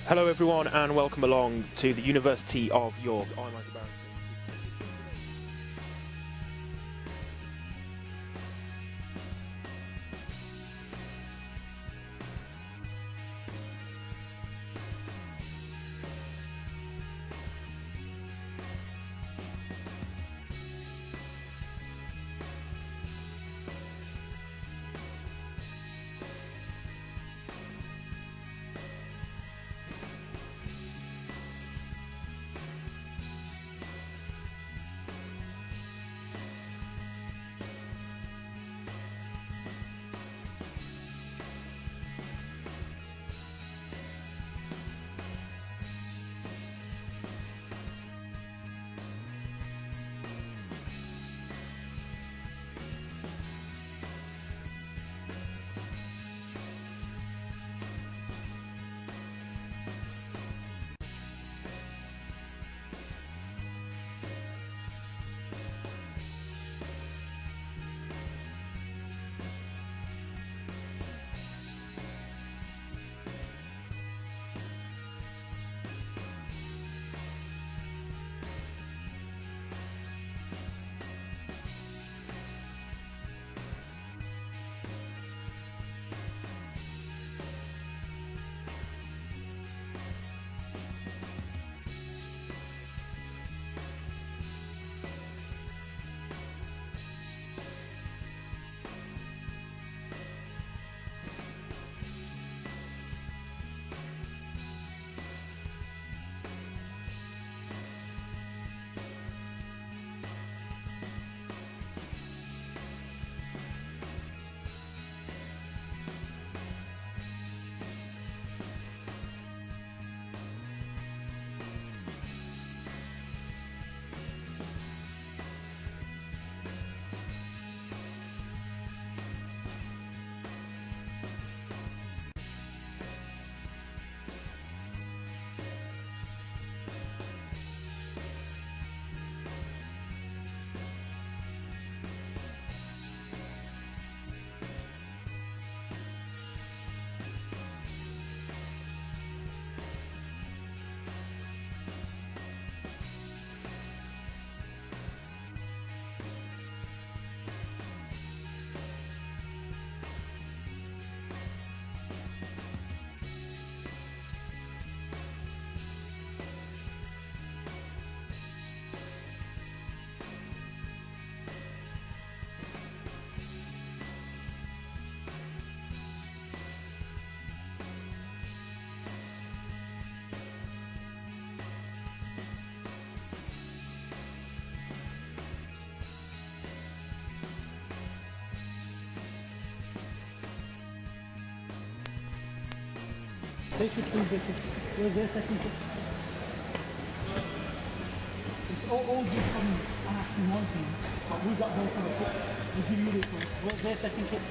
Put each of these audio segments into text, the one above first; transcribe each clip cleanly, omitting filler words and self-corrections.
Hello everyone and welcome along to the University of York. I'm Isaac Barrington. Take your two wickets. Where's their second kick? It's all just from asking one team. But we got both of the kick. We give you this one. Where's their second kick?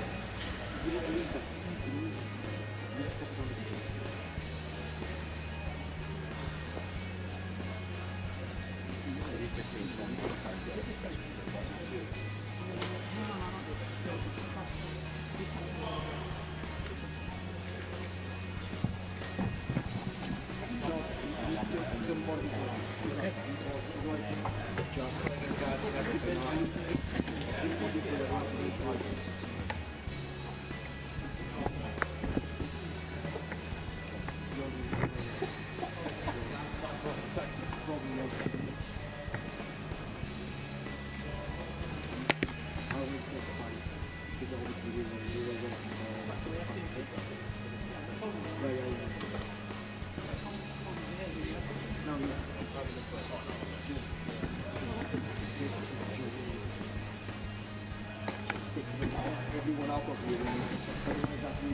Everyone out of here, everyone that we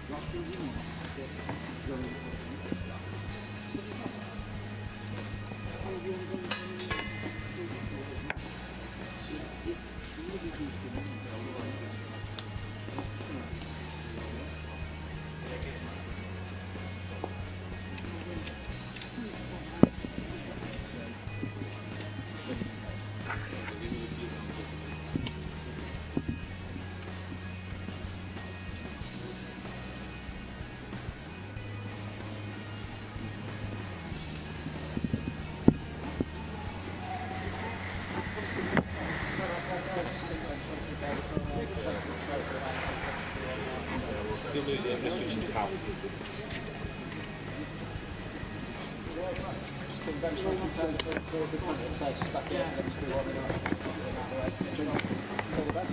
lost in the eventually sometimes there's a kind of space back in and just be what they are. All the best.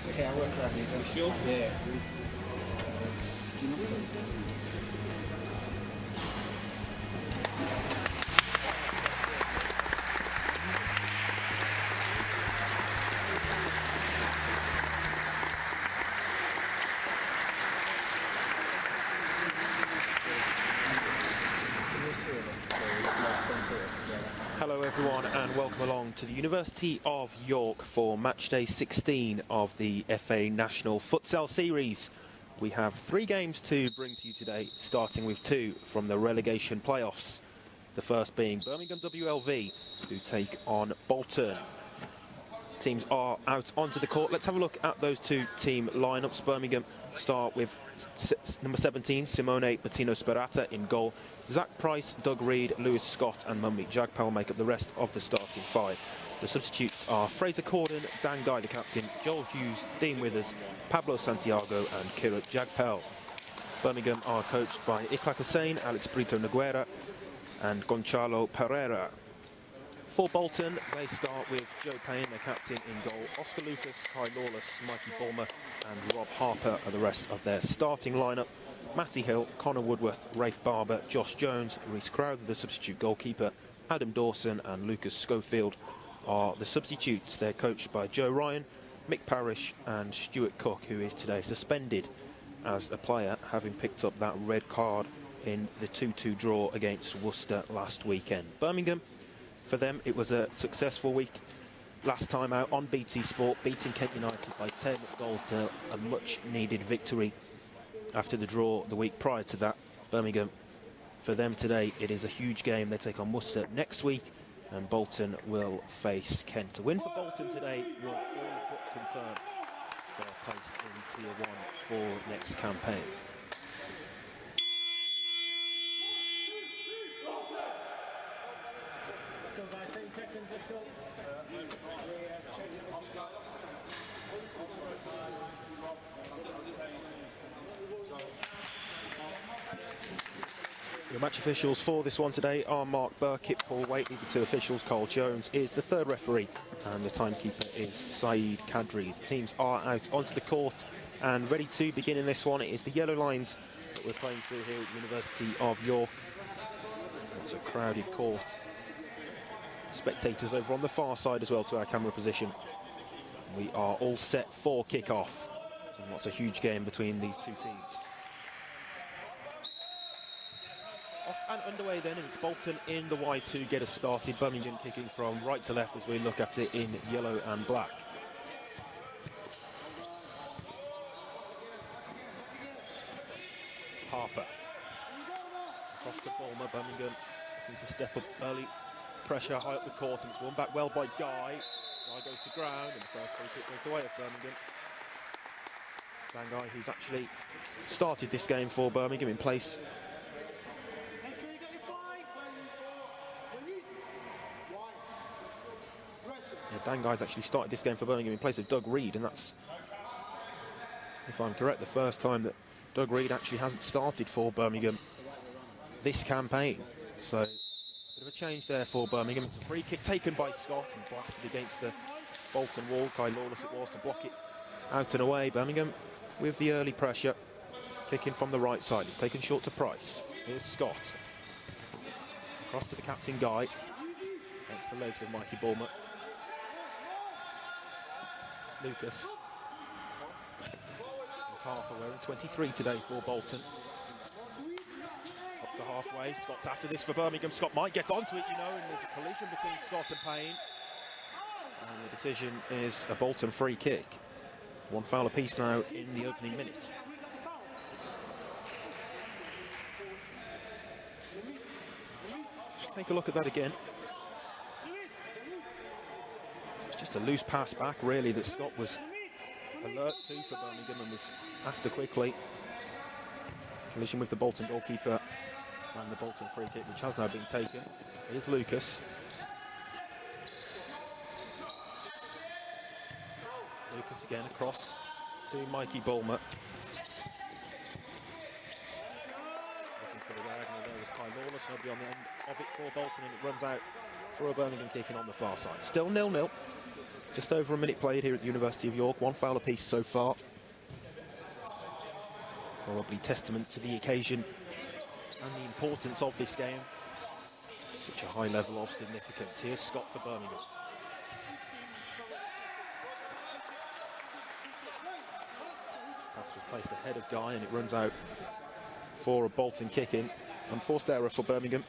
Okay, I work around you. Sure? Yeah. Hello everyone and welcome along to the University of York for matchday 16 of the FA National Futsal Series. We have 3 games to bring to you today, starting with 2 from the relegation playoffs. The first being Birmingham WLV, who take on Bolton. Teams are out onto the court. Let's have a look at those 2 team lineups. Birmingham start with number 17, Simone Bettino-Sperata in goal. Zach Price, Doug Reed, Lewis Scott and Mummy Jagpal make up the rest of the starting 5. The substitutes are Fraser Corden, Dan Guy the captain, Joel Hughes, Dean Withers, Pablo Santiago and Kirat Jagpal. Birmingham are coached by Ikhlaq Hussain, Alex Brito Noguera and Gonçalo Pereira. For Bolton, they start with Joe Payne, their captain, in goal. Oscar Lucas, Kai Lawless, Mikey Bulmer and Rob Harper are the rest of their starting lineup. Matty Hill, Connor Woodworth, Rafe Barber, Josh Jones, Rhys Crowther, the substitute goalkeeper, Adam Dawson and Lucas Schofield are the substitutes. They're coached by Joe Ryan, Mick Parrish and Stuart Cook, who is today suspended as a player, having picked up that red card in the 2-2 draw against Worcester last weekend. Birmingham, for them, it was a successful week last time out on BT Sport, beating Kent United by 10 goals to a much-needed victory after the draw the week prior to that. Birmingham, for them today, it is a huge game. They take on Worcester next week, and Bolton will face Kent. A win for Bolton today will all but confirm their place in Tier 1 for next campaign. Your match officials for this one today are Mark Burkitt, Paul Waitley. The 2 officials, Carl Jones is the 3rd referee and the timekeeper is Saeed Kadri. The teams are out onto the court and ready to begin in this one. It is the yellow lines that we're playing through here at the University of York. It's a crowded court. Spectators over on the far side as well to our camera position. We are all set for kick-off. So what's a huge game between these 2 teams. Off and underway then, and it's Bolton in the Y2 get us started. Birmingham kicking from right to left as we look at it in yellow and black. Harper. Across to Bulmer. Birmingham looking to step up early. Pressure high up the court, and it's won back well by Guy. Guy goes to ground, and the first free kick goes the way of Birmingham. Dan Guy, who's actually started this game for Birmingham in place. Yeah, Dan Guy's actually started this game for Birmingham in place of Doug Reed, and that's, if I'm correct, the first time that Doug Reed actually hasn't started for Birmingham this campaign. So, bit of a change there for Birmingham. It's a free kick taken by Scott and blasted against the Bolton wall. Kai Lawless it was to block it out and away. Birmingham with the early pressure, kicking from the right side. It's taken short to Price. Here's Scott. Across to the captain Guy. Against the legs of Mikey Bulmer. Lucas. There's Harper wearing 23 today for Bolton. Up to halfway. Scott's after this for Birmingham. Scott might get onto it, you know, and there's a collision between Scott and Payne. And the decision is a Bolton free kick. 1 foul apiece now in the opening minute. Just take a look at that again. It's just a loose pass back, really, that Scott was alert to for Birmingham and was after quickly. Collision with the Bolton goalkeeper And the Bolton free kick, which has now been taken. Here's Lucas. Lucas again across to Mikey Bulmer. Looking for the diagonal there was Kai Lawless. Nobody on the end of it for Bolton, and it runs out for a Birmingham kicking on the far side. Still 0-0. Just over a minute played here at the University of York. One foul apiece so far. Probably testament to the occasion and the importance of this game. Such a high level of significance. Here's Scott for Birmingham. Pass was placed ahead of Guy, and it runs out for a Bolton kick-in. Unforced error for Birmingham.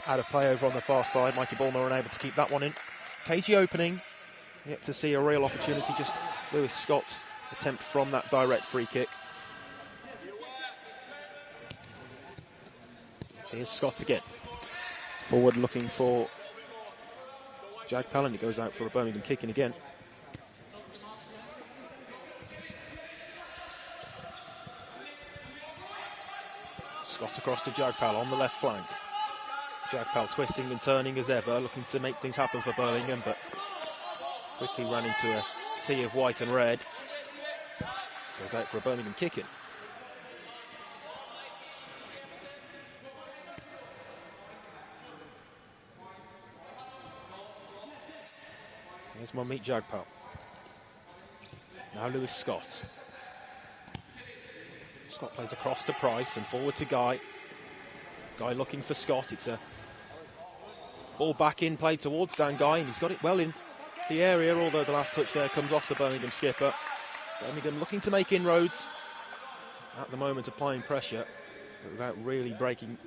Out of play over on the far side. Mikey Bulmer unable to keep that one in. Cagey opening. Yet to see a real opportunity. Just Lewis Scott's attempt from that direct free kick. Here's Scott again. Forward looking for Jagpal, and it goes out for a Birmingham kicking again. Scott across to Jagpal on the left flank. Jagpal twisting and turning as ever, looking to make things happen for Birmingham, but quickly ran into a sea of white and red. Goes out for a Birmingham kick-in. There's Monmeet Jagpal. Now Lewis Scott. Scott plays across to Price and forward to Guy. Guy looking for Scott. It's a ball back in, played towards Dan Guy, and he's got it well in the area, although the last touch there comes off the Birmingham skipper. Birmingham looking to make inroads. At the moment applying pressure, but without really breaking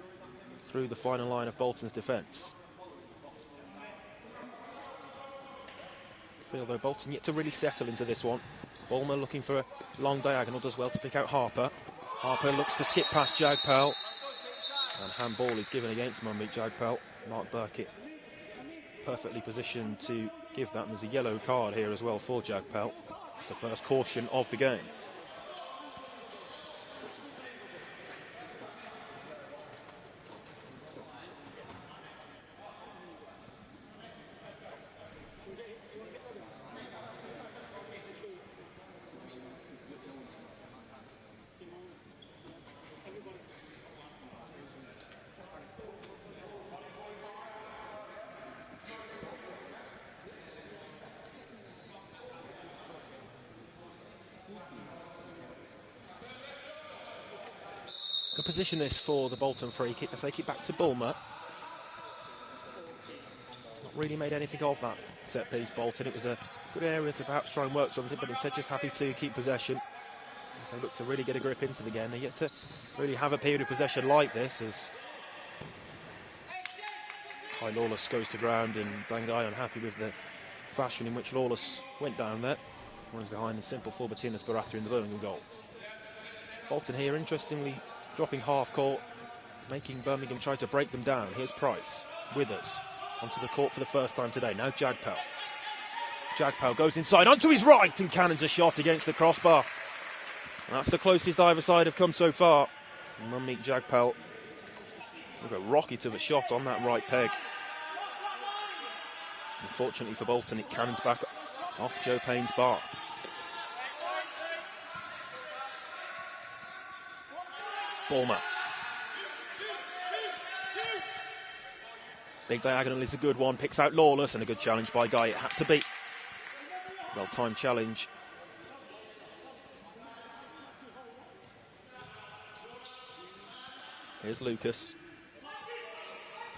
through the final line of Bolton's defence. Feel though Bolton yet to really settle into this one. Bulmer looking for a long diagonal, does well to pick out Harper. Harper looks to skip past Jagpal. And handball is given against Monmeet Jagpal. Mark Burkitt perfectly positioned to give that, and there's a yellow card here as well for Jagpal. It's the first caution of the game. Good position this for the Bolton free kick. They take it back to Bulmer. Not really made anything of that set piece, Bolton. It was a good area to perhaps try and work something, but instead just happy to keep possession. As they look to really get a grip into the game. They yet to really have a period of possession like this, as Kai Lawless goes to ground, and Dangai unhappy with the fashion in which Lawless went down there. Runs behind the simple for Martinez Barata in the Birmingham goal. Bolton here, interestingly, dropping half court, making Birmingham try to break them down. Here's Price, Withers, onto the court for the first time today. Now Jagpal. Jagpal goes inside onto his right and cannons a shot against the crossbar. And that's the closest either side have come so far. Monmeet Jagpal with a rocket of a shot on that right peg. Unfortunately for Bolton, it cannons back off Joe Payne's bar. Bulmer. Big diagonal is a good one, picks out Lawless, and a good challenge by Guy. It had to be. Well-timed challenge. Here's Lucas.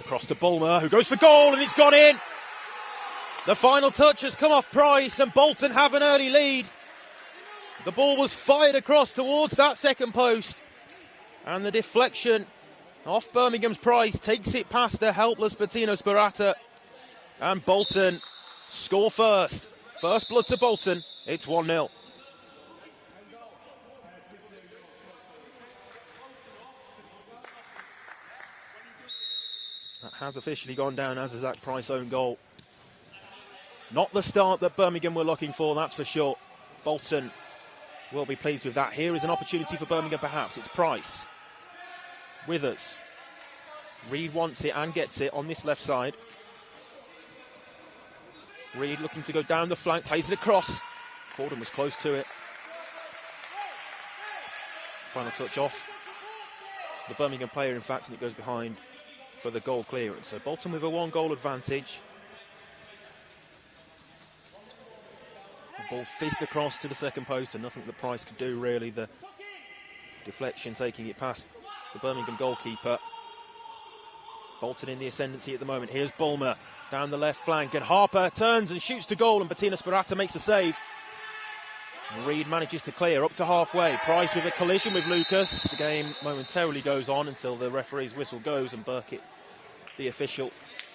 Across to Bulmer, who goes for goal, and it's gone in. The final touch has come off Price, and Bolton have an early lead. The ball was fired across towards that second post. And the deflection off Birmingham's Price takes it past the helpless Martinez Barata. And Bolton score first. First blood to Bolton. It's 1-0. That has officially gone down as a Zach Price own goal. Not the start that Birmingham were looking for, that's for sure. Bolton will be pleased with that. Here is an opportunity for Birmingham perhaps. It's Price. Withers. Reed wants it and gets it on this left side. Reed looking to go down the flank, plays it across. Corden was close to it. Final touch off the Birmingham player, in fact, and it goes behind for the goal clearance. So Bolton with a 1-goal advantage. The ball fizzed across to the second post, and nothing that Price could do really. The deflection taking it past the Birmingham goalkeeper. Bolton in the ascendancy at the moment. Here's Bulmer down the left flank, and Harper turns and shoots to goal, and Bettina Sperata makes the save. Reed manages to clear up to halfway. Price with a collision with Lucas. The game momentarily goes on until the referee's whistle goes, and Burkitt, the official,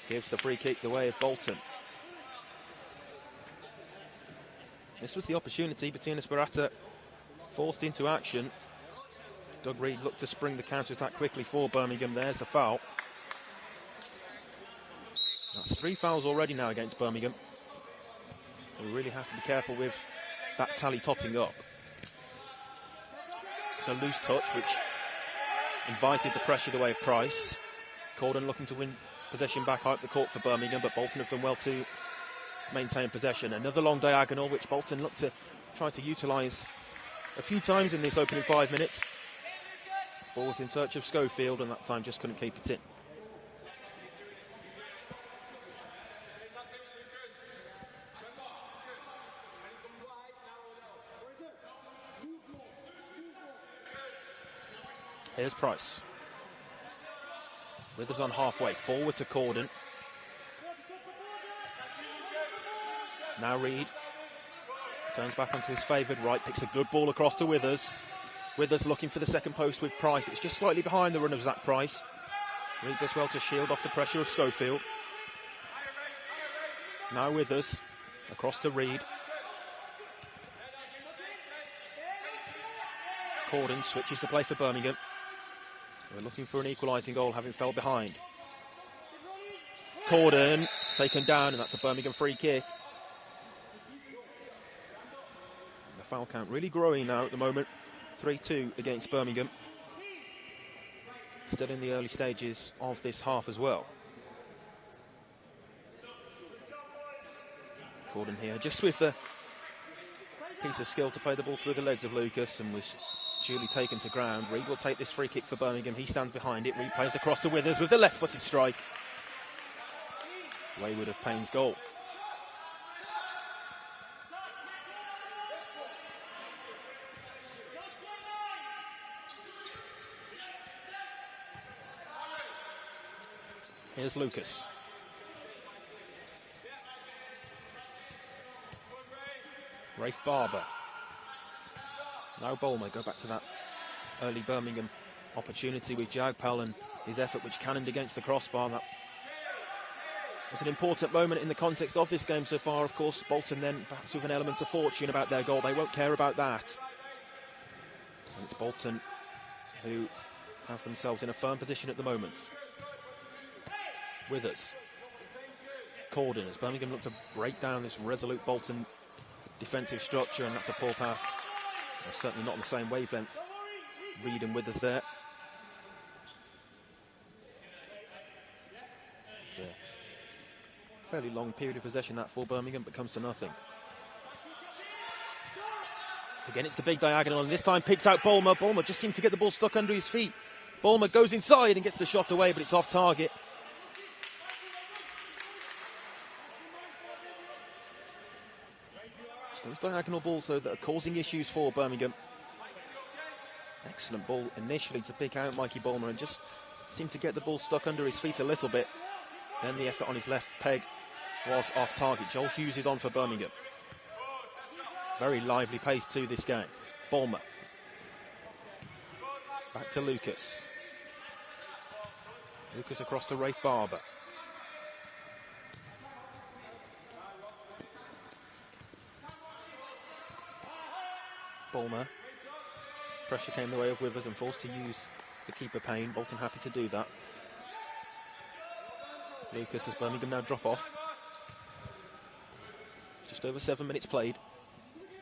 gives the free kick the way of Bolton. This was the opportunity. Bettina Sperata forced into action. Doug Reed looked to spring the counter-attack quickly for Birmingham. There's the foul. That's 3 fouls already now against Birmingham. We really have to be careful with that tally totting up. It's a loose touch which invited the pressure the way of Price. Corden looking to win possession back out the court for Birmingham, but Bolton have done well to maintain possession. Another long diagonal which Bolton look to try to utilise a few times in this opening 5 minutes. Ball's in search of Schofield, and that time just couldn't keep it in. Here's Price. Withers on halfway, forward to Corden. Now Reed turns back onto his favoured right, picks a good ball across to Withers. Withers looking for the second post with Price. It's just slightly behind the run of Zach Price. Reed does well to shield off the pressure of Schofield. Now Withers across to Reed. Corden switches to play for Birmingham. We're looking for an equalising goal, having fell behind. Corden taken down, and that's a Birmingham free kick. The foul count really growing now at the moment. 3-2 against Birmingham. Still in the early stages of this half as well. Corden here, just with the piece of skill to play the ball through the legs of Lucas, and was duly taken to ground. Reed will take this free kick for Birmingham. He stands behind it. Reed plays across to Withers with the left-footed strike. Wayward of Payne's goal. Here's Lucas. Rafe Barber. Now Bulmer, go back to that early Birmingham opportunity with Jagpal and his effort which cannoned against the crossbar. That was an important moment in the context of this game so far. Of course, Bolton then perhaps with an element of fortune about their goal. They won't care about that. And it's Bolton who have themselves in a firm position at the moment. Withers. Corden, as Birmingham look to break down this resolute Bolton defensive structure, and that's a poor pass. Well, certainly not on the same wavelength. Reed and Withers there. It's a fairly long period of possession that for Birmingham, but comes to nothing. Again, it's the big diagonal, and this time picks out Bulmer. Bulmer just seemed to get the ball stuck under his feet. Bulmer goes inside and gets the shot away, but it's off target. Those diagonal balls, though, that are causing issues for Birmingham. Excellent ball initially to pick out Mikey Bulmer, and just seemed to get the ball stuck under his feet a little bit. Then the effort on his left peg was off target. Joel Hughes is on for Birmingham. Very lively pace to this game. Bulmer. Back to Lucas. Lucas across to Rafe Barber. Bulmer. Pressure came the way of Withers and forced to use the keeper Payne. Bolton happy to do that. Lucas as Birmingham now drop off. Just over 7 minutes played.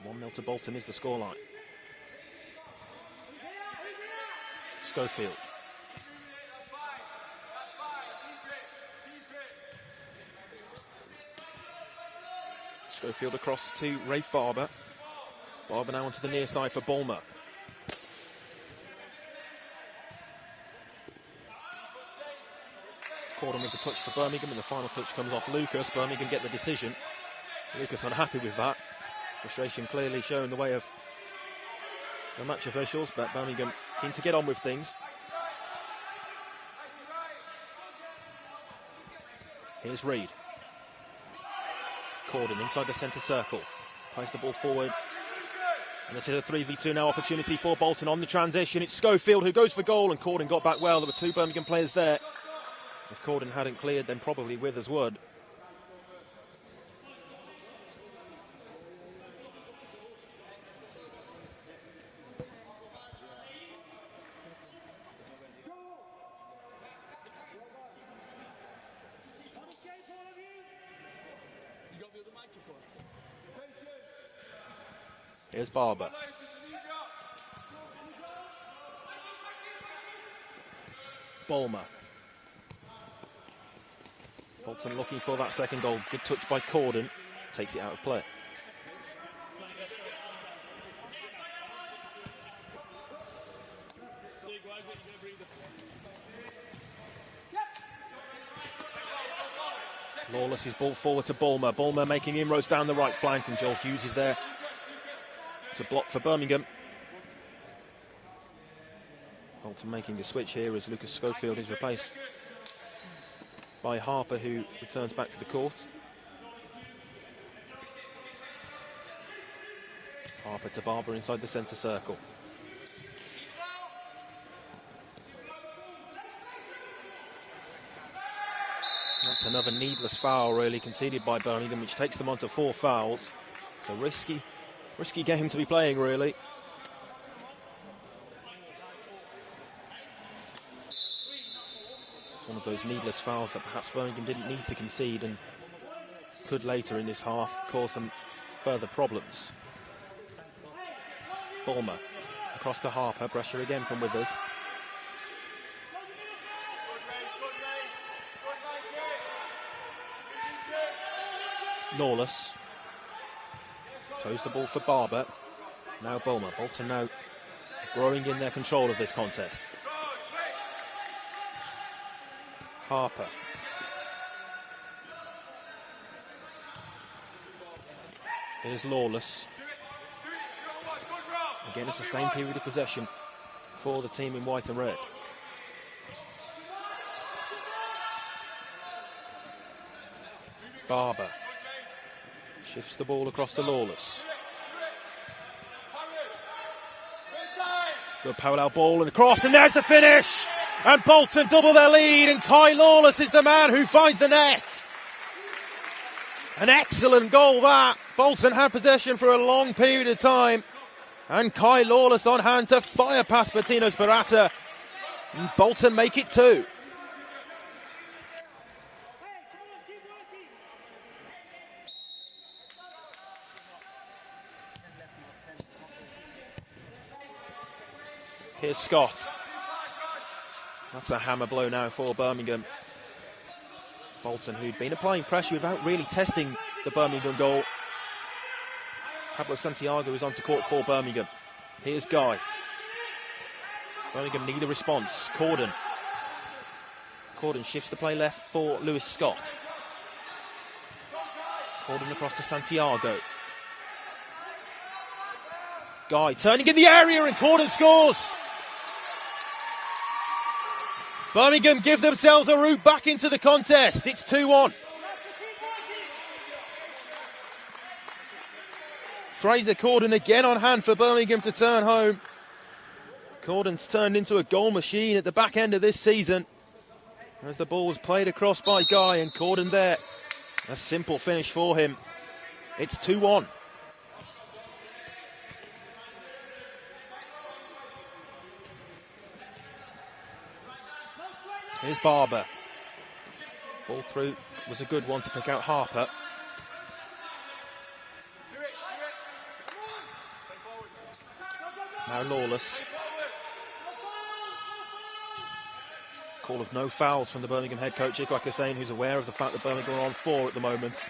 1-0 to Bolton is the scoreline. Schofield. Schofield across to Rafe Barber. Barber now onto the near side for Bulmer. Corden with the touch for Birmingham, and the final touch comes off Lucas. Birmingham get the decision. Lucas unhappy with that. Frustration clearly showing the way of the match officials, but Birmingham keen to get on with things. Here's Reid. Corden inside the centre circle. Plays the ball forward. And this is a 3v2 now opportunity for Bolton on the transition. It's Schofield who goes for goal, and Corden got back well. There were 2 Birmingham players there. If Corden hadn't cleared, then probably Withers would. Here's Barber. Bulmer. Bolton looking for that second goal. Good touch by Corden. Takes it out of play. Lawless is ball forward to Bulmer. Bulmer making inroads down the right flank, and Joel Hughes is there to block for Birmingham. Bolton making a switch here as Lucas Schofield is replaced by Harper, who returns back to the court. Harper to Barber inside the centre circle. That's another needless foul really conceded by Birmingham, which takes them on to 4 fouls. It's a risky game to be playing really. One of those needless fouls that perhaps Birmingham didn't need to concede and could later in this half cause them further problems. Bulmer across to Harper, pressure again from Withers. Lawless toes the ball for Barber. Now Bulmer. Bolton now growing in their control of this contest. Harper. Here's Lawless. Again, a sustained period of possession for the team in white and red. Barber shifts the ball across to Lawless. Good parallel ball and across, and there's the finish! And Bolton double their lead, and Kai Lawless is the man who finds the net. An excellent goal that. Bolton had possession for a long period of time, and Kai Lawless on hand to fire past Bettino Sperata. And Bolton make it 2. Here's Scott. That's a hammer blow now for Birmingham. Bolton, who'd been applying pressure without really testing the Birmingham goal. Pablo Santiago is onto court for Birmingham. Here's Guy. Birmingham need a response. Corden shifts the play left for Lewis Scott. Corden across to Santiago. Guy turning in the area, and Corden scores. Birmingham give themselves a route back into the contest. It's 2-1. Fraser Corden again on hand for Birmingham to turn home. Corden's turned into a goal machine at the back end of this season, as the ball was played across by Guy, and Corden there. A simple finish for him. It's 2-1. Here's Barber. Ball through was a good one to pick out Harper. Now Lawless. Call of no fouls from the Birmingham head coach, Higuain, who's aware of the fact that Birmingham are on 4 at the moment.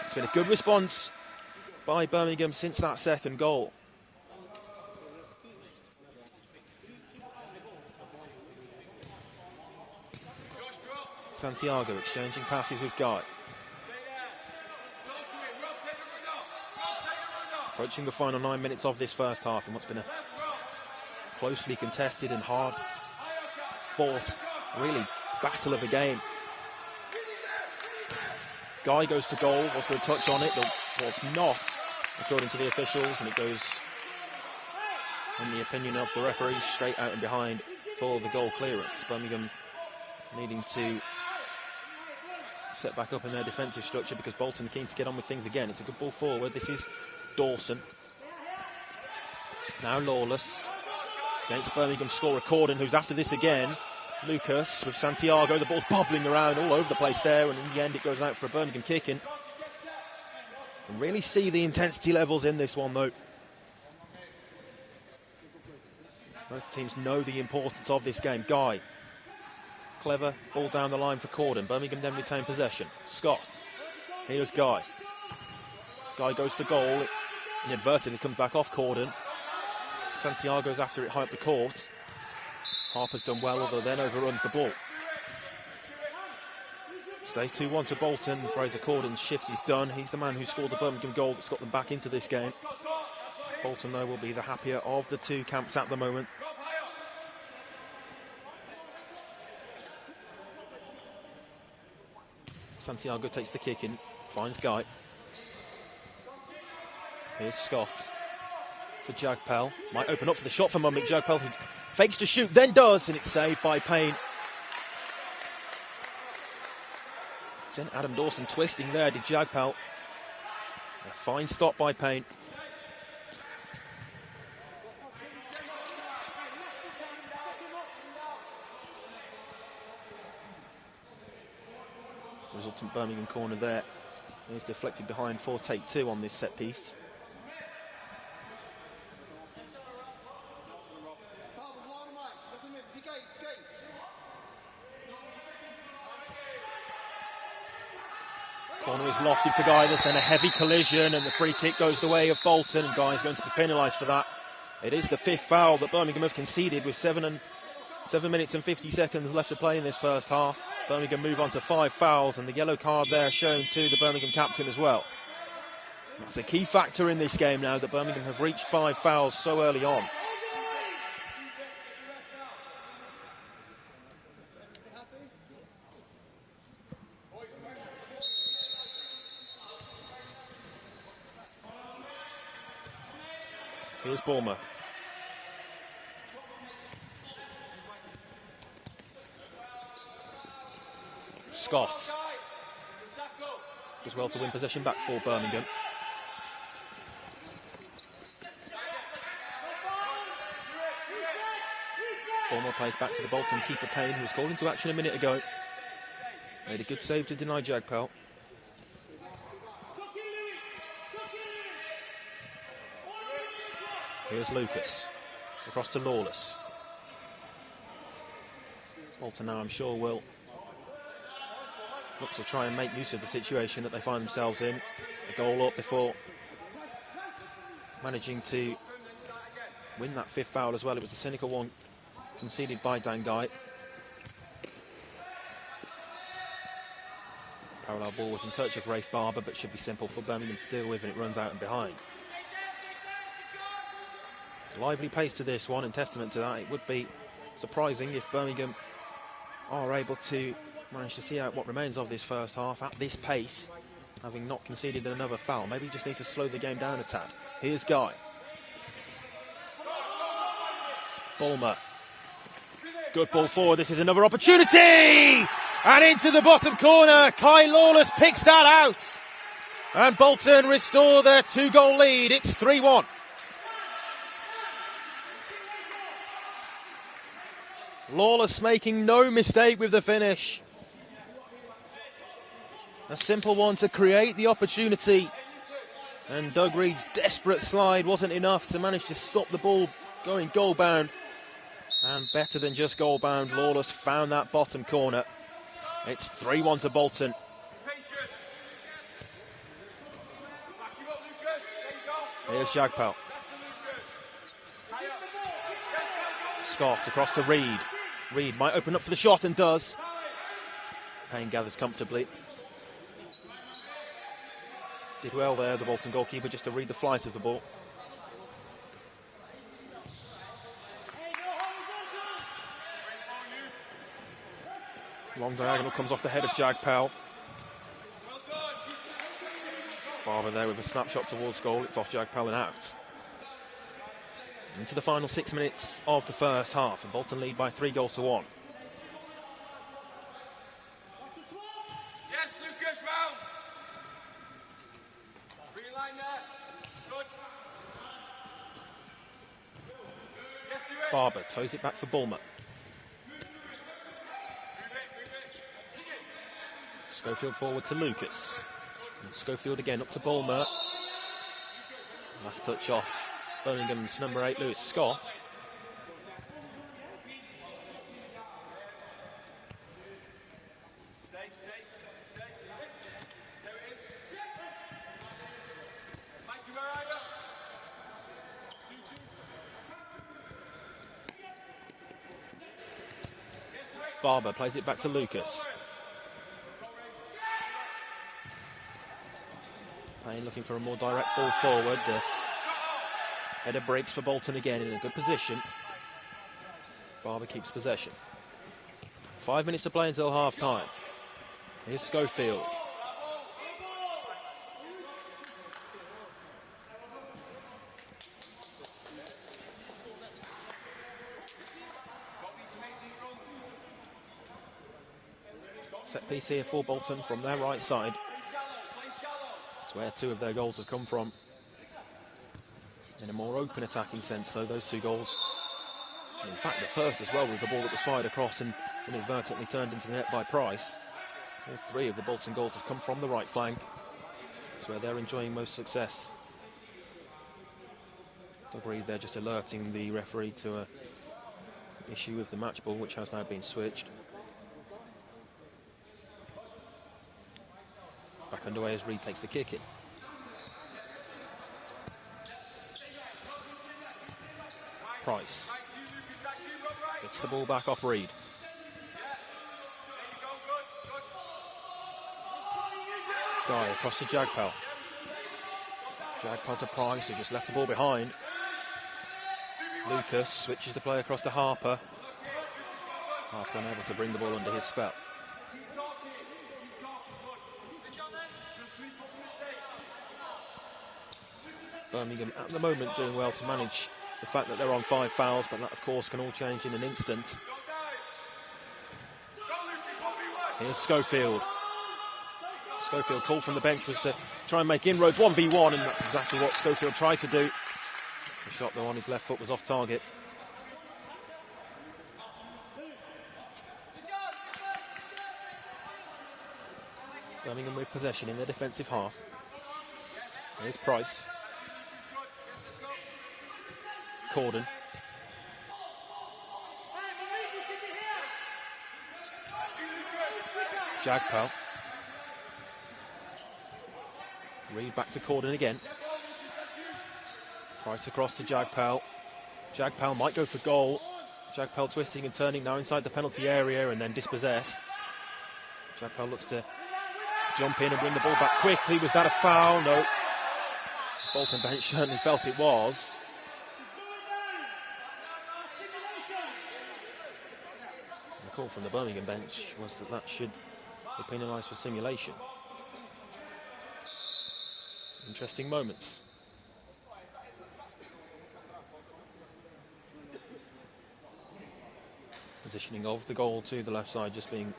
It's been a good response by Birmingham since that second goal. Santiago exchanging passes with Guy. Approaching the final 9 minutes of this first half in what's been a closely contested and hard fought, really, battle of the game. Guy goes for goal. Was there a touch on it? There was not, according to the officials, and it goes, in the opinion of the referees, straight out and behind for the goal clearance. Birmingham needing to set back up in their defensive structure because Bolton keen to get on with things again. It's a good ball forward. This is Dawson. Now Lawless. Against Birmingham scorer Corden, who's after this again. Lucas with Santiago. The ball's bobbling around all over the place there, and in the end it goes out for a Birmingham kick-in. Can really see the intensity levels in this one, though. Both teams know the importance of this game. Guy. Clever ball down the line for Corden. Birmingham then retain possession. Scott. Here's Guy. Guy goes for goal. Inadvertently comes back off Corden. Santiago's after it high up the court. Harper's done well, although then overruns the ball. Stays 2-1 to Bolton. Fraser Corden's shift is done. He's the man who scored the Birmingham goal that's got them back into this game. Bolton, though, will be the happier of the two camps at the moment. Santiago takes the kick in, finds Guy. Here's Scott for Jagpal. Might open up for the shot for Mummick. Jagpal, who fakes to shoot, then does, and it's saved by Payne. Sent Adam Dawson twisting there, did Jagpal. A fine stop by Payne. Resultant Birmingham corner there. It's deflected behind for take 2 on this set piece. Corner is lofted for Guy. There's then a heavy collision, and the free kick goes the way of Bolton, and Guy's going to be penalised for that. It is the 5th foul that Birmingham have conceded with 7 minutes and 50 seconds left to play in this first half. Birmingham move on to 5 fouls, and the yellow card there shown to the Birmingham captain as well. That's a key factor in this game now, that Birmingham have reached 5 fouls so early on. Here's Bulmer. Scott does well to win possession back for Birmingham. Bulmer plays back to the Bolton keeper Payne, who was called into action a minute ago. Made a good save to deny Jagpal. Here's Lucas, across to Lawless. Bolton now, I'm sure, will look to try and make use of the situation that they find themselves in. A goal up before managing to win that 5th foul as well. It was a cynical one conceded by Dan Guy. Parallel ball was in search of Rafe Barber, but should be simple for Birmingham to deal with, and it runs out and behind. Lively pace to this one, and testament to that. It would be surprising if Birmingham are able to manage to see out what remains of this first half at this pace, having not conceded another foul. Maybe just need to slow the game down a tad. Here's Guy. Bulmer. Good ball forward. This is another opportunity! And into the bottom corner. Kai Lawless picks that out. And Bolton restore their 2-goal lead. It's 3-1. Lawless making no mistake with the finish. A simple one to create the opportunity. And Doug Reed's desperate slide wasn't enough to manage to stop the ball going goal bound. And better than just goal bound, Lawless found that bottom corner. It's 3-1 to Bolton. Here's Jagpal. Scott across to Reed. Reed might open up for the shot and does. Payne gathers comfortably. Did well there, the Bolton goalkeeper, just to read the flight of the ball. Long diagonal comes off the head of Jagpal. Barber there with a snapshot towards goal. It's off Jagpal and out. Into the final 6 minutes of the first half, and Bolton lead by 3-1. Yes, Lucas, round. Reline there. Good. Yes, do it. Barber toes it back for Bulmer. Schofield forward to Lucas. And Schofield again up to Bulmer. Last touch off Birmingham's number 8, Lewis Scott. Barber plays it back to Lucas. Payne looking for a more direct ball forward. Header breaks for Bolton again in a good position. Barber keeps possession. 5 minutes to play until half time. Here's Schofield. Set piece here for Bolton from their right side. That's where two of their goals have come from. In a more open attacking sense, though, those two goals. And in fact, the first as well, with the ball that was fired across and inadvertently turned into the net by Price. All three of the Bolton goals have come from the right flank. That's where they're enjoying most success. Doug Reed there just alerting the referee to an issue with the match ball, which has now been switched. Back underway as Reed takes the kick in. Price gets the ball back off Reed. Guy across to Jagpal. Jagpal to Price, who just left the ball behind. Lucas switches the play across to Harper. Harper unable to bring the ball under his spell. Birmingham at the moment doing well to manage the fact that they're on 5 fouls, but that of course can all change in an instant. Here's Schofield. Schofield called from the bench was to try and make inroads 1v1, and that's exactly what Schofield tried to do. The shot though on his left foot was off target. Birmingham with possession in their defensive half. Here's Price. Corden. Jagpal. Reed back to Corden again. Price across to Jagpal. Jagpal might go for goal. Jagpal twisting and turning now inside the penalty area and then dispossessed. Jagpal looks to jump in and bring the ball back quickly. Was that a foul? No. Bolton bench certainly felt it was. The call from the Birmingham bench was that that should be penalised for simulation. Interesting moments. Positioning of the goal to the left side just being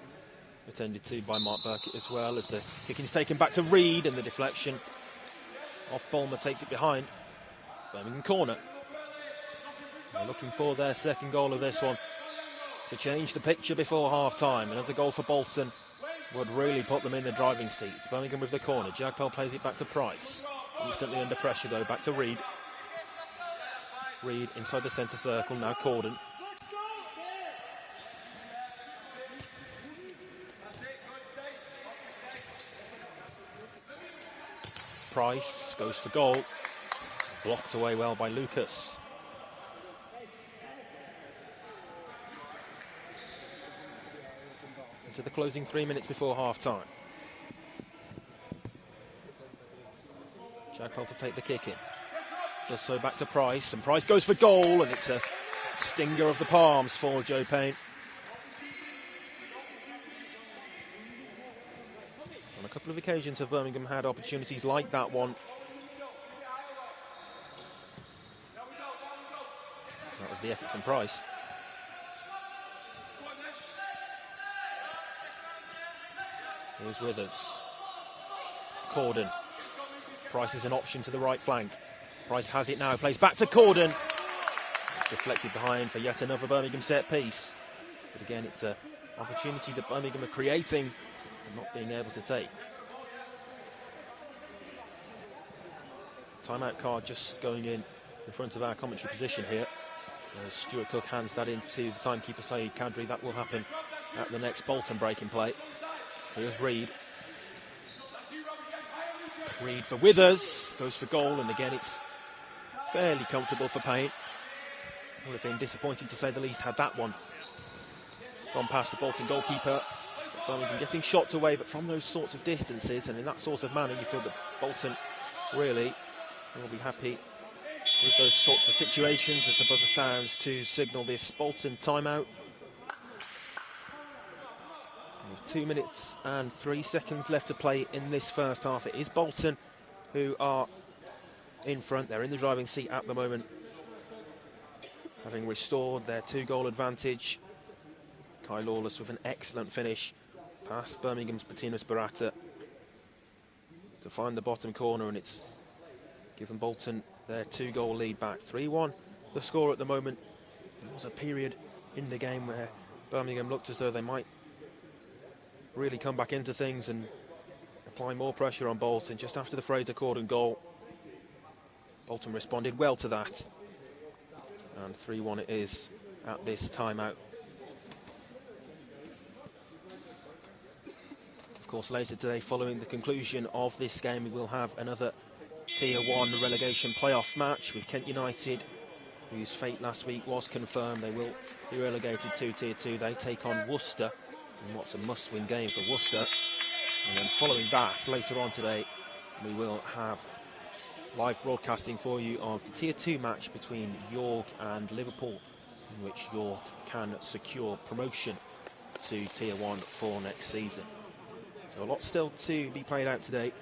attended to by Mark Burkett as well, as the kicking is taken back to Reed and the deflection off Bulmer takes it behind. Birmingham corner. They're looking for their second goal of this one to change the picture before half time. Another goal for Bolton. would really put them in the driving seat. Birmingham with the corner. Jagpal plays it back to Price. Instantly under pressure though, back to Reed. Reed inside the centre circle, now Corden. Price goes for goal. Blocked away well by Lucas. Into the closing 3 minutes before half-time. Jagpal to take the kick in. Does so back to Price, and Price goes for goal, and it's a stinger of the palms for Joe Payne. On a couple of occasions have Birmingham had opportunities like that one. That was the effort from Price. Here's Withers. Corden. Price is an option to the right flank. Price has it now, plays back to Corden. It's deflected behind for yet another Birmingham set piece. But again, it's an opportunity that Birmingham are creating and not being able to take. Timeout card just going in front of our commentary position here. Stuart Cook hands that into the timekeeper Saeed Kadri. That will happen at the next Bolton break in play. Here's Reed. Reed for Withers, goes for goal, and again it's fairly comfortable for Payne. Would have been disappointing to say the least had that one gone past the Bolton goalkeeper. Birmingham getting shots away, but from those sorts of distances and in that sort of manner, you feel that Bolton really will be happy with those sorts of situations as the buzzer sounds to signal this Bolton timeout. With 2 minutes and 3 seconds left to play in this first half. It is Bolton who are in front. They're in the driving seat at the moment, having restored their 2-goal advantage. Kai Lawless with an excellent finish past Birmingham's Patinas Barata to find the bottom corner, and it's given Bolton their 2-goal lead back. 3-1 the score at the moment. There was a period in the game where Birmingham looked as though they might really come back into things and apply more pressure on Bolton just after the Fraser Corden goal. Bolton responded well to that, and 3-1 it is at this timeout. Of course, later today, following the conclusion of this game, we will have another Tier 1 relegation playoff match with Kent United, whose fate last week was confirmed. They will be relegated to Tier 2. They take on Worcester in what's a must-win game for Worcester. And then following that, later on today, we will have live broadcasting for you of the Tier 2 match between York and Liverpool, in which York can secure promotion to Tier 1 for next season. So a lot still to be played out today,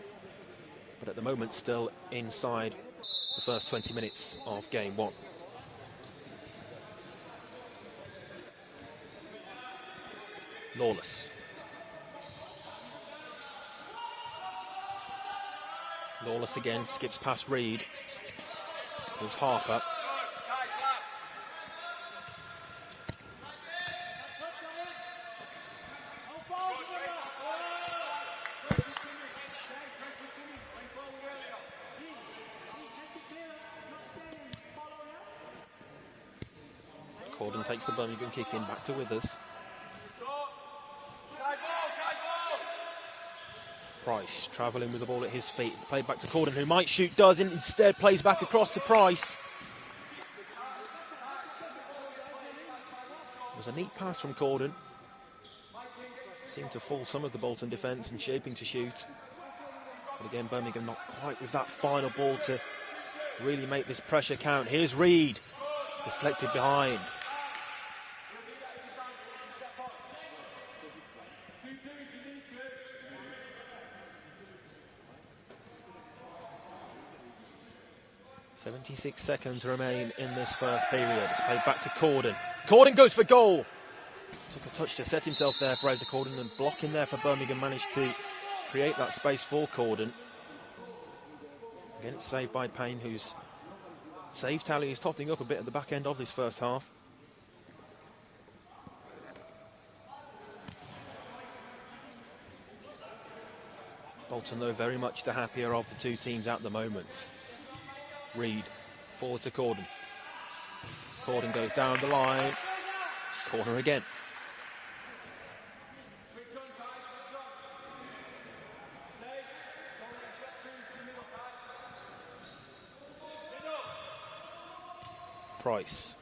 but at the moment still inside the first 20 minutes of Game 1. Lawless. Lawless again, skips past Reed. There's Harper. Corden takes the Birmingham kick in, back to Withers. Price travelling with the ball at his feet. It's played back to Corden, who might shoot, doesn't. Instead plays back across to Price. It was a neat pass from Corden. Seemed to fool some of the Bolton defence and shaping to shoot. But again, Birmingham not quite with that final ball to really make this pressure count. Here's Reed, deflected behind. .76 seconds remain in this first period. It's played back to Corden. Corden goes for goal. Took a touch to set himself there, Fraser Corden, and blocking there for Birmingham managed to create that space for Corden. Again, it's saved by Payne, whose save tally is totting up a bit at the back end of this first half. Bolton, though, very much the happier of the two teams at the moment. Reed, forward to Corden. Corden goes down the line. Corner again. Price.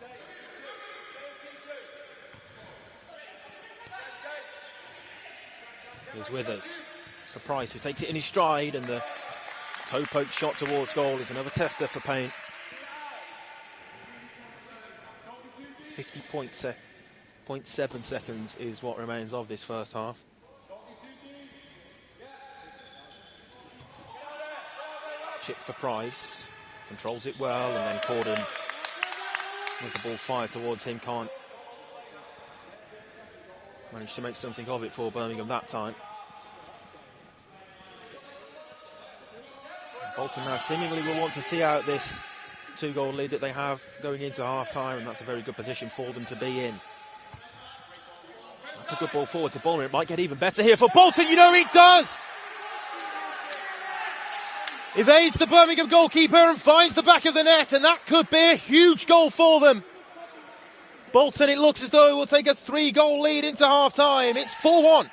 Is with us for Price, who takes it in his stride, and the toe poke shot towards goal is another tester for Payne. 50.7 seconds is what remains of this first half. Chip for Price, controls it well, and then Corden with the ball fired towards him, can't manage to make something of it for Birmingham that time. Bolton now seemingly will want to see out this two-goal lead that they have going into half-time, and that's a very good position for them to be in. That's a good ball forward to Bolton. It might get even better here for Bolton. You know it does! Evades the Birmingham goalkeeper and finds the back of the net, and that could be a huge goal for them. Bolton, it looks as though it will take a 3-goal lead into half-time. It's 4-1.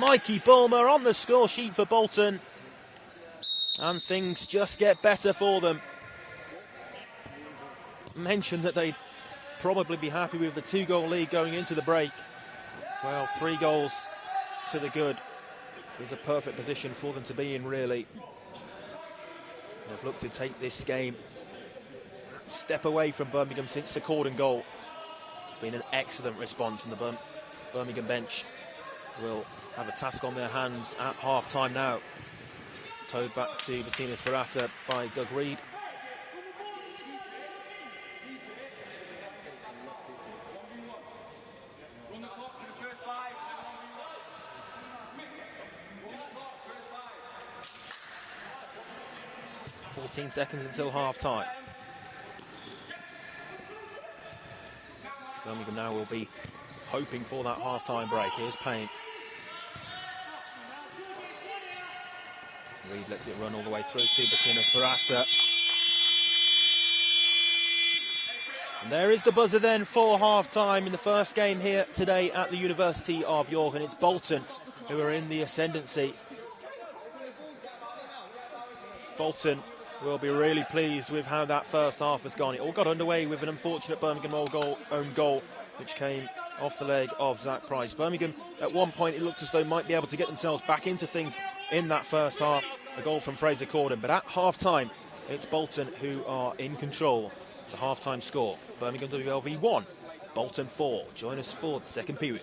Mikey Bulmer on the score sheet for Bolton, and things just get better for them. Mentioned that they'd probably be happy with the 2-goal lead going into the break. Well, 3 goals to the good. It was a perfect position for them to be in, really. They've looked to take this game a step away from Birmingham since the Corden goal. It's been an excellent response from the Birmingham bench. Will have a task on their hands at half-time now. Towed back to Bettina Sparata by Doug Reed. Run the clock for the first 5. 14 seconds until half-time. Birmingham now will be hoping for that half-time break. Here's Payne. Reed lets it run all the way through to Bettina Sparata. And there is the buzzer then for half-time in the first game here today at the University of York, and it's Bolton who are in the ascendancy. Bolton will be really pleased with how that first half has gone. It all got underway with an unfortunate Birmingham own goal, which came off the leg of Zach Price. Birmingham, at one point, it looked as though might be able to get themselves back into things in that first half. A goal from Fraser Corden. But at half-time, it's Bolton who are in control. The half-time score, Birmingham WLV 1, Bolton 4. Join us for the second period.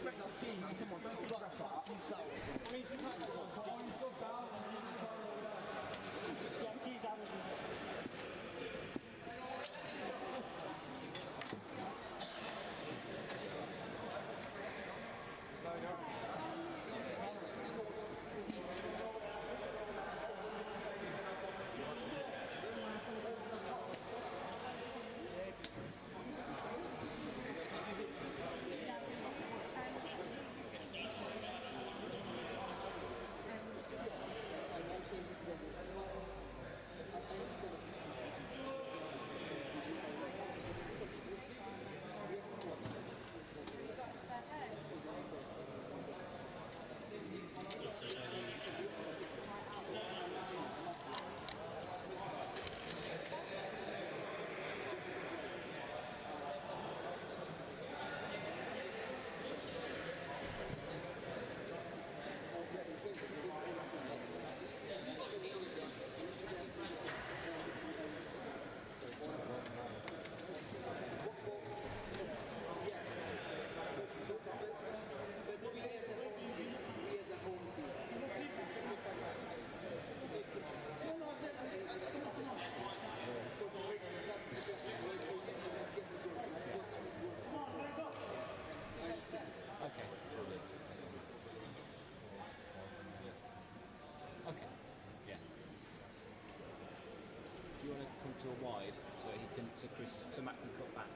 To a wide, so he can, so Matt can cut back.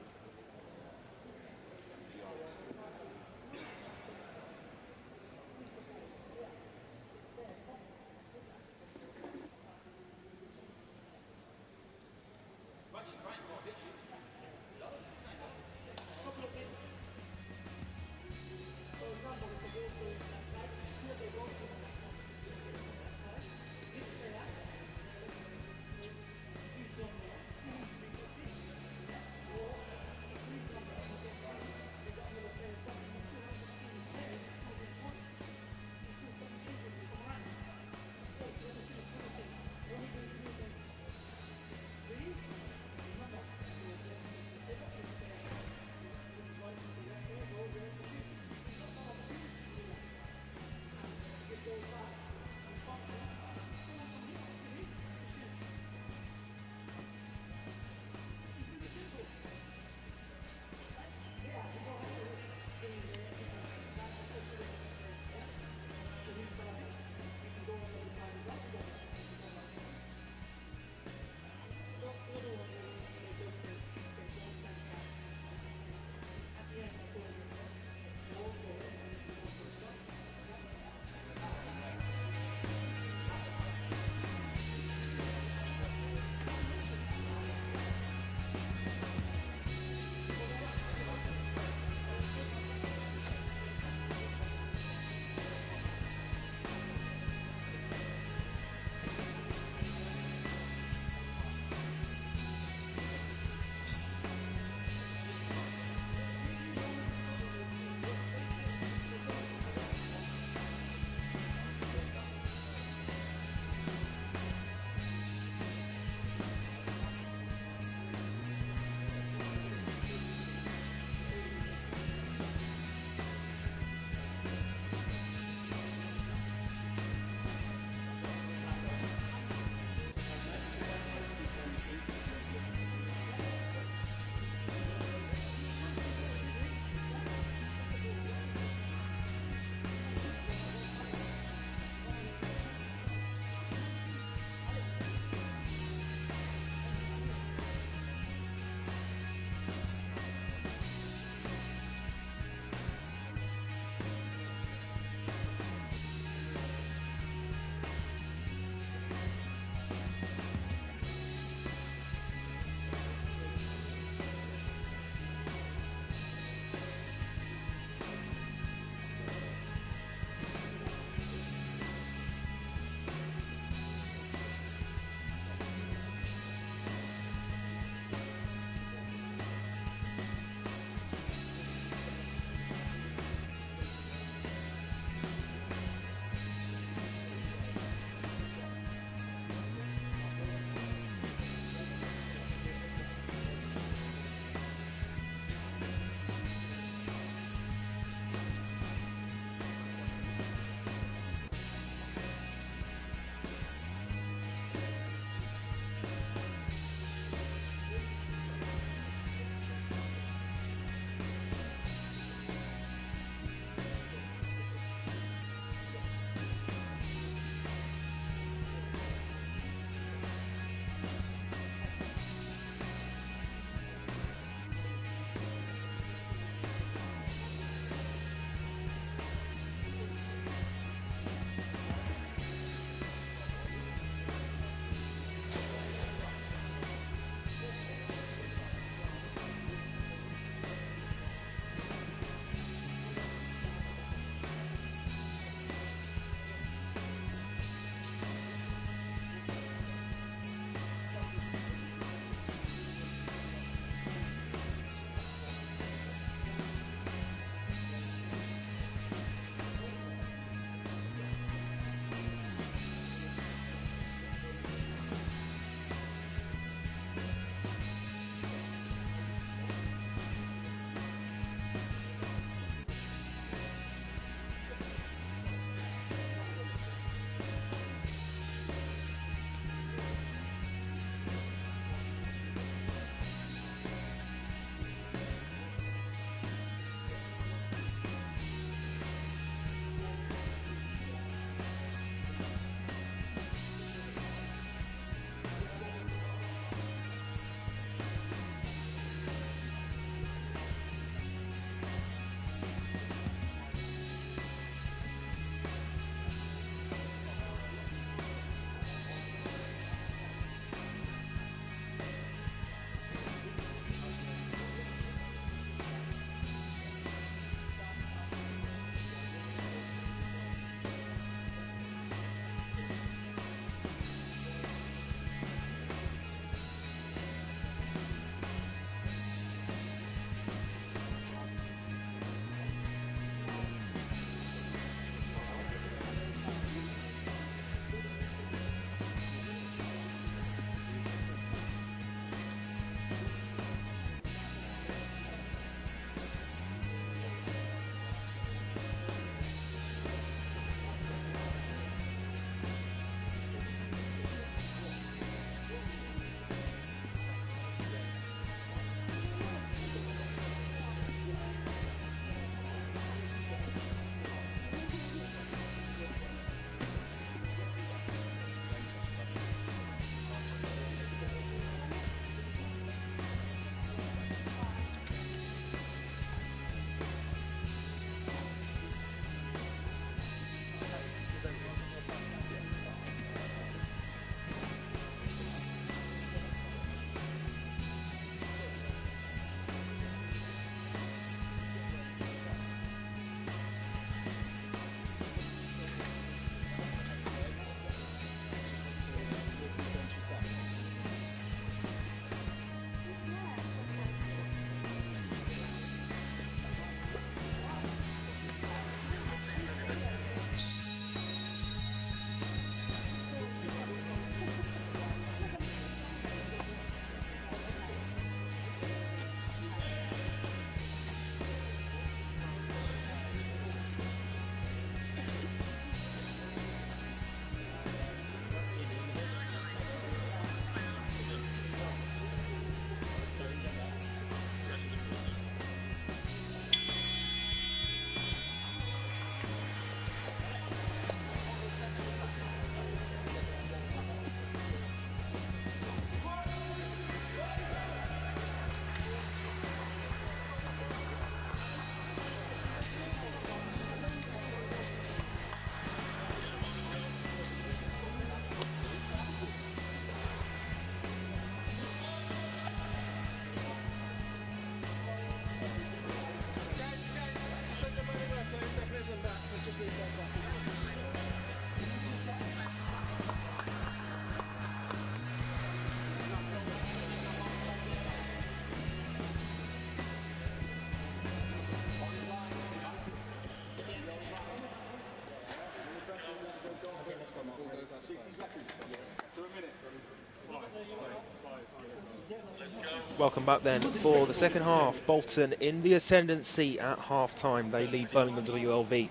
Welcome back then for the second half. Bolton in the ascendancy at half-time. They lead Birmingham WLV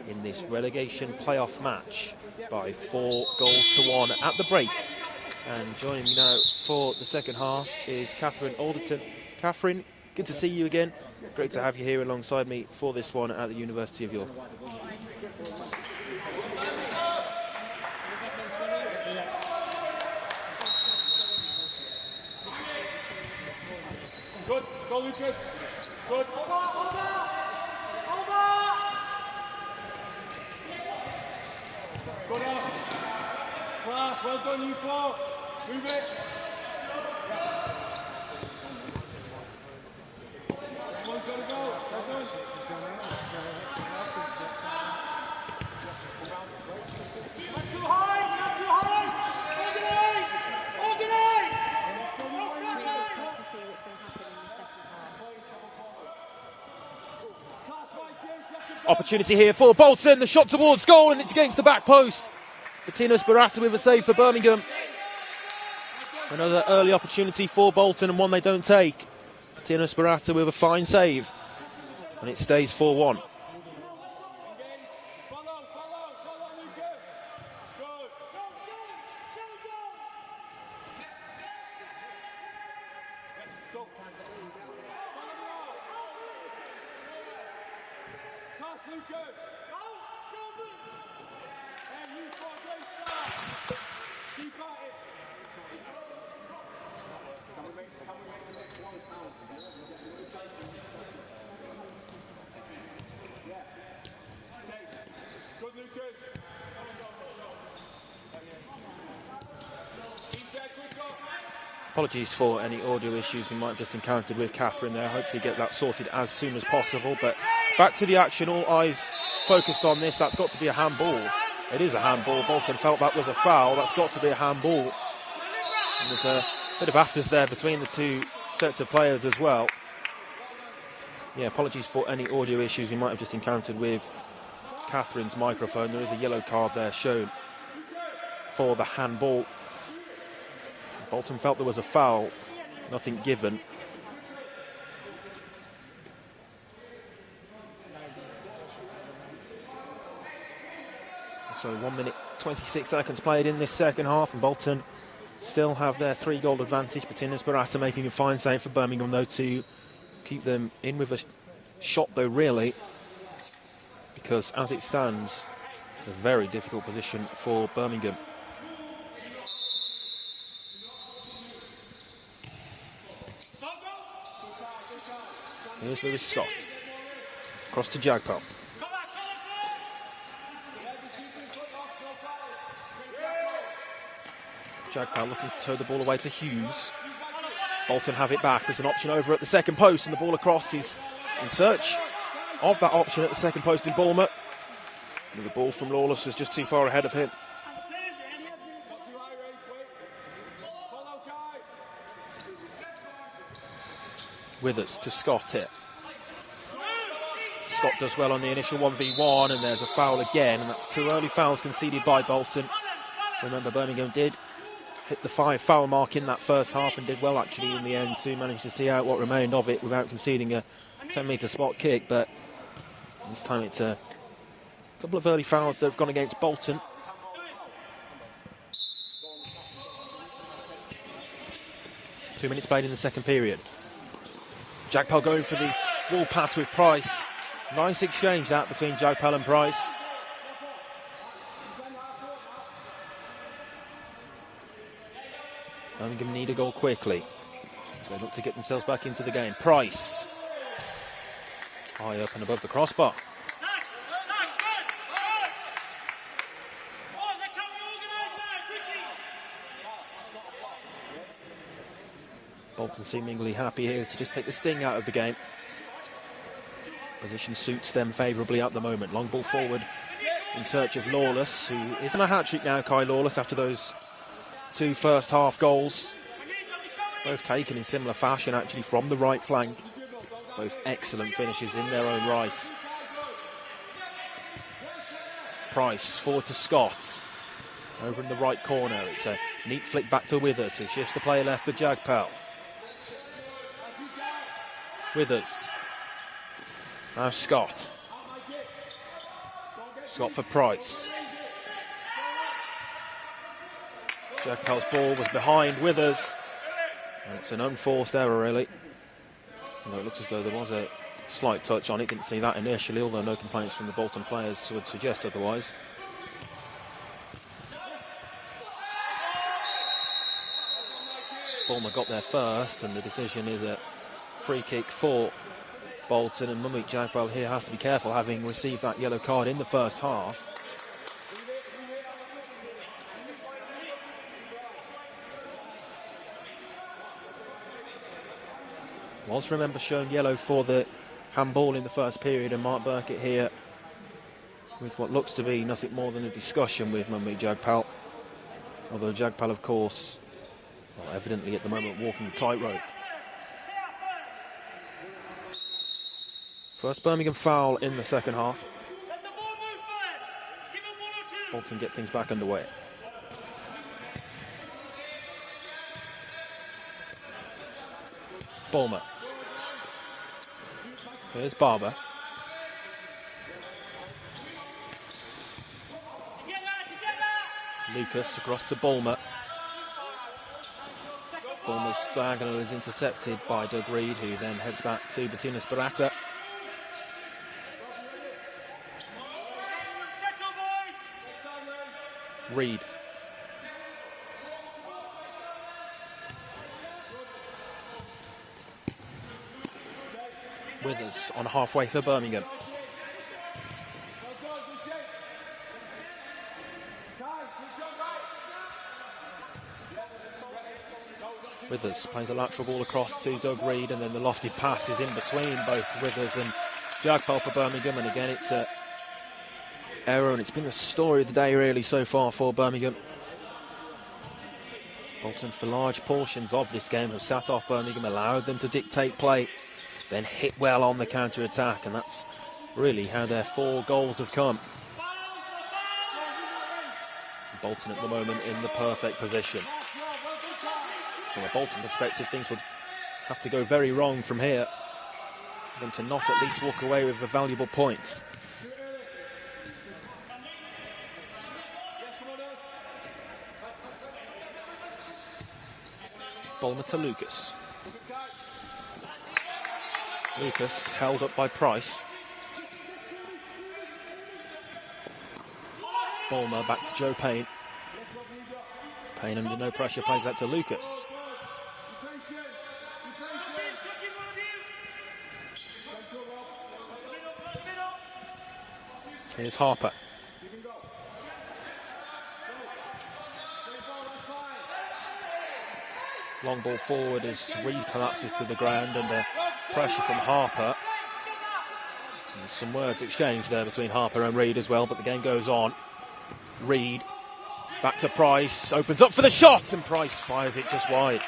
in this relegation playoff match by 4 goals to 1 at the break. And joining me now for the second half is Catherine Alderton. Catherine, good to see you again. Great to have you here alongside me for this one at the University of York. Good, go Lucas. Good. Good up. Class, well done, you four. Move it. Everyone's got to go. Well done. Not too high, not too high. Organize! Organize! To see what's going to happen in the second half. Opportunity here for Bolton, the shot towards goal, and it's against the back post. Bettina Sperata with a save for Birmingham. Another early opportunity for Bolton and one they don't take. Bettina Sperata with a fine save, and it stays 4-1. Apologies for any audio issues we might have just encountered with Catherine there. Hopefully get that sorted as soon as possible. But back to the action, all eyes focused on this. That's got to be a handball. It is a handball. Bolton felt that was a foul. That's got to be a handball. And there's a bit of afters there between the two sets of players as well. Yeah, apologies for any audio issues we might have just encountered with Catherine's microphone. There is a yellow card there shown for the handball. Bolton felt there was a foul, nothing given. So 1 minute 26 seconds played in this second half, and Bolton still have their 3-goal advantage. Bettina Sperata making a fine save for Birmingham though to keep them in with a shot though really, because as it stands, it's a very difficult position for Birmingham. Here's Lewis Scott. Across to Jagpal. Jagpal looking to tow the ball away to Hughes. Bolton have it back. There's an option over at the second post, and the ball across is in search of that option at the second post in Bournemouth. And the ball from Lawless was just too far ahead of him. Withers to Scott here. Scott does well on the initial 1v1, and there's a foul again, and that's 2 early fouls conceded by Bolton. Remember, Birmingham did hit the 5 foul mark in that first half and did well actually in the end to manage to see out what remained of it without conceding a 10-metre spot kick, but this time it's a couple of early fouls that have gone against Bolton. Two minutes played in the second period. Jagpal going for the wall pass with Price. Nice exchange that between Jagpal and Price. Birmingham need a goal quickly, so they look to get themselves back into the game. Price, high up and above the crossbar. Bolton seemingly happy here to just take the sting out of the game. Position suits them favourably at the moment. Long ball forward in search of Lawless, who is on a hat-trick now, Kai Lawless, after those 2 first half goals. Both taken in similar fashion actually from the right flank. Both excellent finishes in their own right. Price forward to Scott. Over in the right corner. It's a neat flick back to Withers, who shifts the play left for Jagpal. Withers. Now Scott. Scott for Price. Jagpal's ball was behind Withers. And it's an unforced error, really. Although it looks as though there was a slight touch on it. Didn't see that initially, although no complaints from the Bolton players would suggest otherwise. Bulmer got there first, and the decision is a free kick for Bolton, and Mummy Jagpal here has to be careful, having received that yellow card in the first half. Was, remember, shown yellow for the handball in the first period, and Mark Burkett here with what looks to be nothing more than a discussion with Mummy Jagpal. Although Jagpal, of course, well, evidently at the moment walking the tightrope. First Birmingham foul in the second half. Let the ball move first. Give them 1 or 2. Bolton get things back underway. Bulmer. Here's Barber. Lucas across to Bulmer. Bulmer's diagonal is intercepted by Doug Reed, who then heads back to Bettina Sparata. Reed. Withers on halfway for Birmingham. Withers plays a lateral ball across to Doug Reed, and then the lofted pass is in between both Withers and Jagpal for Birmingham, and again it's a error, and it's been the story of the day really so far for Birmingham. Bolton for large portions of this game have sat off Birmingham, allowed them to dictate play, then hit well on the counter-attack, and that's really how their 4 goals have come. Bolton at the moment in the perfect position. From a Bolton perspective, things would have to go very wrong from here for them to not at least walk away with a valuable point. Bulmer to Lucas. Lucas held up by Price. Bulmer back to Joe Payne. Payne under no pressure plays that to Lucas. Here's Harper. Long ball forward as Reed collapses to the ground under pressure from Harper. And some words exchanged there between Harper and Reed as well, but the game goes on. Reed back to Price, opens up for the shot, and Price fires it just wide.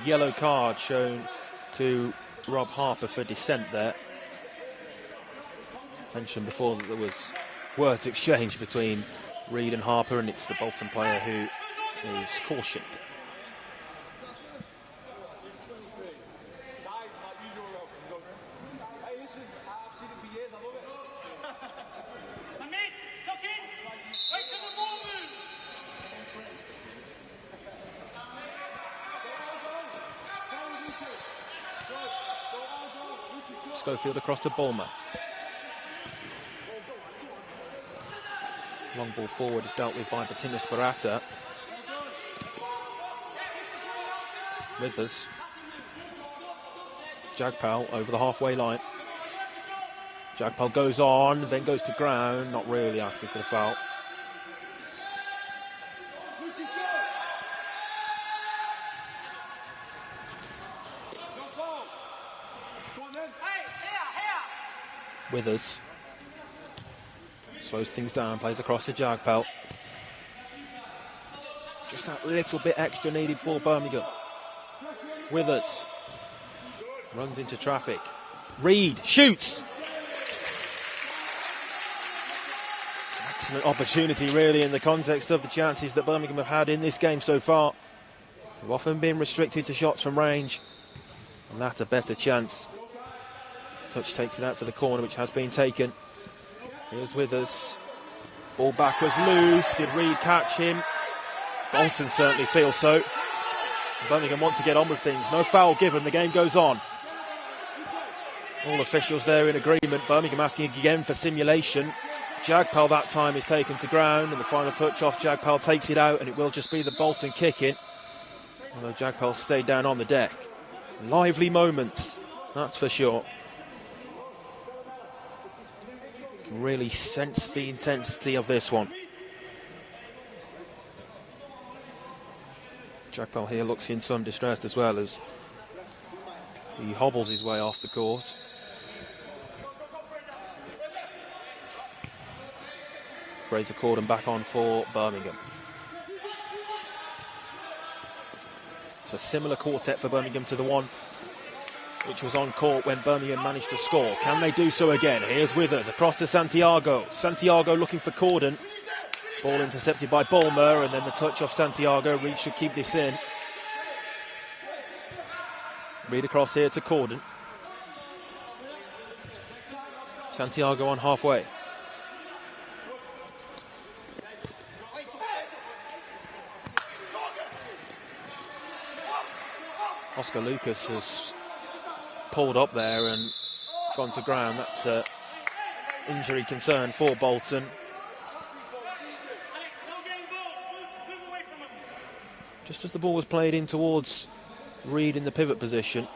A yellow card shown to Rob Harper for dissent there. Mentioned before that there was words exchanged between Reed and Harper, and it's the Bolton player who is cautioned. Schofield across to Bulmer. Long ball forward is dealt with by Bettina Sparata. Withers. Jagpal over the halfway line. Jagpal goes on, then goes to ground, not really asking for the foul. Withers slows things down, plays across to Jagpal. Just that little bit extra needed for Birmingham. Withers runs into traffic. Reed shoots. Excellent opportunity really in the context of the chances that Birmingham have had in this game so far. They've often been restricted to shots from range, and that's a better chance. Touch takes it out for the corner, which has been taken. Here's Withers. Ball back was loose. Did Reed catch him? Bolton certainly feels so. Birmingham want to get on with things. No foul given. The game goes on. All officials there in agreement. Birmingham asking again for simulation. Jagpal that time is taken to ground, and the final touch off Jagpal takes it out, and it will just be the Bolton kick-in. Although Jagpal stayed down on the deck. Lively moments, that's for sure. Can really sense the intensity of this one. Jagpal here looks in some distress as well as he hobbles his way off the court. Fraser Corden back on for Birmingham. It's a similar quartet for Birmingham to the one which was on court when Birmingham managed to score. Can they do so again? Here's Withers across to Santiago. Santiago looking for Corden. Ball intercepted by Bulmer, and then the touch off Santiago. Reed should keep this in. Reed across here to Corden. Santiago on halfway. Oscar Lucas has pulled up there and gone to ground. That's an injury concern for Bolton. Just as the ball was played in towards Reed in the pivot position,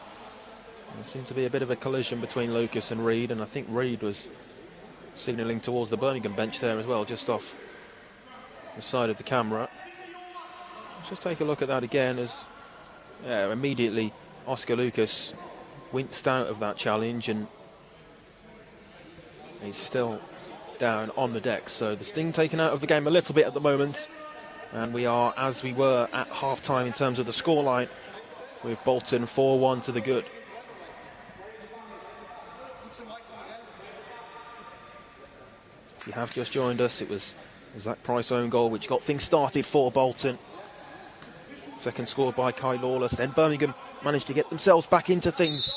there seemed to be a bit of a collision between Lucas and Reed, and I think Reed was signalling towards the Birmingham bench there as well, just off the side of the camera. Let's just take a look at that again as immediately Oscar Lucas winced out of that challenge, and he's still down on the deck. So the sting taken out of the game a little bit at the moment, and we are as we were at half-time in terms of the scoreline, with Bolton 4-1 to the good. If you have just joined us, it was Zach Price own goal which got things started for Bolton. Second scored by Kai Lawless. Then Birmingham managed to get themselves back into things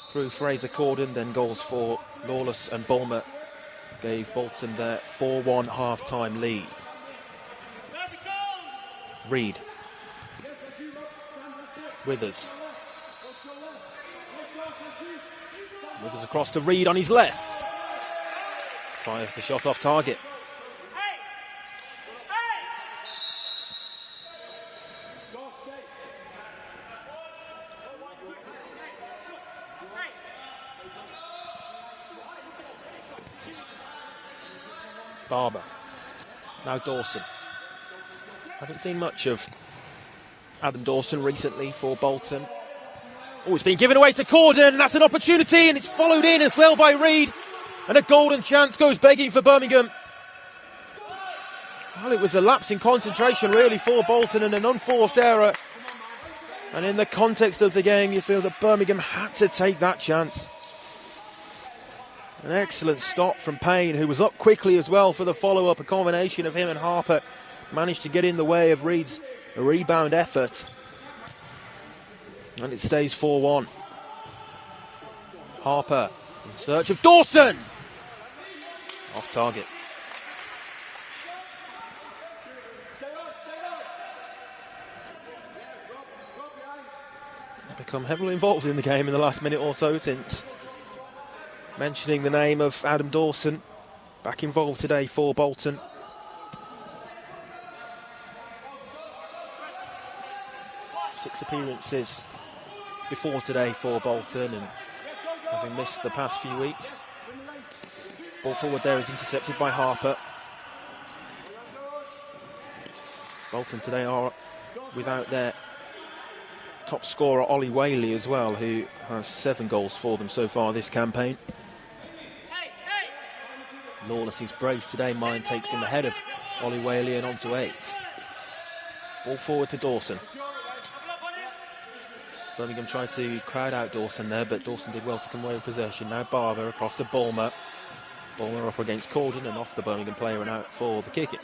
through Fraser Corden. Then goals for Lawless and Bulmer gave Bolton their 4-1 half-time lead. Reed. Withers. Withers across to Reed on his left. Fires the shot off target. Barber. Now Dawson. Haven't seen much of Adam Dawson recently for Bolton. Oh, it's been given away to Corden. That's an opportunity, and it's followed in as well by Reed. And a golden chance goes begging for Birmingham. Well, it was a lapse in concentration really for Bolton and an unforced error. And in the context of the game, you feel that Birmingham had to take that chance. An excellent stop from Payne, who was up quickly as well for the follow-up. A combination of him and Harper managed to get in the way of Reed's rebound effort. And it stays 4-1. Harper in search of Dawson. Off target. Become heavily involved in the game in the last minute or so since mentioning the name of Adam Dawson. Back involved today for Bolton. Six appearances before today for Bolton, and having missed the past few weeks. Ball forward there is intercepted by Harper. Bolton today are without their top scorer Ollie Whaley as well, who has 7 goals for them so far this campaign. Lawless's brace today, mine takes him ahead of Ollie Whaley and on to 8. Ball forward to Dawson. Birmingham tried to crowd out Dawson there, but Dawson did well to come away with possession. Now Barber across to Bulmer. Bulmer up against Corden and off the Birmingham player and out for the kick-in.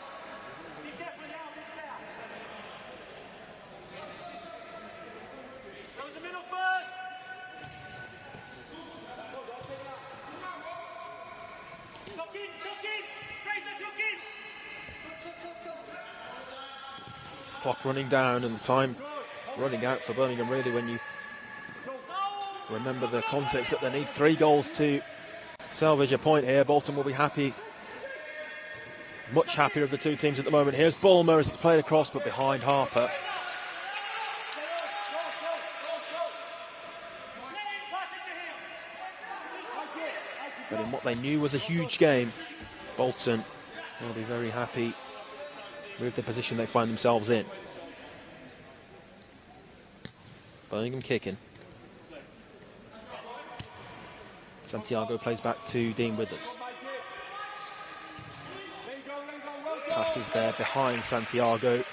Clock running down and the time running out for Birmingham, really, when you remember the context that they need 3 goals to salvage a point here. Bolton will be happy, much happier of the two teams at the moment. Here's Bulmer as it's played across, but behind Harper. But in what they knew was a huge game, Bolton will be very happy with the position they find themselves in. Birmingham kicking. Santiago plays back to Dean Withers. Passes there behind Santiago.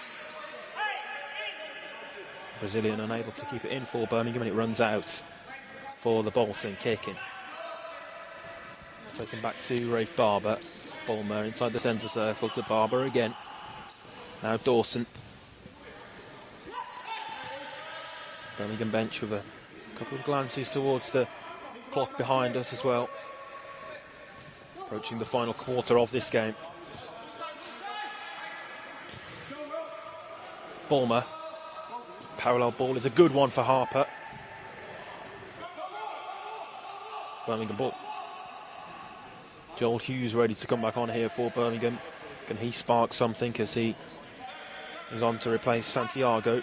Brazilian unable to keep it in for Birmingham, and it runs out for the Bolton kicking. Taken back to Rafe Barber. Bulmer inside the centre circle to Barber again. Now Dawson. Birmingham bench with a couple of glances towards the clock behind us as well. Approaching the final quarter of this game. Bulmer. Parallel ball is a good one for Harper. Birmingham ball. Joel Hughes ready to come back on here for Birmingham. Can he spark something as he is on to replace Santiago?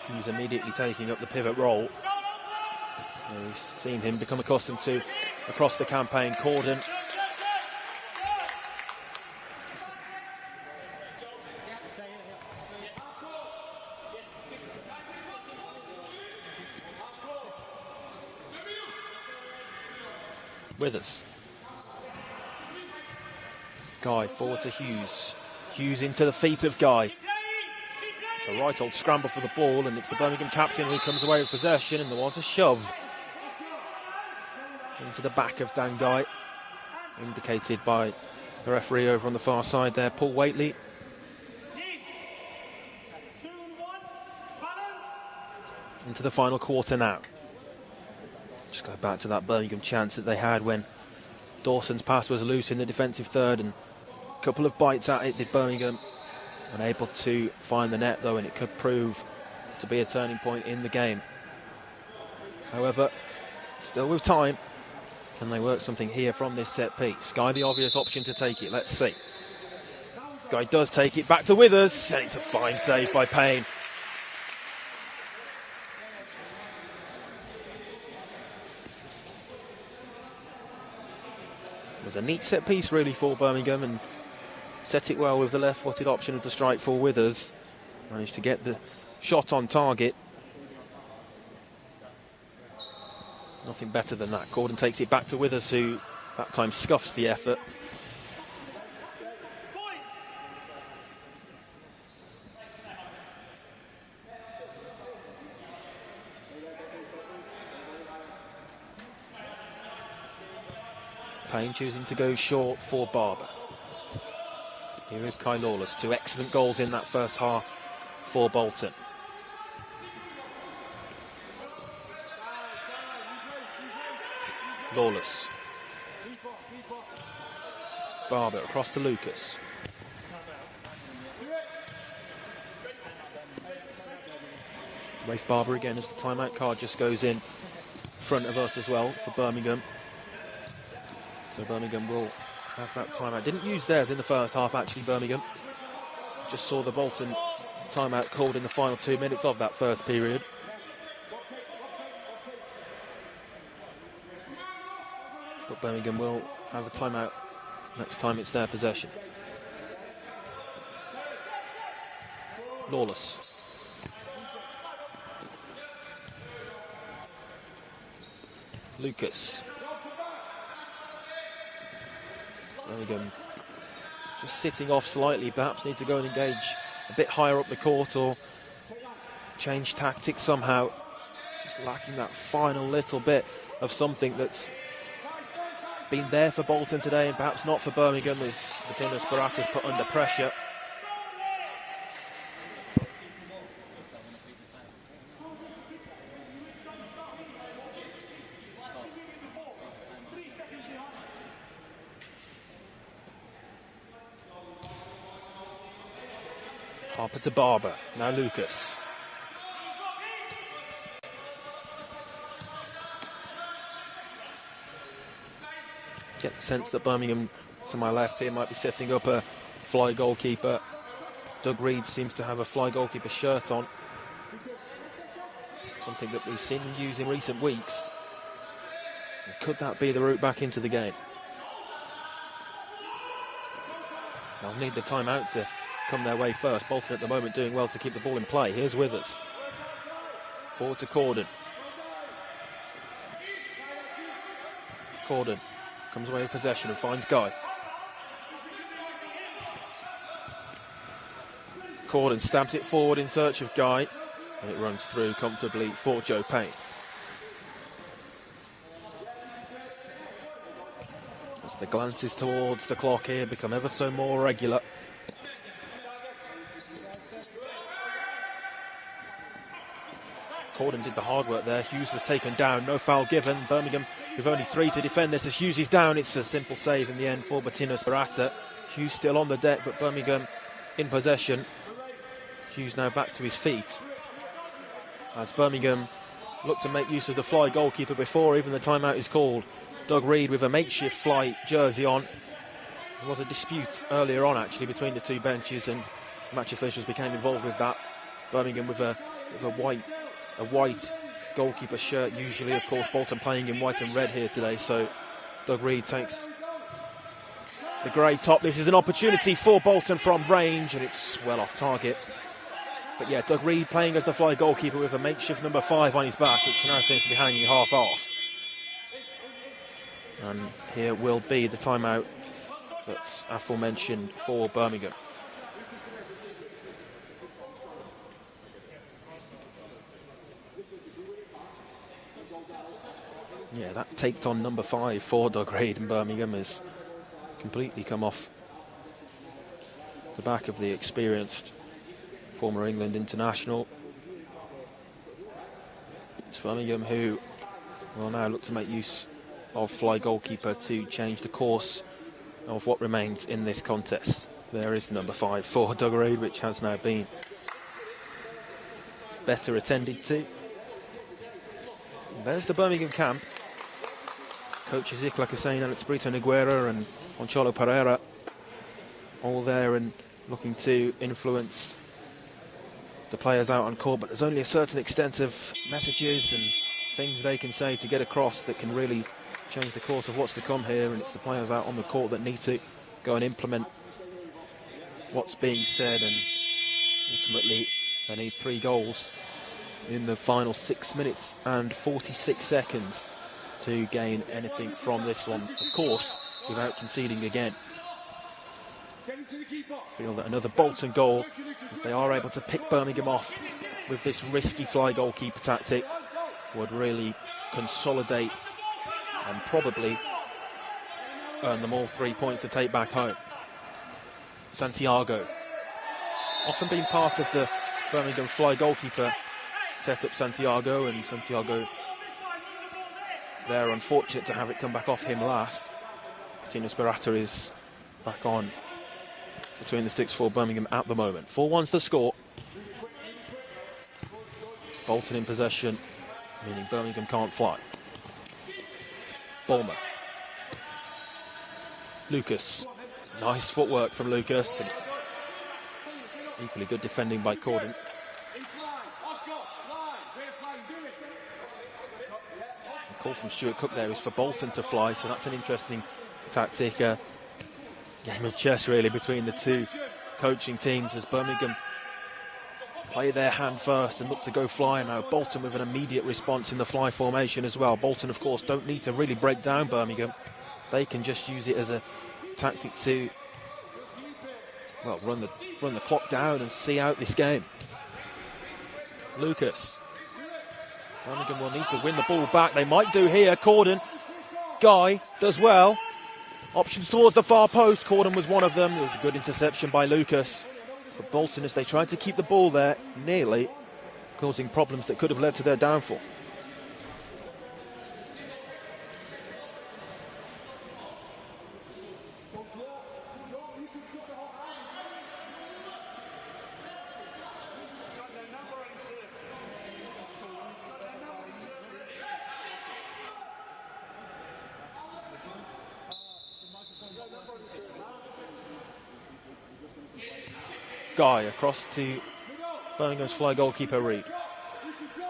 Hughes immediately taking up the pivot role. We've seen him become accustomed to across the campaign. Corden. Withers. Guy forward to Hughes. Hughes into the feet of Guy. It's a right old scramble for the ball, and it's the Birmingham captain who comes away with possession, and there was a shove into the back of Dan Guy, indicated by the referee over on the far side there, Paul Waitley. Into the final quarter now. Just go back to that Birmingham chance that they had when Dawson's pass was loose in the defensive third, and a couple of bites at it did Birmingham. Unable to find the net though, and it could prove to be a turning point in the game. However, still with time, can they work something here from this set piece? Guy the obvious option to take it, let's see. Guy does take it back to Withers, and it's a fine save by Payne. It was a neat set piece really for Birmingham, and set it well with the left-footed option of the strike for Withers. Managed to get the shot on target. Nothing better than that. Corden takes it back to Withers, who that time scuffs the effort. Payne choosing to go short for Barber. Here is Kai Lawless. 2 excellent goals in that first half for Bolton. Lawless. Barber across to Lucas. Rafe Barber again as the timeout card just goes in front of us as well for Birmingham. So Birmingham will have that timeout. Didn't use theirs in the first half actually, Birmingham. Just saw the Bolton timeout called in the final 2 minutes of that first period. But Birmingham will have a timeout next time it's their possession. Lawless. Lucas. Birmingham just sitting off slightly, perhaps need to go and engage a bit higher up the court or change tactics somehow. Just lacking that final little bit of something that's been there for Bolton today and perhaps not for Birmingham, as Martino Sparata's put under pressure. Harper to Barber, now Lucas. Get the sense that Birmingham, to my left here, might be setting up a fly goalkeeper. Doug Reed seems to have a fly goalkeeper shirt on. Something that we've seen him use in recent weeks. And could that be the route back into the game? They'll need the timeout to come their way first. Bolton at the moment doing well to keep the ball in play. Here's Withers. Forward to Corden. Corden comes away with possession and finds Guy. Corden stabs it forward in search of Guy, and it runs through comfortably for Joe Payne. As the glances towards the clock here become ever so more regular. Corden did the hard work there. Hughes was taken down, no foul given. Birmingham with only 3 to defend this. As Hughes is down, it's a simple save in the end for Martínez Barata. Hughes still on the deck, but Birmingham in possession. Hughes now back to his feet. As Birmingham look to make use of the fly goalkeeper before even the timeout is called. Doug Reed with a makeshift fly jersey on. There was a dispute earlier on actually between the two benches, and match officials became involved with that. Birmingham with a white goalkeeper shirt usually, of course Bolton playing in white and red here today, so Doug Reed takes the grey top. This is an opportunity for Bolton from range, and it's well off target. But yeah, Doug Reed playing as the fly goalkeeper with a makeshift number 5 on his back, which now seems to be hanging half off. And here will be the timeout that's aforementioned for Birmingham. Yeah, that taked on number 5 for Doug Reed, and Birmingham has completely come off the back of the experienced former England international. It's Birmingham who will now look to make use of fly goalkeeper to change the course of what remains in this contest. There is the number 5 for Doug Reed, which has now been better attended to. There's the Birmingham camp. Coaches Ickla Hussein, Alex Brito Niguera and Gonçalo Pereira all there and looking to influence the players out on court, but there's only a certain extent of messages and things they can say to get across that can really change the course of what's to come here, and it's the players out on the court that need to go and implement what's being said, and ultimately they need 3 goals in the final 6 minutes and 46 seconds to gain anything from this one, of course, without conceding again. Feel that another Bolton goal, if they are able to pick Birmingham off with this risky fly goalkeeper tactic, would really consolidate and probably earn them all 3 points to take back home. Santiago, often been part of the Birmingham fly goalkeeper set up. Santiago, and Santiago there, unfortunate to have it come back off him last. Martínez Barata is back on between the sticks for Birmingham at the moment. 4-1's the score. Bolton in possession, meaning Birmingham can't fly. Bulmer. Lucas. Nice footwork from Lucas. And equally good defending by Corden. The call from Stuart Cook there is for Bolton to fly, so that's an interesting tactic. Game of chess really between the two coaching teams as Birmingham play their hand first and look to go fly. Now Bolton with an immediate response in the fly formation as well. Bolton of course don't need to really break down Birmingham. They can just use it as a tactic to, well, run the clock down and see out this game. Lucas. Birmingham will need to win the ball back. They might do here. Corden. Guy does well. Options towards the far post. Corden was one of them. It was a good interception by Lucas. But Bolton, as they tried to keep the ball there, nearly causing problems that could have led to their downfall. Guy across to Birmingham's fly goalkeeper Reid.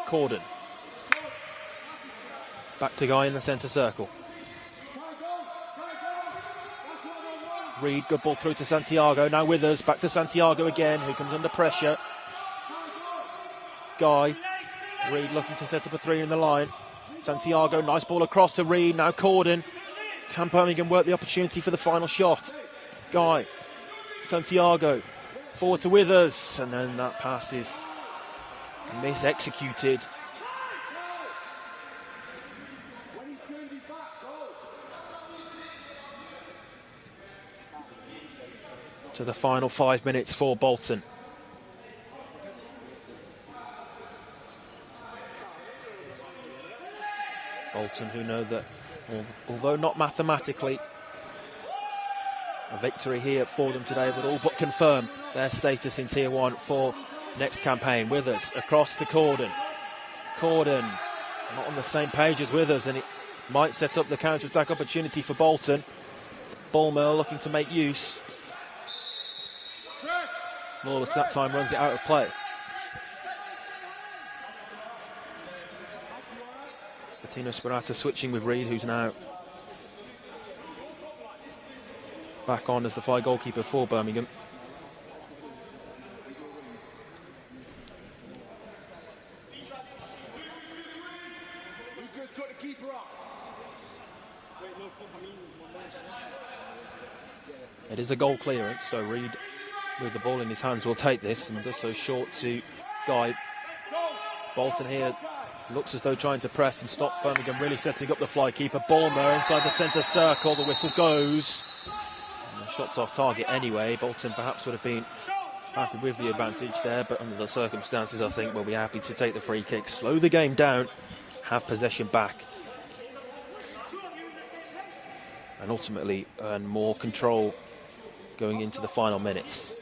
Corden. Back to Guy in the centre circle. Reid, good ball through to Santiago. Now Withers, back to Santiago again, who comes under pressure. Guy. Reid looking to set up a 3 in the line. Santiago, nice ball across to Reid. Now Corden. Can Birmingham work the opportunity for the final shot? Guy. Santiago. Forward to Withers. And then that pass is mis-executed. To the final 5 minutes for Bolton. Bolton, who know that, although not mathematically, a victory here for them today would all but confirm their status in Tier 1 for next campaign. Withers across to Corden. Corden not on the same page as Withers, and it might set up the counter-attack opportunity for Bolton. Bulmer looking to make use. Lawless that time runs it out of play. Bettino Sperata switching with Reid, who's now back on as the fly goalkeeper for Birmingham. It is a goal clearance, so Reid, with the ball in his hands, will take this and does so short to Guy. Bolton here looks as though trying to press and stop Birmingham really setting up the fly keeper. Bulmer inside the centre circle, the whistle goes. And the shot's off target anyway. Bolton perhaps would have been happy with the advantage there, but under the circumstances I think we'll be happy to take the free kick, slow the game down, have possession back, and ultimately earn more control going into the final minutes.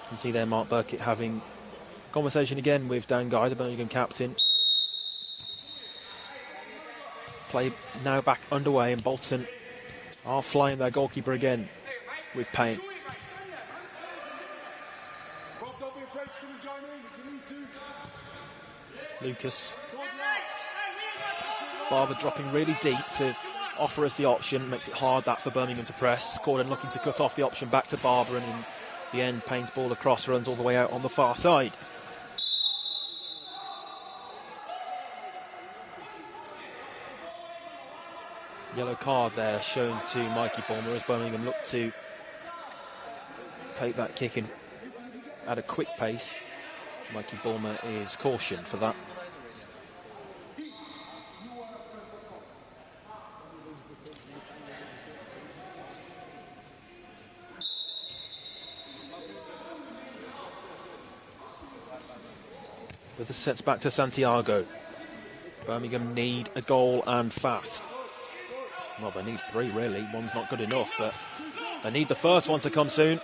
You can see there Mark Burkitt having a conversation again with Dan Guy, the Birmingham captain. Play now back underway, and Bolton are flying their goalkeeper again with Payne. Lucas. Barber dropping really deep to offer us the option, makes it hard that for Birmingham to press. Corden looking to cut off the option back to Barber, and in the end Payne's ball across runs all the way out on the far side. Yellow card there shown to Mikey Bulmer as Birmingham look to take that kick in at a quick pace. Mikey Bulmer is cautioned for that. With the sets back to Santiago. Birmingham need a goal and fast. Well, they need 3 really. One's not good enough, but they need the first one to come soon.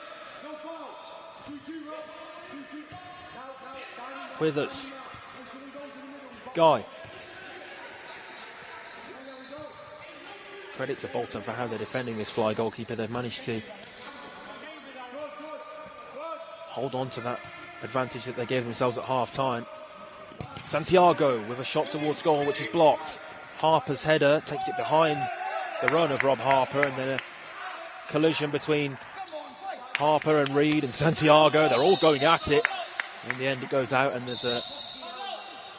Withers. Guy. Credit to Bolton for how they're defending this fly goalkeeper. They've managed to hold on to that advantage that they gave themselves at half-time. Santiago with a shot towards goal, which is blocked. Harper's header takes it behind the run of Rob Harper, and then a collision between Harper and Reid and Santiago. They're all going at it. In the end it goes out, and there's a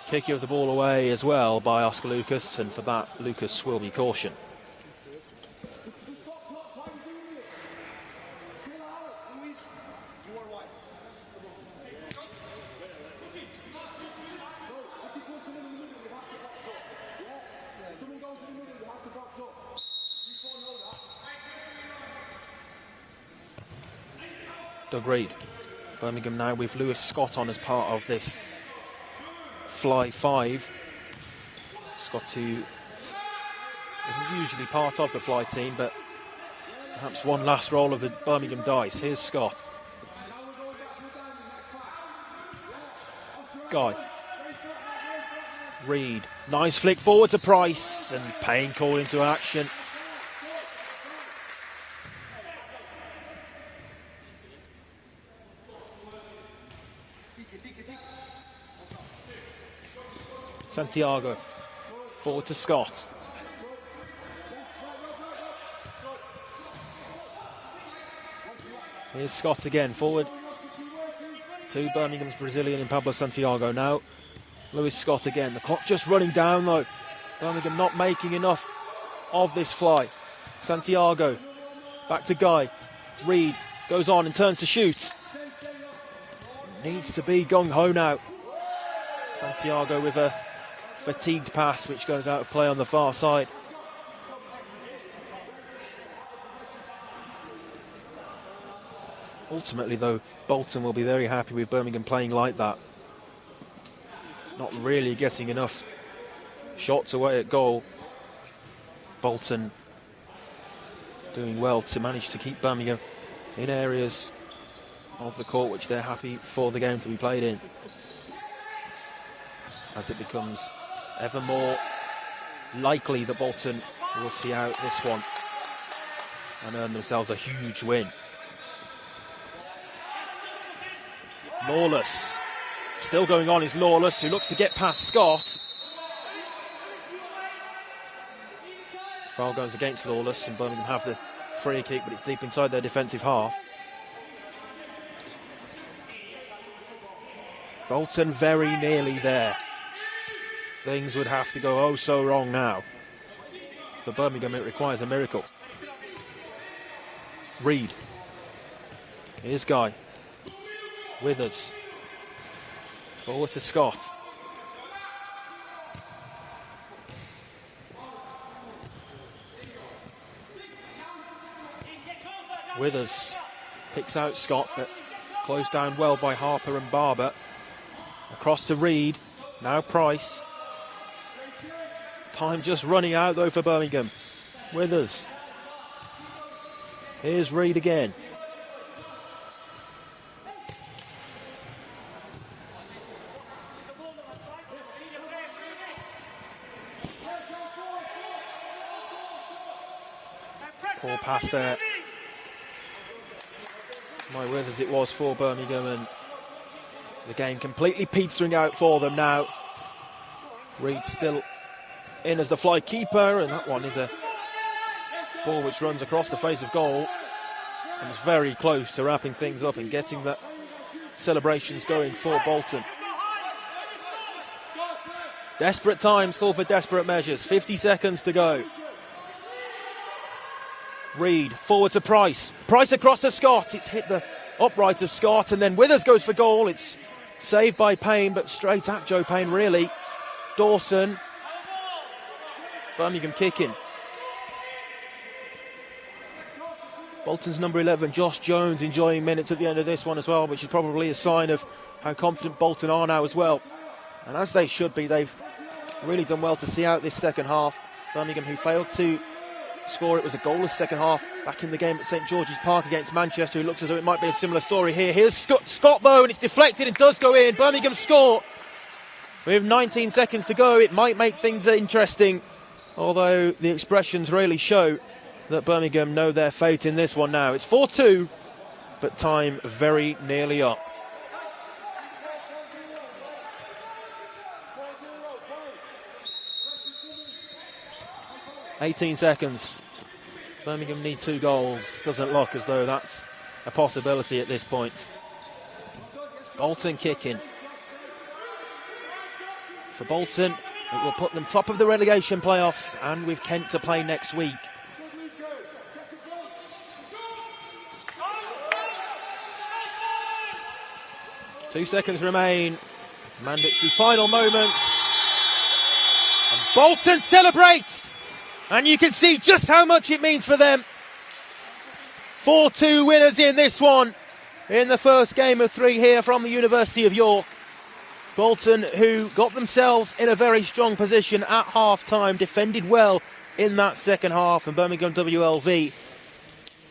kick of the ball away as well by Oscar Lucas, and for that Lucas will be cautioned. Doug Reid. Birmingham now with Lewis Scott on as part of this fly 5. Scott, who isn't usually part of the fly team, but perhaps one last roll of the Birmingham dice. Here's Scott. Guy. Reed. Nice flick forward to Price, and Payne called into action. Santiago. Forward to Scott. Here's Scott again, forward to Birmingham's Brazilian in Pablo Santiago. Now Lewis Scott again. The clock just running down though. Birmingham not making enough of this fly. Santiago back to Guy. Reed goes on and turns to shoot. Needs to be gung-ho now. Santiago with a fatigued pass which goes out of play on the far side. Ultimately though, Bolton will be very happy with Birmingham playing like that. Not really getting enough shots away at goal. Bolton doing well to manage to keep Birmingham in areas of the court which they're happy for the game to be played in. As it becomes ever more likely that Bolton will see out this one and earn themselves a huge win. Lawless. Still going on is Lawless, who looks to get past Scott. Foul goes against Lawless, and Birmingham have the free kick, but it's deep inside their defensive half. Bolton very nearly there. Things would have to go oh so wrong now. For Birmingham, it requires a miracle. Reed. Here's Guy. Withers. Forward to Scott. Withers picks out Scott, but closed down well by Harper and Barber. Across to Reed. Now Price. Time just running out though for Birmingham. Withers. Here's Reed again. Poor pass there by Withers it was for Birmingham, and the game completely petering out for them now. Reed still in as the fly keeper, and that one is a ball which runs across the face of goal and is very close to wrapping things up and getting the celebrations going for Bolton. Desperate times call for desperate measures. 50 seconds to go. Reed forward to Price. Price across to Scott. It's hit the upright of Scott, and then Withers goes for goal. It's saved by Payne, but straight at Joe Payne really. Dawson. Birmingham kicking. Bolton's number 11, Josh Jones, enjoying minutes at the end of this one as well, which is probably a sign of how confident Bolton are now as well. And as they should be, they've really done well to see out this second half. Birmingham, who failed to score, it was a goalless second half back in the game at St George's Park against Manchester. It looks as though it might be a similar story here. Here's Scott though, and it's deflected and does go in. Birmingham score with 19 seconds to go. It might make things interesting, although the expressions really show that Birmingham know their fate in this one now. It's 4-2, but time very nearly up. "18 seconds. Birmingham need 2 goals. Doesn't look as though that's a possibility at this point. Bolton kicking. For Bolton, it will put them top of the relegation playoffs, and with Kent to play next week. Two seconds remain. Mandatory final moments. And Bolton celebrates! And you can see just how much it means for them. 4-2 winners in this one, in the first game of 3 here from the University of York. Bolton, who got themselves in a very strong position at half-time, defended well in that second half, and Birmingham WLV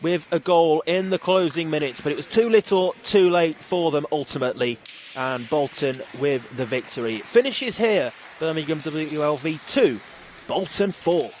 with a goal in the closing minutes, but it was too little, too late for them ultimately, and Bolton with the victory. It finishes here, Birmingham WLV 2, Bolton 4.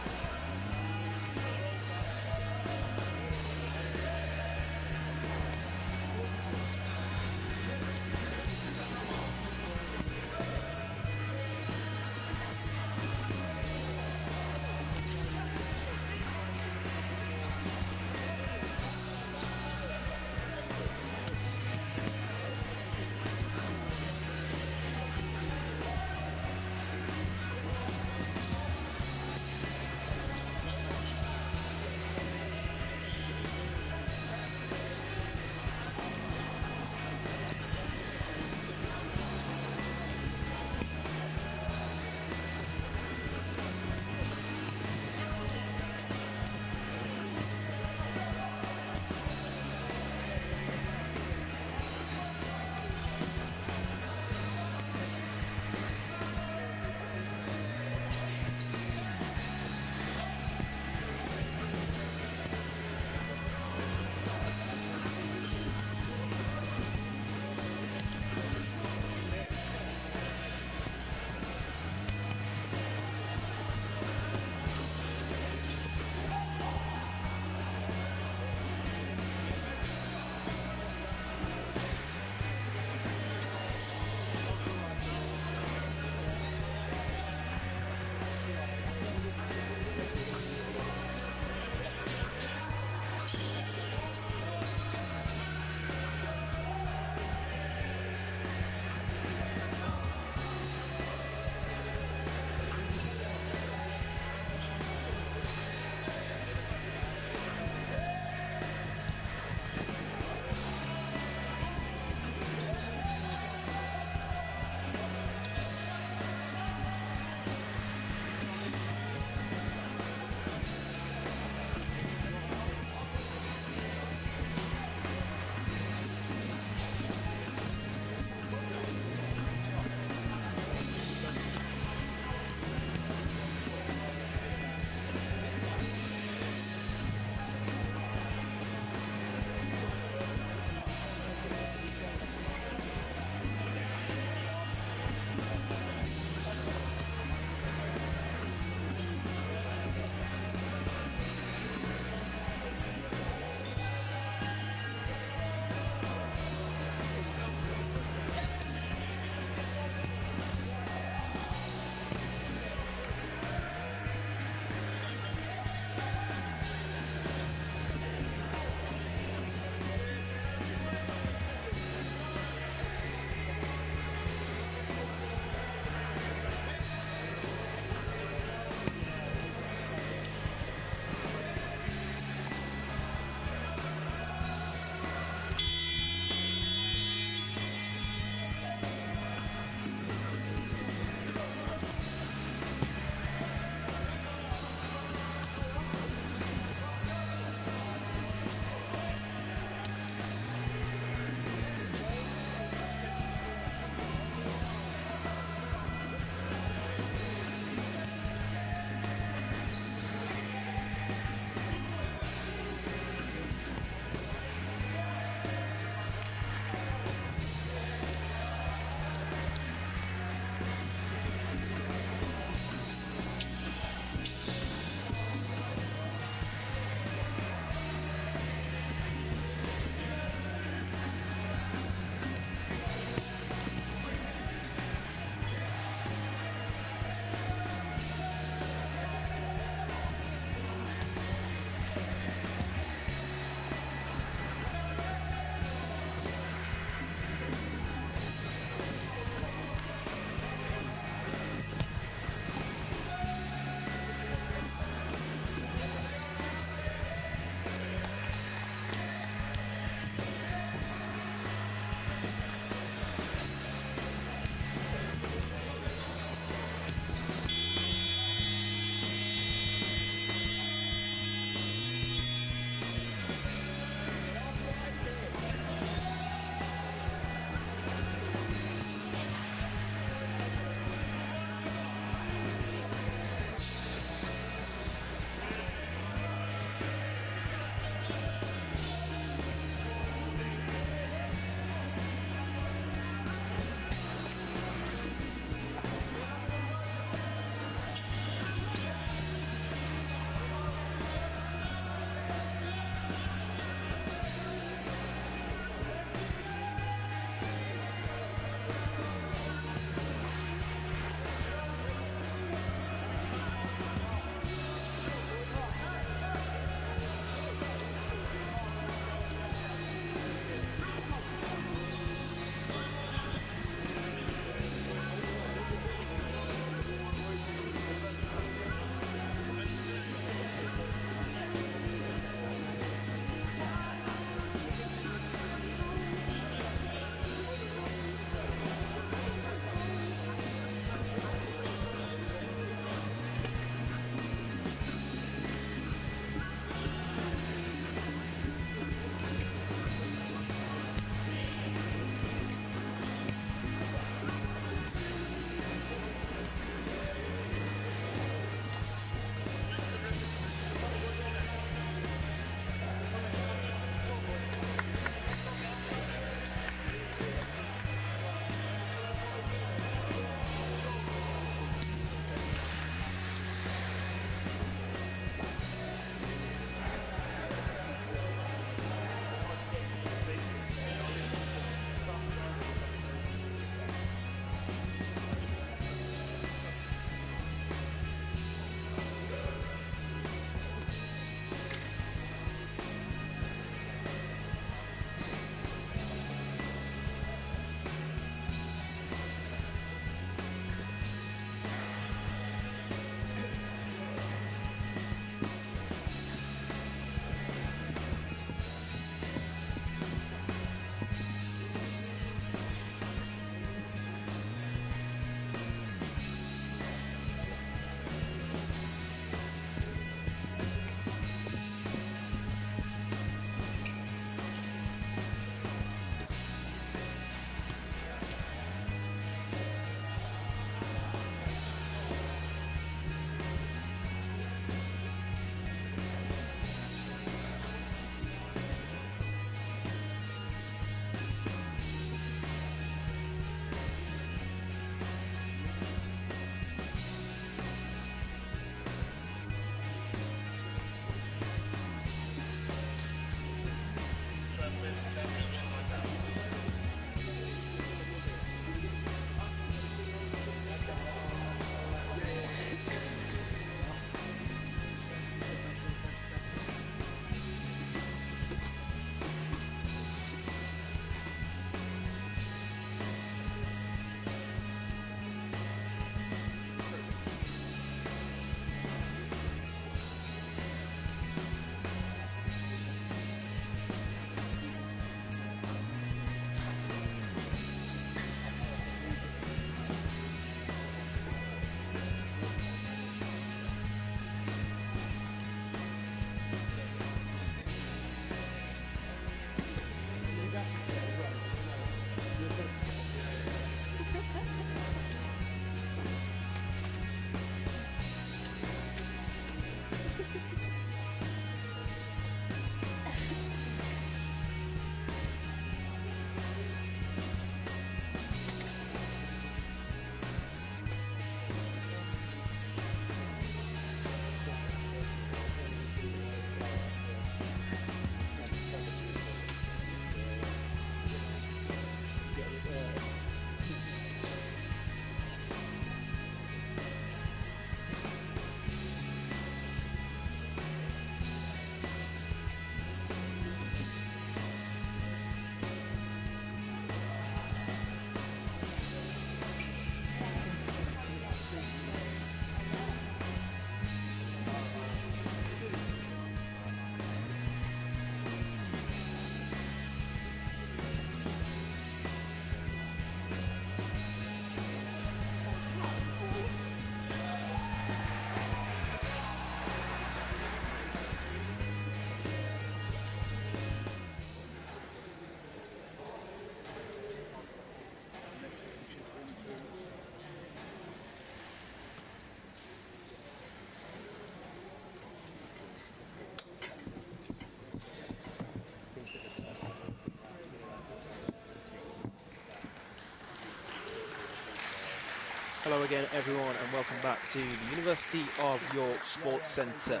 Hello again everyone and welcome back to the University of York Sports Centre.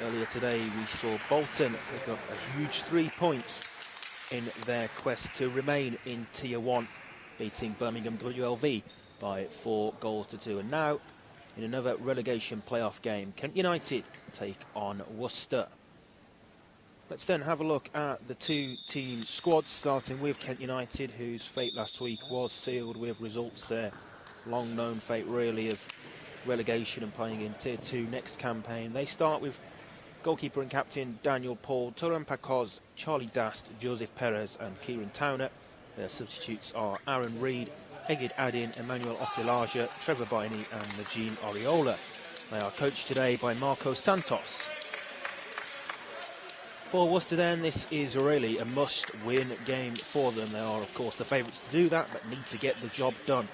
Earlier today we saw Bolton pick up a huge 3 points in their quest to remain in Tier 1, beating Birmingham WLV by 4-2. And now, in another relegation playoff game, Kent United take on Worcester. Let's then have a look at the two team squads, starting with Kent United, whose fate last week was sealed with results there. Long known fate really of relegation and playing in Tier 2 next campaign. They start with goalkeeper and captain Daniel Paul, Turan Pakoz, Charlie Dast, Joseph Perez and Kieran Towner. Their substitutes are Aaron Reid, Egid Adin, Emmanuel Otilaja, Trevor Baini and Najim Oriola. They are coached today by Marco Santos. For Worcester then, this is really a must-win game for them. They are of course the favourites to do that, but need to get the job done.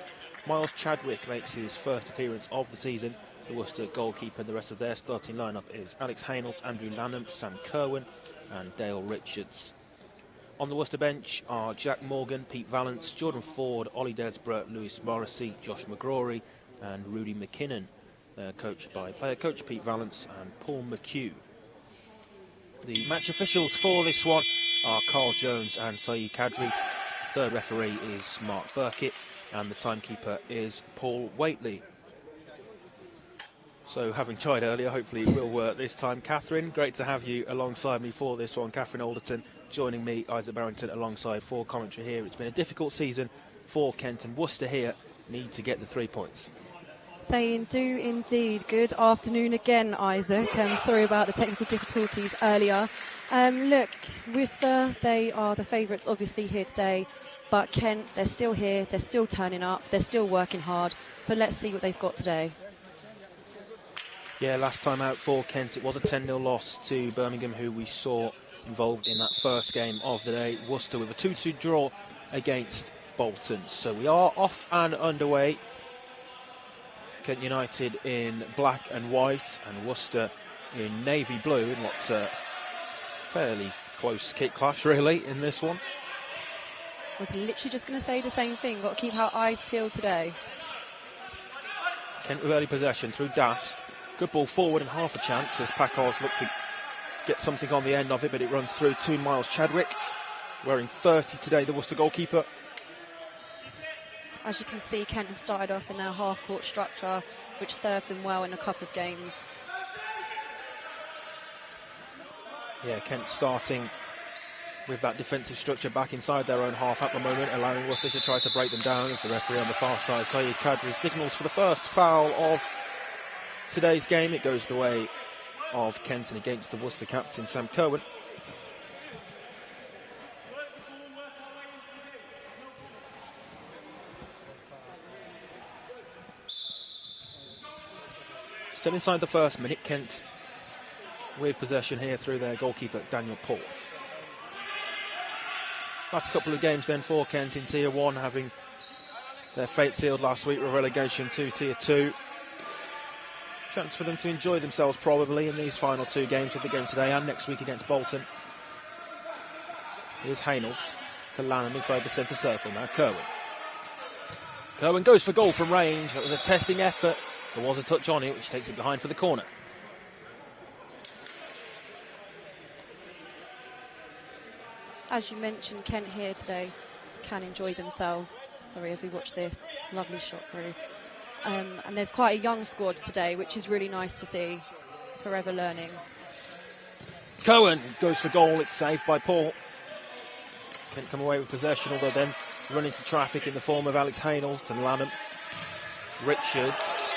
Miles Chadwick makes his first appearance of the season. The Worcester goalkeeper and the rest of their starting lineup is Alex Hainault, Andrew Lanham, Sam Kerwin and Dale Richards. On the Worcester bench are Jack Morgan, Pete Vallance, Jordan Ford, Ollie Desborough, Lewis Morrissey, Josh McGrory and Rudy McKinnon. They're coached by player coach Pete Vallance and Paul McHugh. The match officials for this one are Carl Jones and Saeed Kadri. The third referee is Mark Burkitt and the timekeeper is Paul Waitley. So having tried earlier, hopefully it will work this time. Catherine, great to have you alongside me for this one. Catherine Alderton joining me, Isaac Barrington alongside for commentary here. It's been a difficult season for Kent and Worcester here need to get the 3 points. They do indeed. Good afternoon again, Isaac. Sorry about the technical difficulties earlier. Look, Worcester, they are the favourites obviously here today, but Kent, they're still here, they're still turning up, they're still working hard. So let's see what they've got today. Yeah, last time out for Kent, it was a 10-0 loss to Birmingham, who we saw involved in that first game of the day. Worcester with a 2-2 draw against Bolton. So we are off and underway. Kent United in black and white and Worcester in navy blue in what's a fairly close kick clash really in this one. I was literally just going to say the same thing. Got to keep our eyes peeled today. Kent with early possession through Dast. Good ball forward and half a chance as Packers look to get something on the end of it, but it runs through to Miles Chadwick, wearing 30 today, the Worcester goalkeeper. As you can see, Kent have started off in their half-court structure, which served them well in a couple of games. Yeah, Kent starting with that defensive structure back inside their own half at the moment, allowing Worcester to try to break them down as the referee on the far side, Saeed Kadri, signals for the first foul of today's game. It goes the way of Kent and against the Worcester captain, Sam Kerwin. Still inside the first minute, Kent with possession here through their goalkeeper, Daniel Paul. Last couple of games then for Kent in Tier 1, having their fate sealed last week with relegation to Tier 2. Chance for them to enjoy themselves probably in these final two games, with the game today and next week against Bolton. Here's Hainault to Lanham inside the centre circle now. Kerwin goes for goal from range. That was a testing effort. There was a touch on it, which takes it behind for the corner. As you mentioned, Kent here today can enjoy themselves. Sorry, as we watch this lovely shot through. And there's quite a young squad today, which is really nice to see. Forever learning. Cohen goes for goal. It's saved by Paul. Kent come away with possession, although then run into traffic in the form of Alex Hainault and Lanham. Richards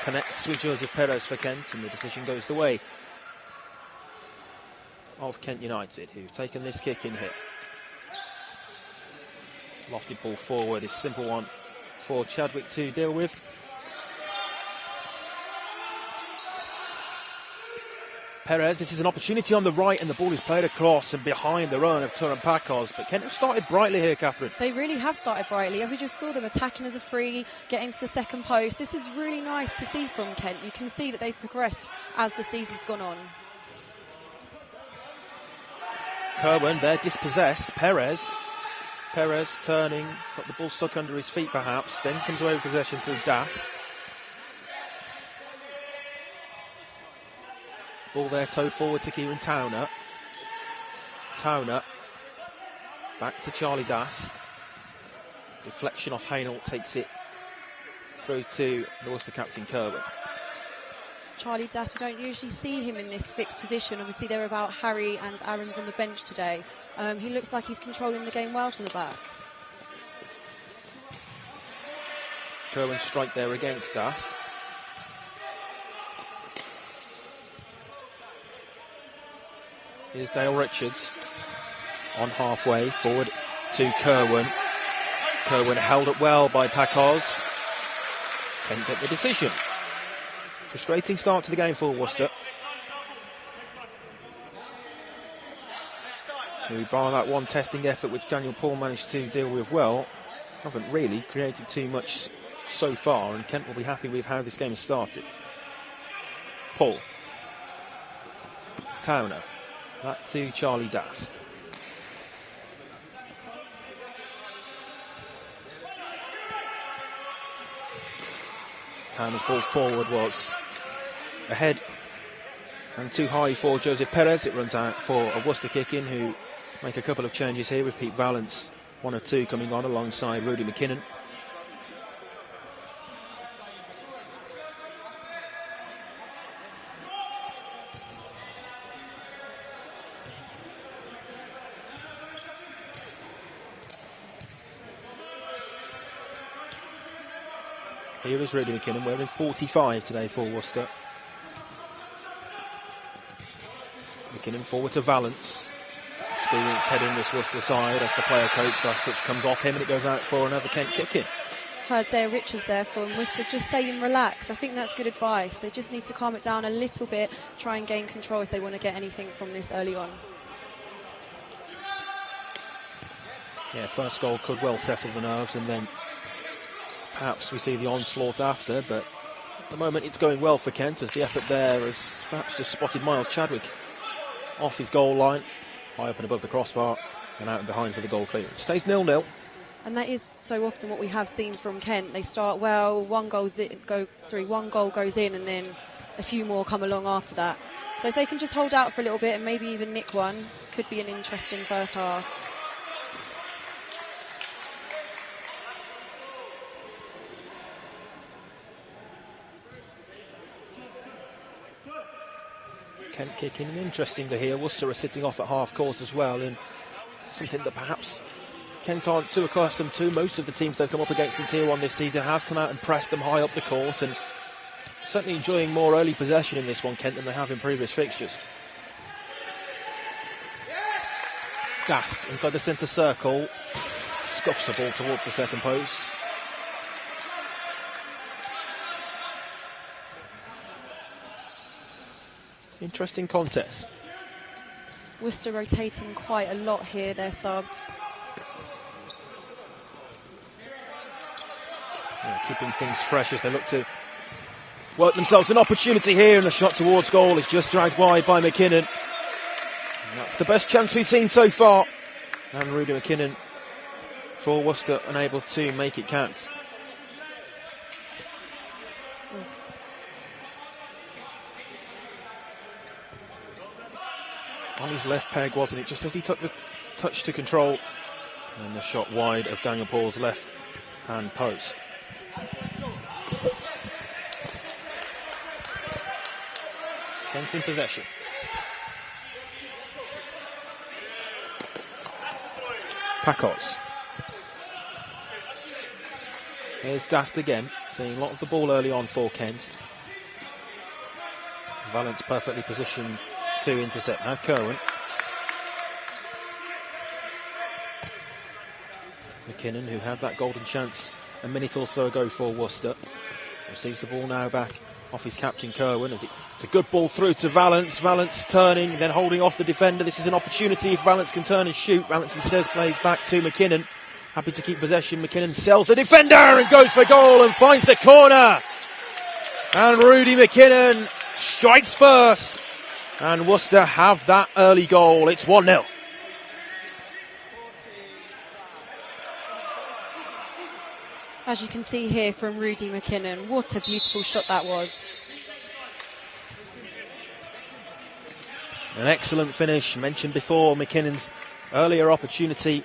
connects with Joseph Perez for Kent, and the decision goes the way of Kent United, who've taken this kick in here. Lofted ball forward, is a simple one for Chadwick to deal with. Perez, this is an opportunity on the right, and the ball is played across and behind the run of Turan Packers. But Kent have started brightly here, Catherine. They really have started brightly. We just saw them attacking as a free, getting to the second post. This is really nice to see from Kent. You can see that they've progressed as the season's gone on. Kerwin there dispossessed. Perez Perez turning, got the ball stuck under his feet perhaps, then comes away with possession through Dast. Ball there towed forward to Kieran Towner. Towner back to Charlie Dast. Deflection off Hainault, takes it through to the Worcester captain Kerwin. Charlie Dast, we don't usually see him in this fixed position. Obviously they're about Harry and Aaron's on the bench today. He looks like he's controlling the game well from the back. Kerwin strike there against Dast. Here's Dale Richards on halfway, forward to Kerwin. Kerwin held up well by Pacoz. Can't get the decision. Frustrating start to the game for Worcester. We bar that one testing effort which Daniel Paul managed to deal with well, haven't really created too much so far, and Kent will be happy with how this game has started. Paul. Towner. Back to Charlie Dast. Towner's ball forward was ahead and too high for Joseph Perez. It runs out for a Worcester kick-in, who make a couple of changes here with Pete Valance, 1 or 2 coming on alongside Rudy McKinnon. Here is Rudy McKinnon, wearing 45 today for Worcester. McKinnon forward to Valance. Experienced head in this Worcester side as the player coach. Last touch comes off him and it goes out for another Kent kick-in. Heard Dale Richards there from Worcester just saying relax. I think that's good advice. They just need to calm it down a little bit, try and gain control if they want to get anything from this early on. Yeah, first goal could well settle the nerves, and then perhaps we see the onslaught after, but at the moment it's going well for Kent, as the effort there has perhaps just spotted Miles Chadwick off his goal line, high up and above the crossbar, and out and behind for the goal clearance. Stays 0-0. And that is so often what we have seen from Kent. They start well, one goal goes in, and then a few more come along after that. So if they can just hold out for a little bit and maybe even nick one, could be an interesting first half. Kent kicking, and interesting to hear Worcester are sitting off at half court as well, and something that perhaps Kent aren't too accustomed to. Most of the teams they've come up against in Tier 1 this season have come out and pressed them high up the court, and certainly enjoying more early possession in this one, Kent, than they have in previous fixtures. Dast inside the centre circle, scuffs the ball towards the second post. Interesting contest. Worcester rotating quite a lot here, their subs. Yeah, keeping things fresh as they look to work themselves an opportunity here, and the shot towards goal is just dragged wide by McKinnon. And that's the best chance we've seen so far. And Rudy McKinnon for Worcester unable to make it count. On his left peg, wasn't it? Just as he took the touch to control, and the shot wide of Daniel Paul's left hand post. Kent in possession. Pacoz. Here's Dast again, seeing a lot of the ball early on for Kent. Valance perfectly positioned to intercept. Now Kerwin. McKinnon, who had that golden chance a minute or so ago for Worcester, receives the ball now back off his captain Kerwin. It's a good ball through to Valance. Valance turning, then holding off the defender. This is an opportunity if Valance can turn and shoot. Valance instead plays back to McKinnon. Happy to keep possession. McKinnon sells the defender and goes for goal and finds the corner. And Rudy McKinnon strikes first. And Worcester have that early goal. It's 1-0. As you can see here from Rudy McKinnon, what a beautiful shot that was. An excellent finish. Mentioned before McKinnon's earlier opportunity,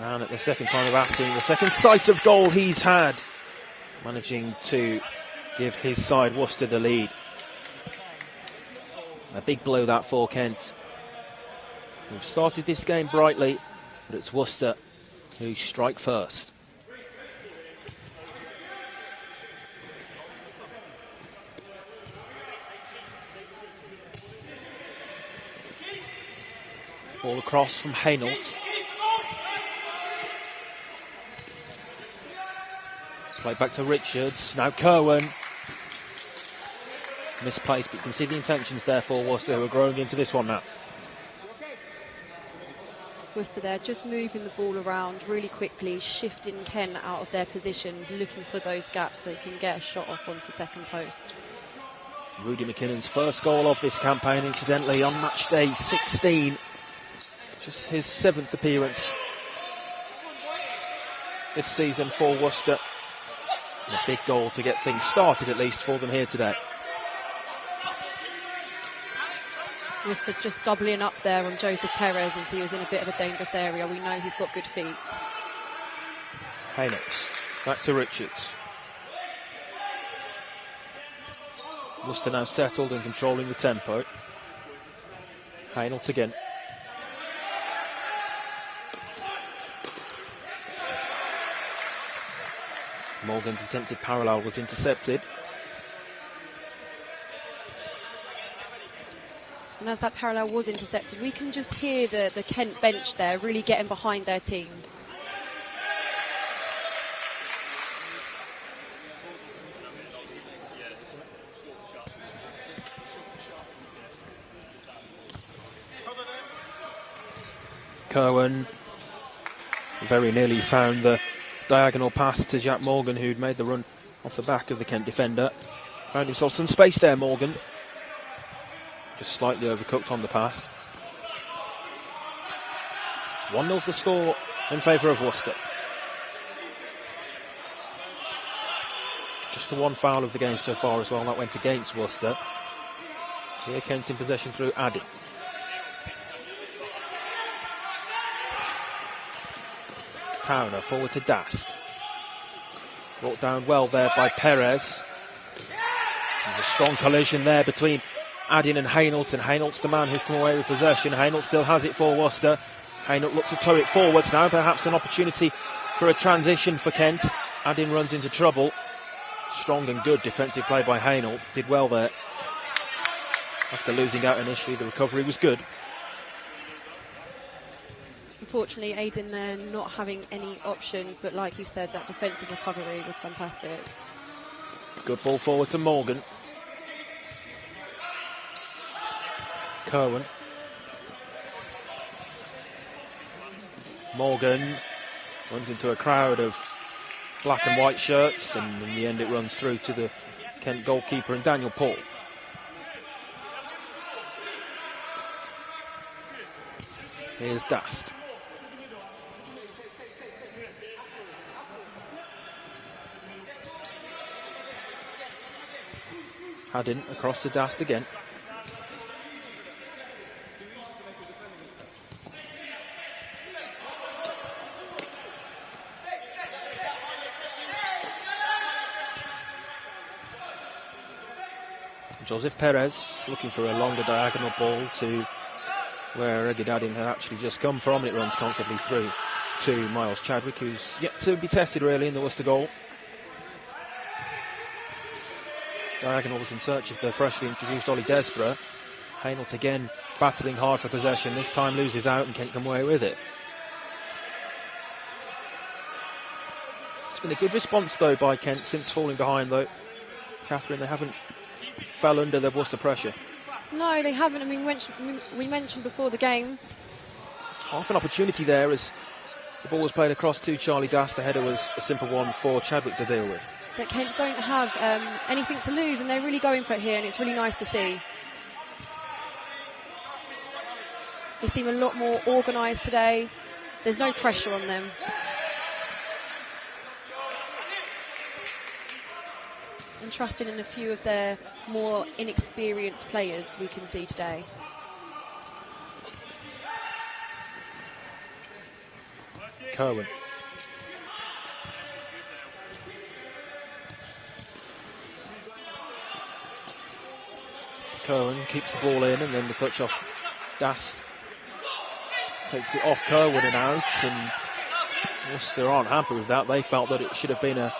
and at the second time of asking, the second sight of goal he's had, managing to give his side Worcester the lead. A big blow that for Kent. We've started this game brightly, but it's Worcester who strike first. Ball across from Hainault. Played back to Richards. Now Kerwin. Misplaced, but you can see the intentions there for Worcester, who are growing into this one now. Worcester there just moving the ball around really quickly, shifting Kent out of their positions, looking for those gaps so he can get a shot off onto second post. Rudy McKinnon's first goal of this campaign, incidentally, on match day 16. Just his 7th appearance this season for Worcester. And a big goal to get things started, at least, for them here today. Worcester just doubling up there on Joseph Perez as he was in a bit of a dangerous area. We know he's got good feet. Hainault, back to Richards. Worcester now settled and controlling the tempo. Hainault again. Morgan's attempted parallel was intercepted. And as that parallel was intercepted, we can just hear the Kent bench there really getting behind their team. Kerwin very nearly found the diagonal pass to Jack Morgan, who'd made the run off the back of the Kent defender. Found himself some space there, Morgan. Just slightly overcooked on the pass. 1-0's the score in favour of Worcester. Just the one foul of the game so far as well, and that went against Worcester. Here Kent in possession through Addy. Towner forward to Dast. Brought down well there by Perez. There's a strong collision there between Adin and Hainault, and Hainault's the man who's come away with possession. Hainault still has it for Worcester. Hainault looks to tow it forwards now, perhaps an opportunity for a transition for Kent. Adin runs into trouble. Strong and good defensive play by Hainault. Did well there. After losing out initially, the recovery was good. Unfortunately, Aiden there not having any options, but like you said, that defensive recovery was fantastic. Good ball forward to Morgan. Kerwin. Morgan runs into a crowd of black and white shirts, and in the end it runs through to the Kent goalkeeper and Daniel Paul. Here's Dast. Haddon across to Dast again. Joseph Perez looking for a longer diagonal ball to where Egidadin had actually just come from, and it runs comfortably through to Miles Chadwick, who's yet to be tested really in the Worcester goal. Diagonals in search of the freshly introduced Ollie Desborough. Hainault again battling hard for possession, this time loses out and can't come away with it. It's been a good response though by Kent since falling behind though. Catherine, they haven't fell under the Worcester pressure. No, they haven't. I mean, we mentioned before the game. Half an opportunity there as the ball was played across to Charlie Dast. The header was a simple one for Chadwick to deal with. That Kent don't have anything to lose, and they're really going for it here, and it's really nice to see. They seem a lot more organised today. There's no pressure on them. and trusting in a few of their more inexperienced players we can see today. Kerwin. Kerwin keeps the ball in, and then the touch off Dast takes it off Kerwin and out, and Worcester aren't happy with that. They felt that it should have been a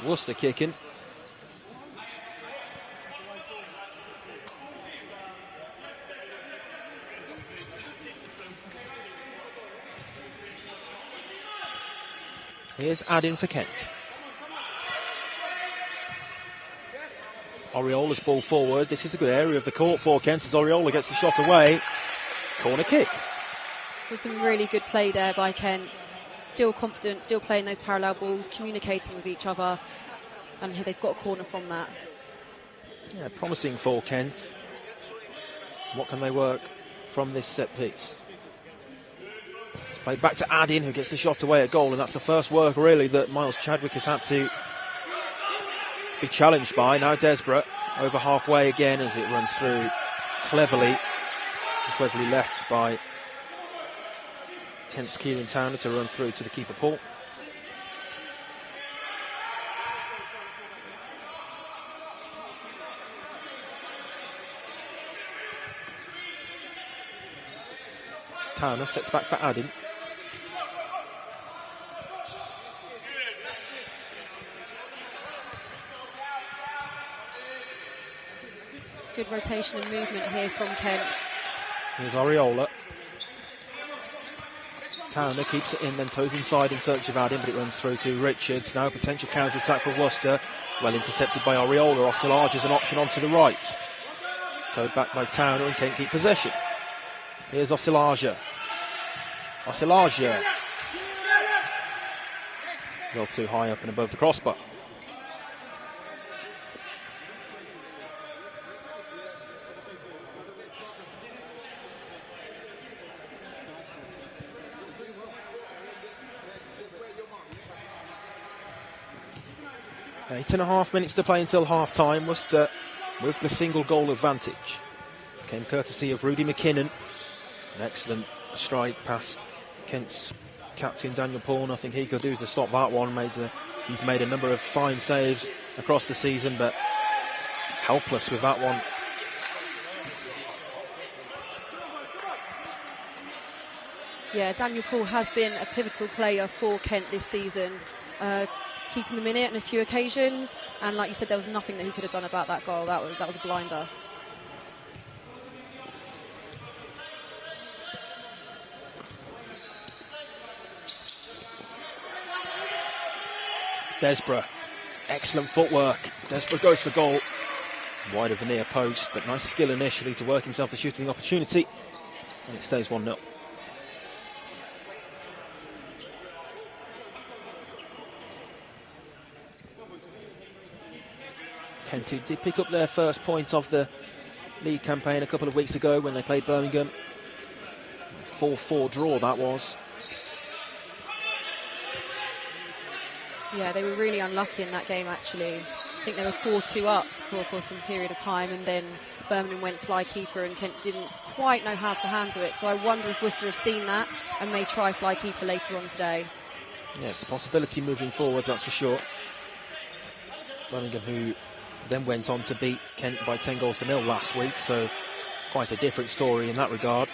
Worcester kick-in. Here's Adin for Kent. Oriola's ball forward. This is a good area of the court for Kent as Oriola gets the shot away. Corner kick. There's some really good play there by Kent. Still confident, still playing those parallel balls, communicating with each other, and they've got a corner from that. Yeah, promising for Kent. What can they work from this set piece? Played back to Adin, who gets the shot away at goal, and that's the first work really that Miles Chadwick has had to be challenged by. Now Desborough over halfway again as it runs through cleverly left by Kent's Kieran Towner to run through to the keeper Paul. Towner steps back for Adin. It's good rotation and movement here from Kent. Here's Oriola. Towner keeps it in, then toes inside in search of Adin, but it runs through to Richards. Now a potential counter-attack for Worcester. Well intercepted by Oriola. Ostelage is an option onto the right. Towed back by Towner, and Kent keep possession. Here's Ostelage. Ostelage. Well too high up and above the crossbar. Eight and a half minutes to play until half-time. Worcester with the single goal advantage. Came courtesy of Rudy McKinnon. An excellent stride past Kent's captain Daniel Paul. Nothing he could do to stop that one. He's made a number of fine saves across the season, but helpless with that one. Yeah, Daniel Paul has been a pivotal player for Kent this season, keeping them in it on a few occasions, and like you said, there was nothing that he could have done about that goal. That was a blinder. Desborough, excellent footwork. Desborough goes for goal. Wide of the near post, but nice skill initially to work himself the shooting opportunity, and it stays 1-0. Kent did pick up their first point of the league campaign a couple of weeks ago when they played Birmingham. 4-4 draw that was. Yeah, they were really unlucky in that game actually. I think they were 4-2 up for some period of time, and then Birmingham went fly keeper and Kent didn't quite know how to handle it. So I wonder if Worcester have seen that and may try fly keeper later on today. Yeah, it's a possibility moving forward, that's for sure. Birmingham, who then went on to beat Kent by 10 goals to 0 last week, so quite a different story in that regard.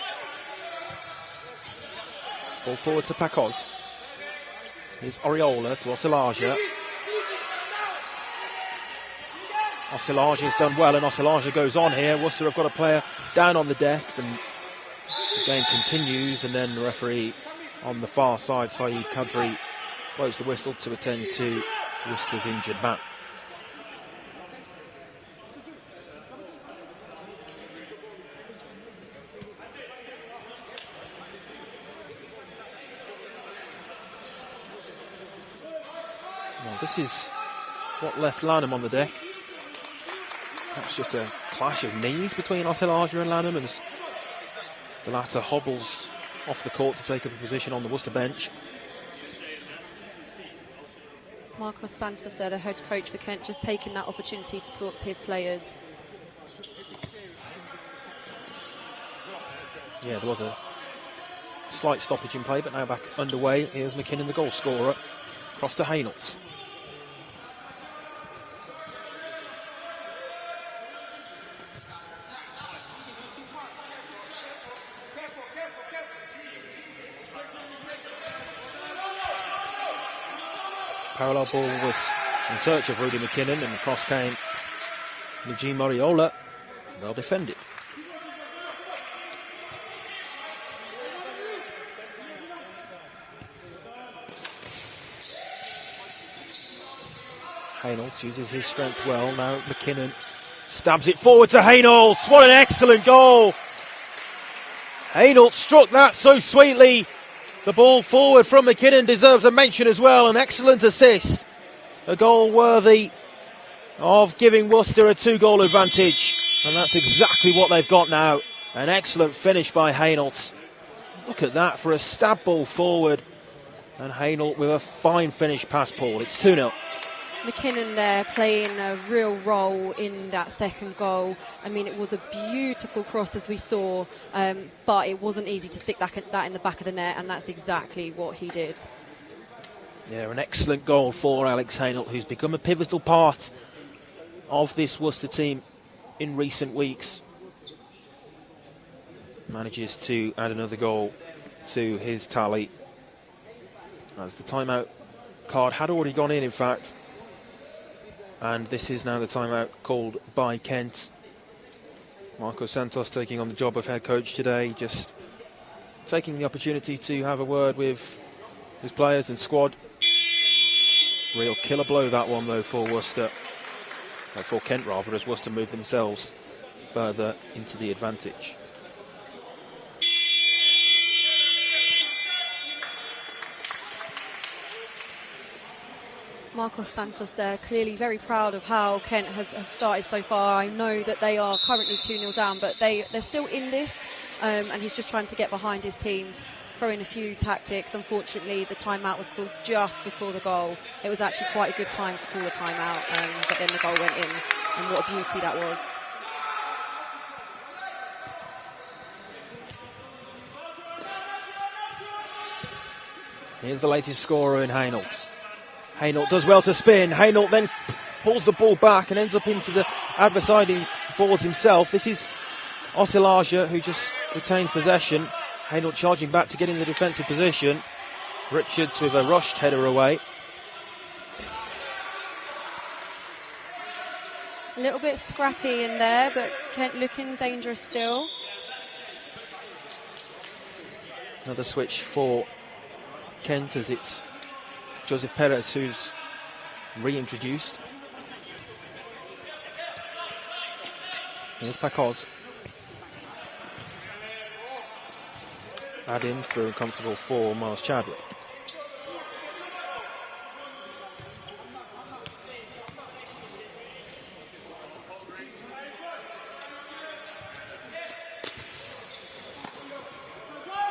Ball forward to Pacoz. Here's Oriola to Ostelage. Ostelage has done well, and Ostelage goes on here. Worcester have got a player down on the deck, and the game continues, and then the referee on the far side, Saeed Kadri, blows the whistle to attend to Worcester's injured man. Well, this is what left Lanham on the deck. That's just a clash of knees between Ostelage and Lanham, and the latter hobbles off the court to take up a position on the Worcester bench. Marcos Santos there, the head coach for Kent, just taking that opportunity to talk to his players. Yeah, there was a slight stoppage in play, but now back underway. Here's McKinnon, the goal scorer, across to Hainault. Parallel ball was in search of Rudy McKinnon, and the cross came Eugene Moriola. Well defended. Hainault uses his strength well. Now McKinnon stabs it forward to Hainault. What an excellent goal! Hainault struck that so sweetly. The ball forward from McKinnon deserves a mention as well. An excellent assist. A goal worthy of giving Worcester a 2-goal advantage. And that's exactly what they've got now. An excellent finish by Hainault. Look at that for a stab ball forward. And Hainault with a fine finish past Paul. It's 2-0. McKinnon there playing a real role in that second goal. I mean, it was a beautiful cross as we saw, but it wasn't easy to stick that in the back of the net, and that's exactly what he did. Yeah, an excellent goal for Alex Hainault, who's become a pivotal part of this Worcester team in recent weeks. Manages to add another goal to his tally, as the timeout card had already gone in fact. And this is now the timeout called by Kent. Marcos Santos taking on the job of head coach today, just taking the opportunity to have a word with his players and squad. Real killer blow that one though for Worcester, for Kent rather, as Worcester move themselves further into the advantage. Marcos Santos there, clearly very proud of how Kent have started so far. I know that they are currently 2-0 down, but they're still in this, and he's just trying to get behind his team, throwing a few tactics. Unfortunately, the timeout was called just before the goal. It was actually quite a good time to call a timeout, but then the goal went in, and what a beauty that was. Here's the latest scorer in Hainault. Hainault does well to spin. Hainault then pulls the ball back and ends up into the adversary boards himself. This is Oscilaja, who just retains possession. Hainault charging back to get in the defensive position. Richards with a rushed header away. A little bit scrappy in there, but Kent looking dangerous still. Another switch for Kent, as it's Joseph Perez who's reintroduced. Here's Pacoz. Add in through comfortable for Miles Chadwick.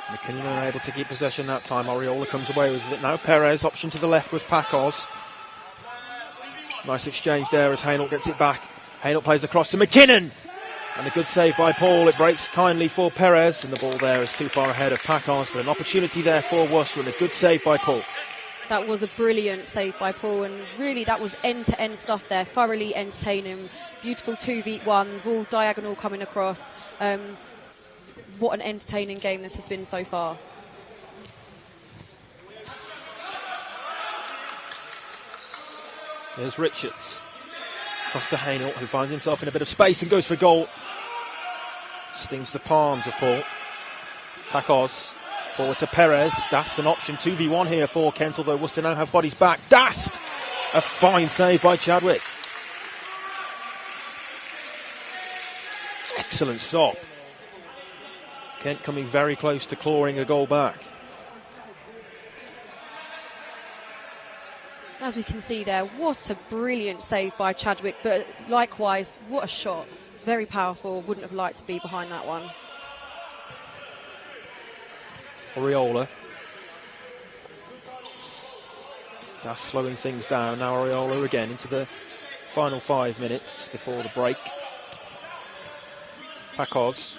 McKinnon unable to keep possession that time. Oriola comes away with it now. Perez, option to the left with Pacoz. Nice exchange there as Hainault gets it back. Hainault plays across to McKinnon. And a good save by Paul. It breaks kindly for Perez, and the ball there is too far ahead of Pacoz, but an opportunity there for Worcester, and a good save by Paul. That was a brilliant save by Paul, and really that was end-to-end stuff there, thoroughly entertaining. Beautiful 2v1, ball diagonal coming across. What an entertaining game this has been so far. There's Richards. Across to Hainault, who finds himself in a bit of space and goes for goal. Stings the palms of Paul. Pacoz forward to Perez. Dast an option, 2v1 here for Kent, although Worcester now have bodies back. Dast! A fine save by Chadwick. Excellent stop. Kent coming very close to clawing a goal back. As we can see there, what a brilliant save by Chadwick, but likewise, what a shot. Very powerful, wouldn't have liked to be behind that one. Oriola. That's slowing things down. Now Areola again into the final 5 minutes before the break. Pacoz.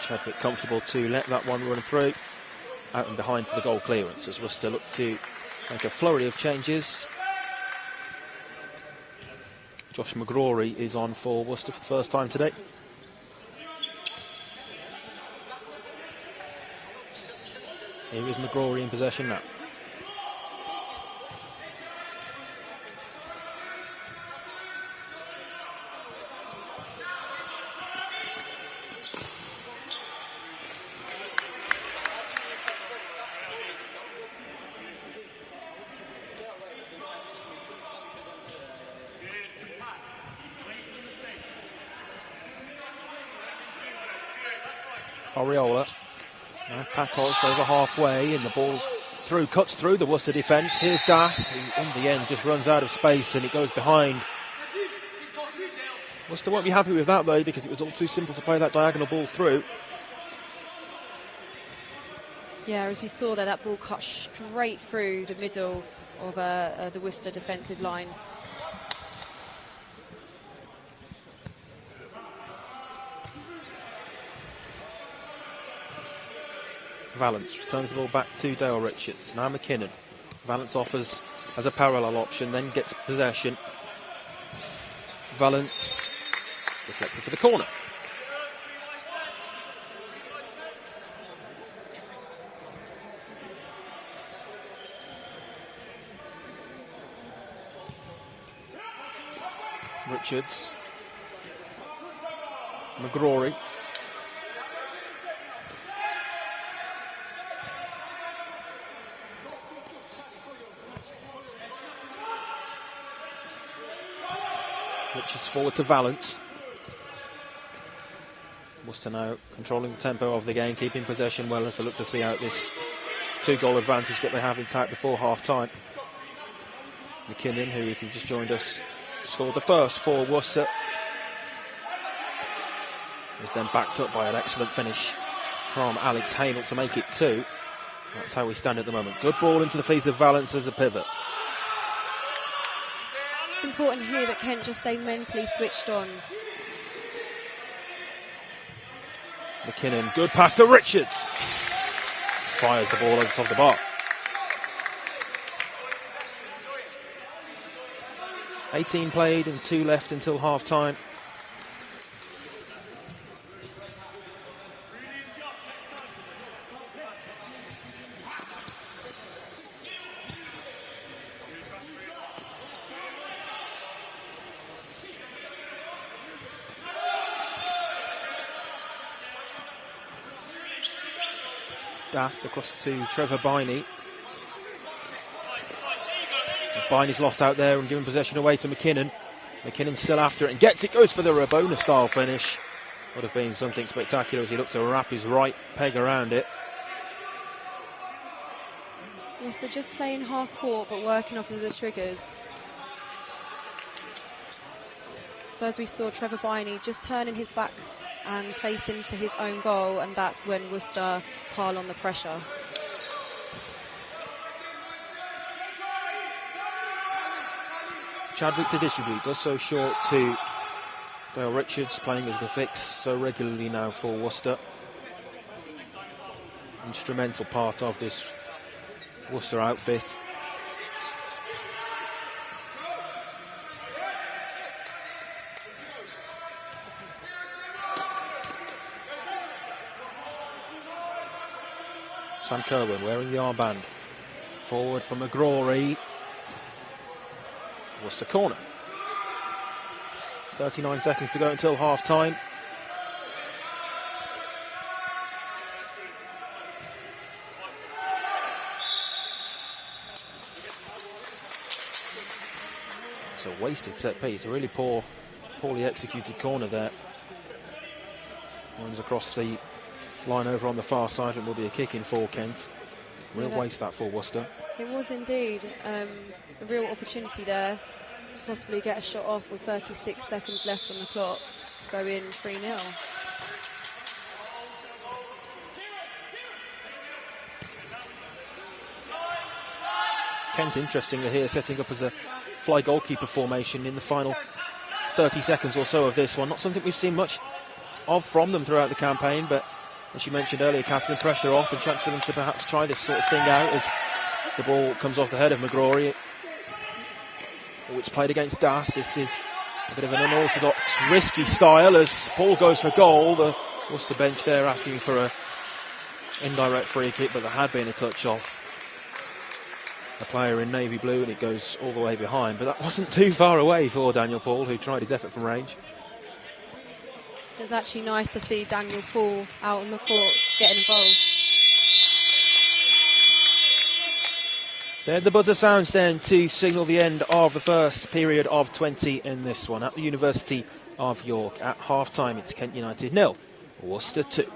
Chadwick comfortable to let that one run through. Out and behind for the goal clearance as Worcester look to make a flurry of changes. Josh McGrory is on for Worcester for the first time today. Here is McGrory in possession now. Areola. Now Pacoz over halfway, and the ball cuts through the Worcester defence. Here's Das, who in the end just runs out of space and it goes behind. Worcester won't be happy with that though, because it was all too simple to play that diagonal ball through. Yeah, as we saw there, that ball cut straight through the middle of the Worcester defensive line. Valance returns the ball back to Dale Richards. Now McKinnon. Valance offers as a parallel option, then gets possession. Valance reflecting for the corner. Richards. McGrory. Richards forward to Valance. Worcester now controlling the tempo of the game, keeping possession well as they look to see out this 2-goal advantage that they have intact before half-time. McKinnon, who, if you've just joined us, scored the first for Worcester, was then backed up by an excellent finish from Alex Hainel to make it 2. That's how we stand at the moment. Good ball into the feet of Valance as a pivot. It's important here that Kent just stay mentally switched on. McKinnon, good pass to Richards. Fires the ball over the top of the bar. 18 played and 2 left until half-time. Dast across to Trevor Biney. Biney's lost out there and giving possession away to McKinnon. McKinnon still after it and gets it, goes for the Rabona style finish. Would have been something spectacular as he looked to wrap his right peg around it. Worcester just playing half court but working off of the triggers. So as we saw, Trevor Biney just turning his back and facing to his own goal, and that's when Worcester pile on the pressure. Chadwick to distribute, does so short to Dale Richards, playing as the fix so regularly now for Worcester. Instrumental part of this Worcester outfit. Sam Kerwin wearing the armband. Forward for McGrory. Worcester corner. 39 seconds to go until half-time. It's a wasted set piece, a really poorly executed corner there. Runs across the line over on the far side and will be a kick in for Kent. Real waste that for Worcester. It was indeed a real opportunity there to possibly get a shot off with 36 seconds left on the clock to go in 3-0. Kent, interestingly here, setting up as a fly goalkeeper formation in the final 30 seconds or so of this one. Not something we've seen much of from them throughout the campaign, but as you mentioned earlier, Catherine, pressure off and chance for them to perhaps try this sort of thing out as the ball comes off the head of McGrory. Oh, it's played against Das. This is a bit of an unorthodox, risky style as Paul goes for goal. The Worcester bench there asking for a indirect free kick, but there had been a touch off a player in navy blue and it goes all the way behind, but that wasn't too far away for Daniel Paul, who tried his effort from range. It was actually nice to see Daniel Paul out on the court getting involved. There the buzzer sounds then to signal the end of the first period of 20 in this one at the University of York. At half-time it's Kent United 0, Worcester 2.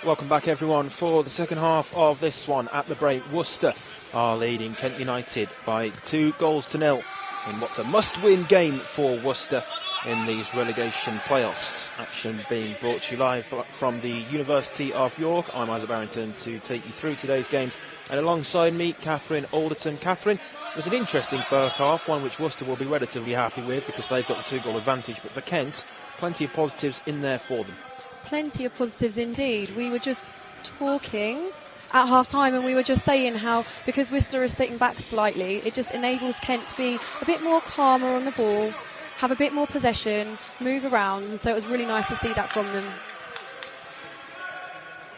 Welcome back everyone for the second half of this one. At the break, Worcester are leading Kent United by 2-0 in what's a must-win game for Worcester in these relegation playoffs. Action being brought to you live from the University of York. I'm Isaac Barrington to take you through today's games, and alongside me, Catherine Alderton. Catherine, it was an interesting first half, one which Worcester will be relatively happy with because they've got the 2-goal advantage, but for Kent, plenty of positives in there for them. Plenty of positives indeed. We were just talking at half-time and we were just saying how, because Worcester is sitting back slightly, it just enables Kent to be a bit more calmer on the ball, have a bit more possession, move around, and so it was really nice to see that from them.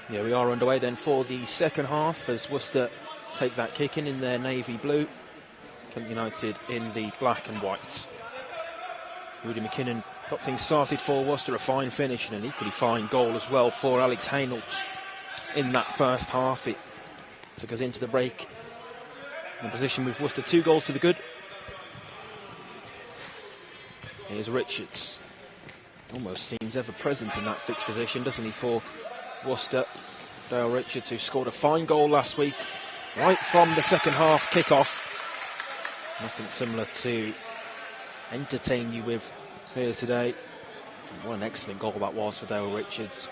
Yeah, we are underway then for the second half as Worcester take that kick in their navy blue, Kent United in the black and white. Rudy McKinnon got things started for Worcester, a fine finish and an equally fine goal as well for Alex Hainault in that first half. It took us into the break in position with Worcester 2 goals to the good. Here's Richards. Almost seems ever present in that fixed position, doesn't he, for Worcester. Dale Richards, who scored a fine goal last week, right from the second half kick-off. Nothing similar to entertain you with here today. What an excellent goal that was for Dale Richards.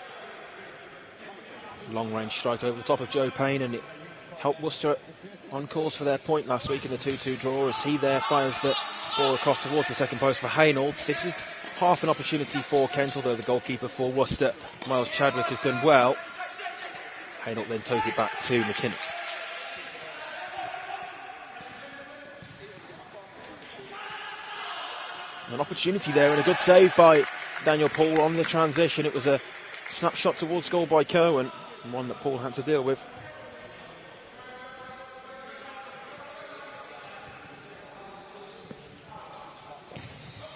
Long range strike over the top of Joe Payne, and it helped Worcester on course for their point last week in the 2-2 draw as he there fires the ball across towards the second post for Hainault. This is half an opportunity for Kent, although the goalkeeper for Worcester, Miles Chadwick, has done well. Hainault then toes it back to McKinnon. An opportunity there and a good save by Daniel Paul on the transition. It was a snapshot towards goal by Cohen, and one that Paul had to deal with.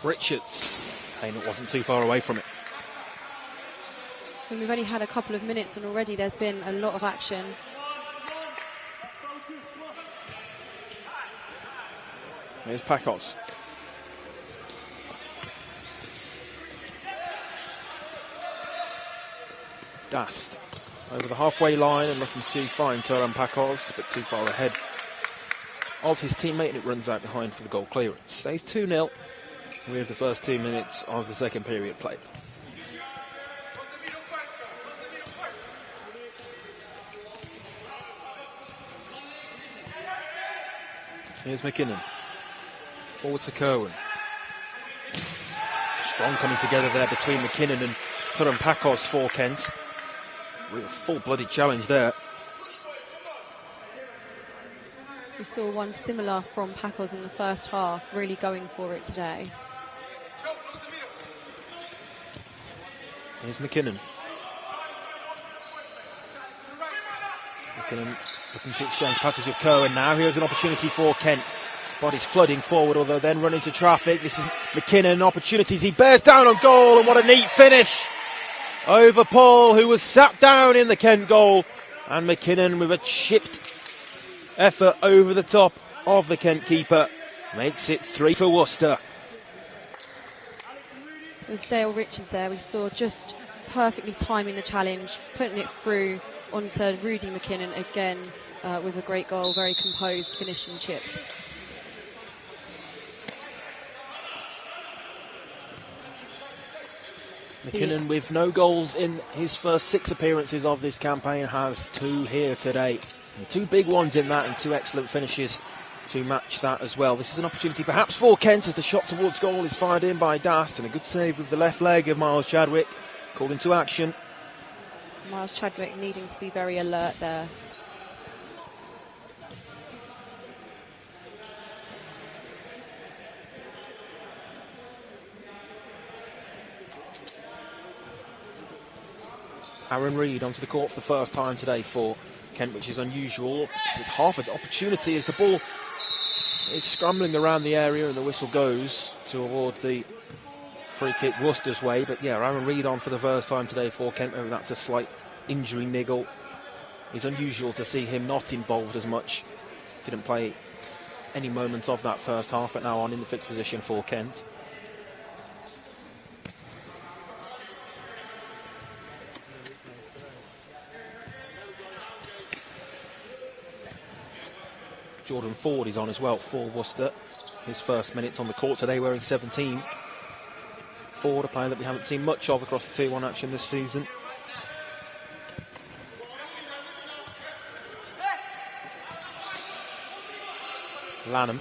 Richards. Hainault wasn't too far away from it. And we've only had a couple of minutes and already there's been a lot of action. Here's Pacos. Dast over the halfway line and looking to find Turan Pacos, but too far ahead of his teammate, and it runs out behind for the goal clearance. Stays 2-0 with the first 2 minutes of the second period played. Here's McKinnon. Forward to Kerwin. Strong coming together there between McKinnon and Turan Pacos for Kent. Real full-blooded challenge there. We saw one similar from Pacos in the first half, really going for it today. Here's McKinnon. McKinnon looking to exchange passes with Cohen now. Here's an opportunity for Kent. Bodies flooding forward, although then run into traffic. This is McKinnon, opportunities. He bears down on goal, and what a neat finish over Paul, who was sat down in the Kent goal. And McKinnon, with a chipped effort over the top of the Kent keeper, makes it 3 for Worcester. It was Dale Richards there. We saw just perfectly timing the challenge, putting it through onto Rudy McKinnon again with a great goal, very composed finishing chip. McKinnon, with no goals in his first 6 appearances of this campaign, has 2 here today. And 2 big ones in that and 2 excellent finishes to match that as well. This is an opportunity perhaps for Kent as the shot towards goal is fired in by Dast, and a good save with the left leg of Miles Chadwick, called into action. Miles Chadwick needing to be very alert there. Aaron Reid onto the court for the first time today for Kent, which is unusual. This is half an opportunity as the ball is scrambling around the area and the whistle goes to award the free kick Worcester's way. But yeah, Aaron Reid on for the first time today for Kent. Maybe that's a slight injury niggle. It's unusual to see him not involved as much. Didn't play any moments of that first half, but now on in the fixed position for Kent. Jordan Ford is on as well for Worcester. His first minutes on the court today wearing 17. Ford, a player that we haven't seen much of across the 2-1 action this season. Lanham,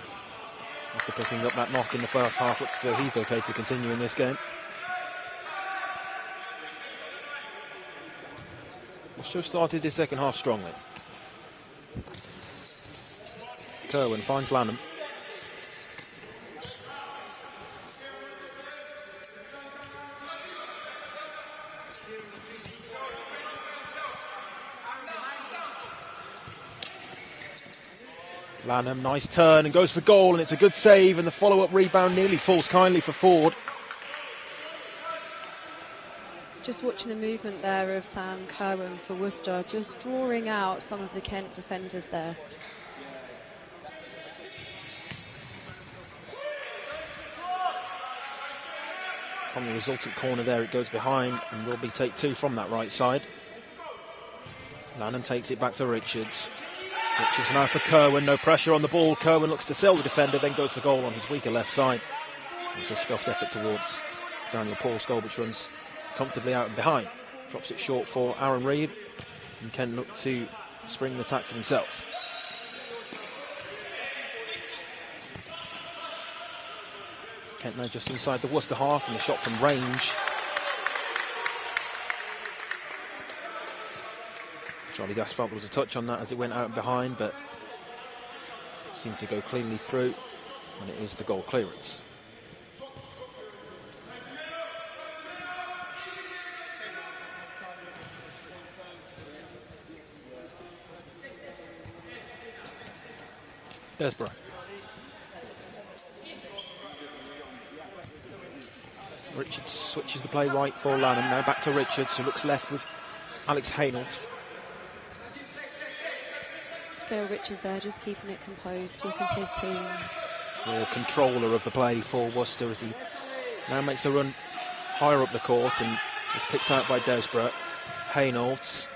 after picking up that knock in the first half, looks as though he's okay to continue in this game. Worcester started this second half strongly. Kerwin finds Lanham. Lanham, nice turn and goes for goal, and it's a good save, and the follow-up rebound nearly falls kindly for Ford. Just watching the movement there of Sam Kerwin for Worcester, just drawing out some of the Kent defenders there. From the resultant corner there, it goes behind, and will be take 2 from that right side. Lanham takes it back to Richards. Richards now for Kerwin, no pressure on the ball. Kerwin looks to sell the defender, then goes for goal on his weaker left side. It's a scuffed effort towards Daniel Paul's goal, which runs comfortably out and behind. Drops it short for Aaron Reid, and Kent look to spring the attack for themselves. Kent now just inside the Worcester half, and the shot from range. Charlie Das felt there was a touch on that as it went out and behind, but seemed to go cleanly through, and it is the goal clearance. Desborough. Richards switches the play right for Lanham, now back to Richards, who looks left with Alex Haynolds. Dale Richards there, just keeping it composed, talking to his team. More controller of the play for Worcester as he now makes a run higher up the court and is picked out by Desborough. Haynolds,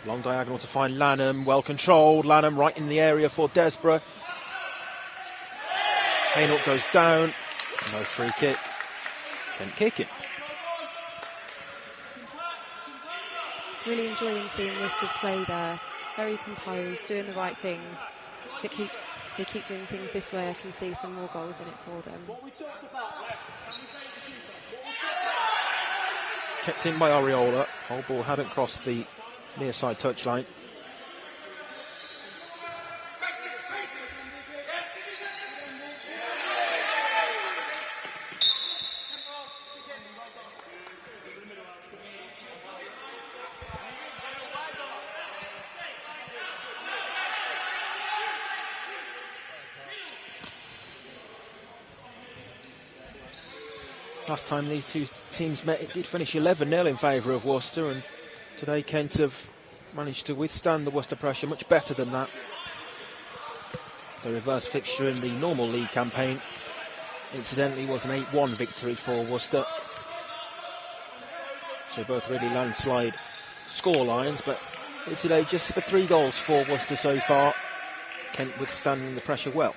long diagonal to find Lanham, well controlled. Lanham right in the area for Desborough. Haynolds goes down, no free kick. Kent kicking. Really enjoying seeing Worcester's play there. Very composed, doing the right things. If they keep doing things this way, I can see some more goals in it for them. Kept in by Ariola. Whole ball hadn't crossed the near side touchline. Last time these two teams met, it did finish 11-0 in favour of Worcester, and today Kent have managed to withstand the Worcester pressure much better than that. The reverse fixture in the normal league campaign, incidentally, was an 8-1 victory for Worcester. So both really landslide score lines, but today just the 3 goals for Worcester so far. Kent withstanding the pressure well.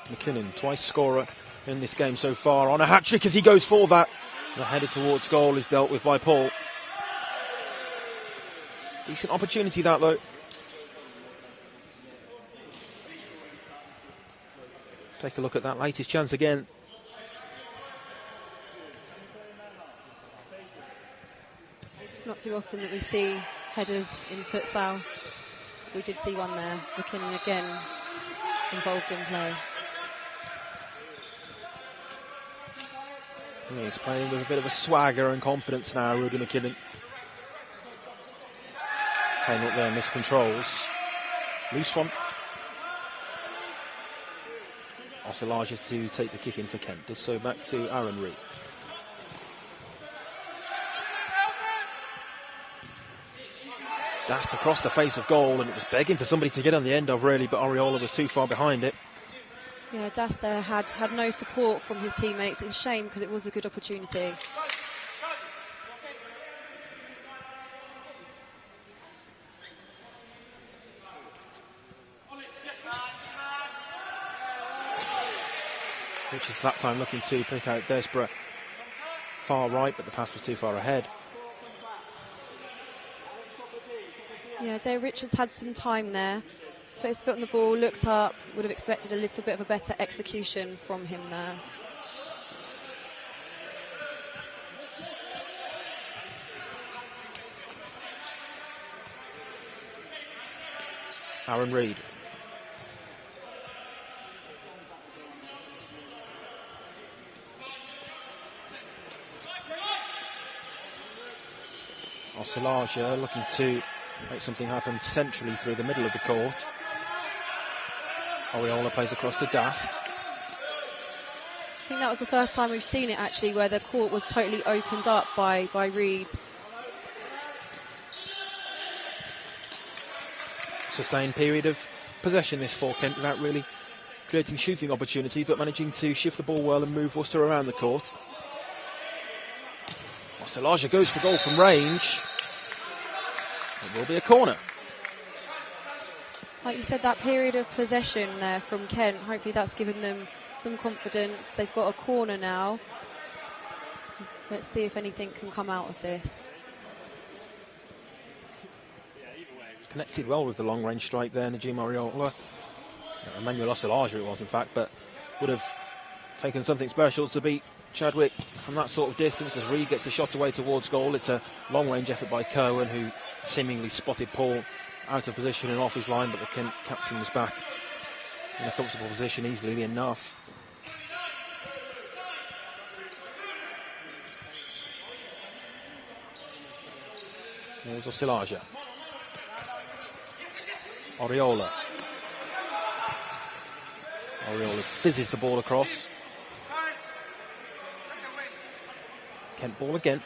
McKinnon, twice scorer in this game so far, on a hat-trick as he goes for that. The header towards goal is dealt with by Paul. Decent opportunity that though. Take a look at that latest chance again. It's not too often that we see headers in futsal. We did see one there. McKinnon again involved in play. He's playing with a bit of a swagger and confidence now, Rudy McKinnon. Playing up there, miscontrols. Loose one. Oselaja to take the kick in for Kent. Does so back to Aaron Reid. Dashed across the face of goal, and it was begging for somebody to get on the end of really, but Ariola was too far behind it. Yeah, Das there had no support from his teammates. It's a shame because it was a good opportunity. Richards that time looking to pick out Desborough far right, but the pass was too far ahead. Yeah, Dale Richards had some time there. Put his foot on the ball, looked up, would have expected a little bit of a better execution from him there. Aaron Reid. Osalaja looking to make something happen centrally through the middle of the court. Oriola plays across to Dast. I think that was the first time we've seen it actually, where the court was totally opened up by Reid. Sustained period of possession this for Kent without really creating shooting opportunity, but managing to shift the ball well and move Worcester around the court. Osalaja goes for goal from range. It will be a corner. Like you said, that period of possession there from Kent, hopefully that's given them some confidence. They've got a corner now. Let's see if anything can come out of this. It's connected well with the long range strike there, Najim Oriola. Emmanuel Osalaja it was in fact, but would have taken something special to beat Chadwick from that sort of distance as Reid gets the shot away towards goal. It's a long range effort by Cohen, who seemingly spotted Paul out of position and off his line, but the Kent captain was back in a comfortable position easily enough. There's Osalaja. Oriola. Oriola fizzes the ball across. Kent ball again.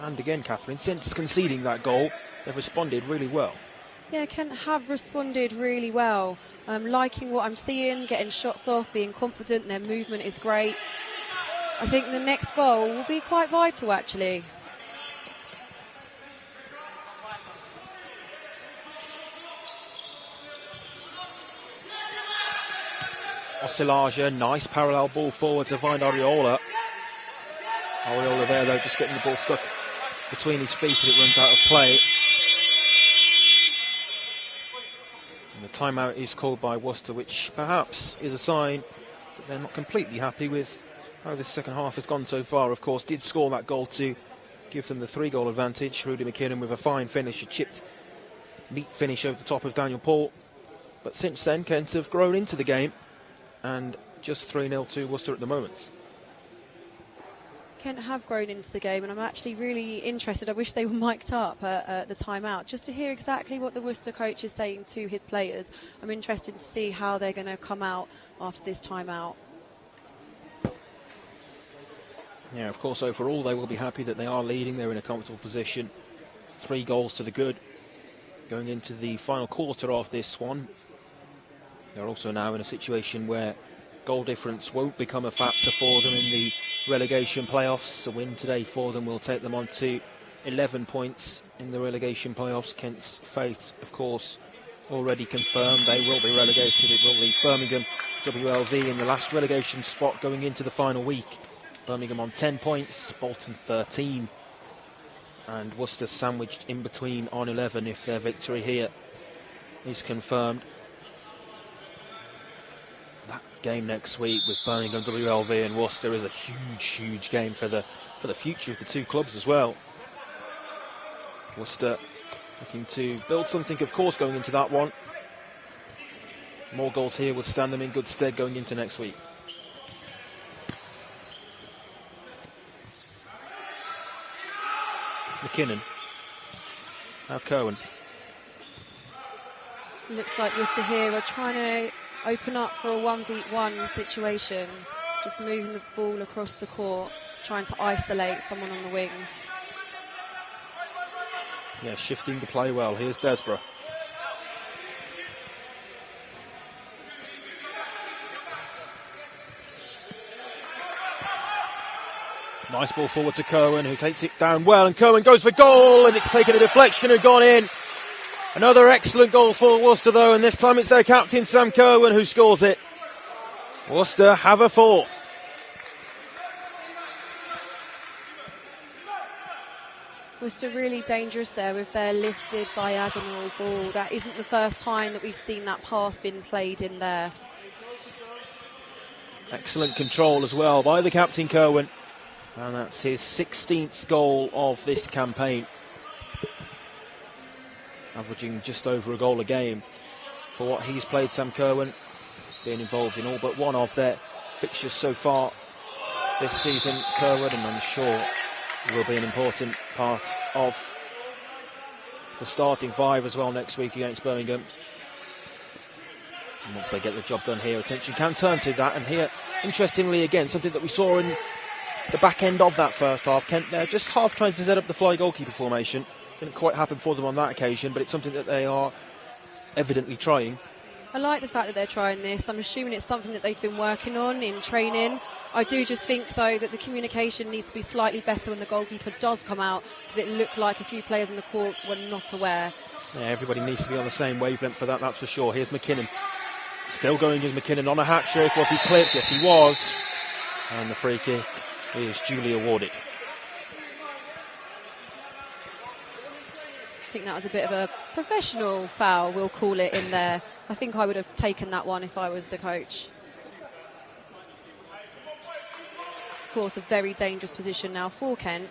And again, Catherine, since conceding that goal, they've responded really well. Yeah, Kent have responded really well. Liking what I'm seeing, getting shots off, being confident, their movement is great. I think the next goal will be quite vital, actually. Osalaja, nice parallel ball forward to find Oriola. Oriola there, though, just getting the ball stuck between his feet and it runs out of play. And the timeout is called by Worcester, which perhaps is a sign that they're not completely happy with how this second half has gone so far. Of course, did score that goal to give them the 3-goal advantage. Rudy McKinnon with a fine finish, a chipped, neat finish over the top of Daniel Paul. But since then, Kent have grown into the game and just 3-0 to Worcester at the moment. Kent have grown into the game, and I'm actually really interested. I wish they were mic'd up at the timeout, just to hear exactly what the Worcester coach is saying to his players. I'm interested to see how they're going to come out after this timeout. Yeah, of course, overall they will be happy that they are leading. They're in a comfortable position. 3 goals to the good going into the final quarter of this one. They're also now in a situation where goal difference won't become a factor for them in the relegation playoffs. A win today for them will take them on to 11 points in the relegation playoffs. Kent's fate, of course, already confirmed. They will be relegated. It will leave Birmingham WLV in the last relegation spot going into the final week. Birmingham on 10 points, Bolton 13, and Worcester sandwiched in between on 11 if their victory here is confirmed. That game next week with Birmingham WLV and Worcester is a huge game for the future of the two clubs as well. Worcester looking to build something, of course, going into that one. More goals here would stand them in good stead going into next week. McKinnon. Now Cohen. Looks like Worcester here are trying to open up for a 1v1 situation. Just moving the ball across the court, trying to isolate someone on the wings. Yeah, shifting the play well. Here's Desborough. Nice ball forward to Kerwin, who takes it down well, and Kerwin goes for goal, and it's taken a deflection and gone in. Another excellent goal for Worcester though, and this time it's their captain Sam Kerwin who scores it. Worcester have a fourth. Worcester really dangerous there with their lifted diagonal ball. That isn't the first time that we've seen that pass been played in there. Excellent control as well by the captain Kerwin, and that's his 16th goal of this campaign, averaging just over a goal a game for what he's played. Sam Kerwin being involved in all but one of their fixtures so far this season. Kerwin, and I'm sure will be an important part of the starting five as well next week against Birmingham. And once they get the job done here, attention can turn to that. And here, interestingly, again, something that we saw in the back end of that first half, Kent there just half trying to set up the fly goalkeeper formation. Didn't quite happen for them on that occasion, but it's something that they are evidently trying. I like the fact that they're trying this. I'm assuming it's something that they've been working on in training. I do just think, though, that the communication needs to be slightly better when the goalkeeper does come out, because it looked like a few players in the court were not aware. Yeah, everybody needs to be on the same wavelength for that, that's for sure. Here's McKinnon. Still going as McKinnon on a hat-trick. Was he clipped? Yes, he was. And the free kick is duly awarded. I think that was a bit of a professional foul, we'll call it, in there. I think I would have taken that one if I was the coach. Of course, a very dangerous position now for Kent.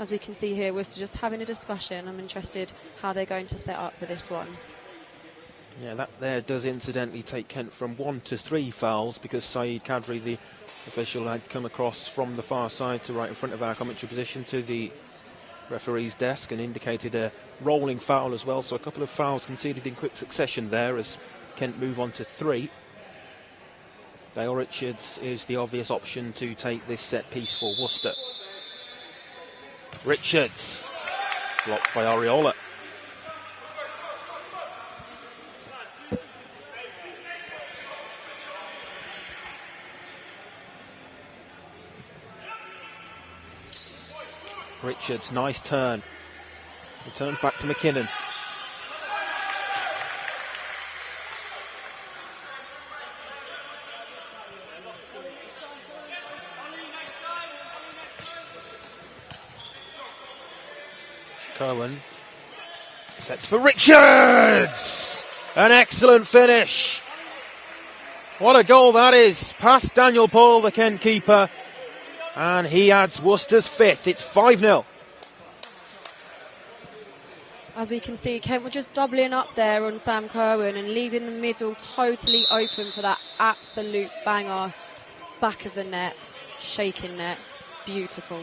As we can see here, Worcester just having a discussion. I'm interested how they're going to set up for this one. Yeah, that there does incidentally take Kent from 1 to 3 fouls, because Saeed Kadri, the official, had come across from the far side to right in front of our commentary position to the referee's desk and indicated a rolling foul as well. So a couple of fouls conceded in quick succession there as Kent move on to 3. Dale Richards is the obvious option to take this set piece for Worcester. Richards, blocked by Areola. Richards, nice turn. Returns back to McKinnon. Kerwin sets for Richards! An excellent finish. What a goal that is. Past Daniel Paul, the Kent keeper. And he adds Worcester's 5th. It's 5-0. As we can see, Kent were just doubling up there on Sam Kerwin and leaving the middle totally open for that absolute banger. Back of the net, shaking net, beautiful.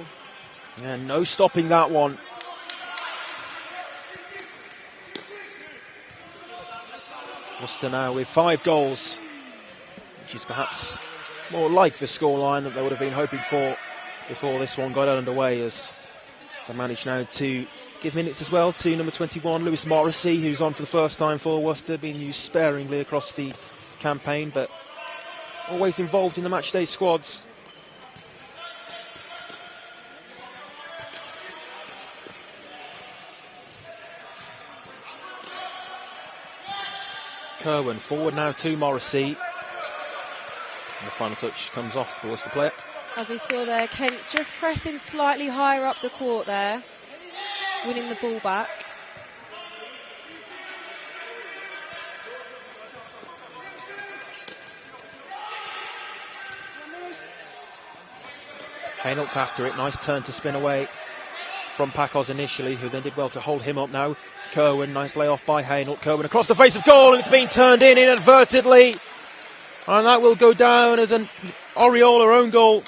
Yeah, no stopping that one. Worcester now with 5 goals, which is perhaps more like the scoreline that they would have been hoping for before this one got underway, as they managed now to give minutes as well to number 21, Lewis Morrissey, who's on for the first time for Worcester, being used sparingly across the campaign, but always involved in the matchday squads. Kerwin forward now to Morrissey. And the final touch comes off the Worcester player. As we saw there, Kent just pressing slightly higher up the court there, winning the ball back. Hainault's after it, nice turn to spin away from Pacos initially, who then did well to hold him up now. Kerwin, nice layoff by Hainault. Kerwin across the face of goal, and it's been turned in inadvertently. And that will go down as an Areola own goal.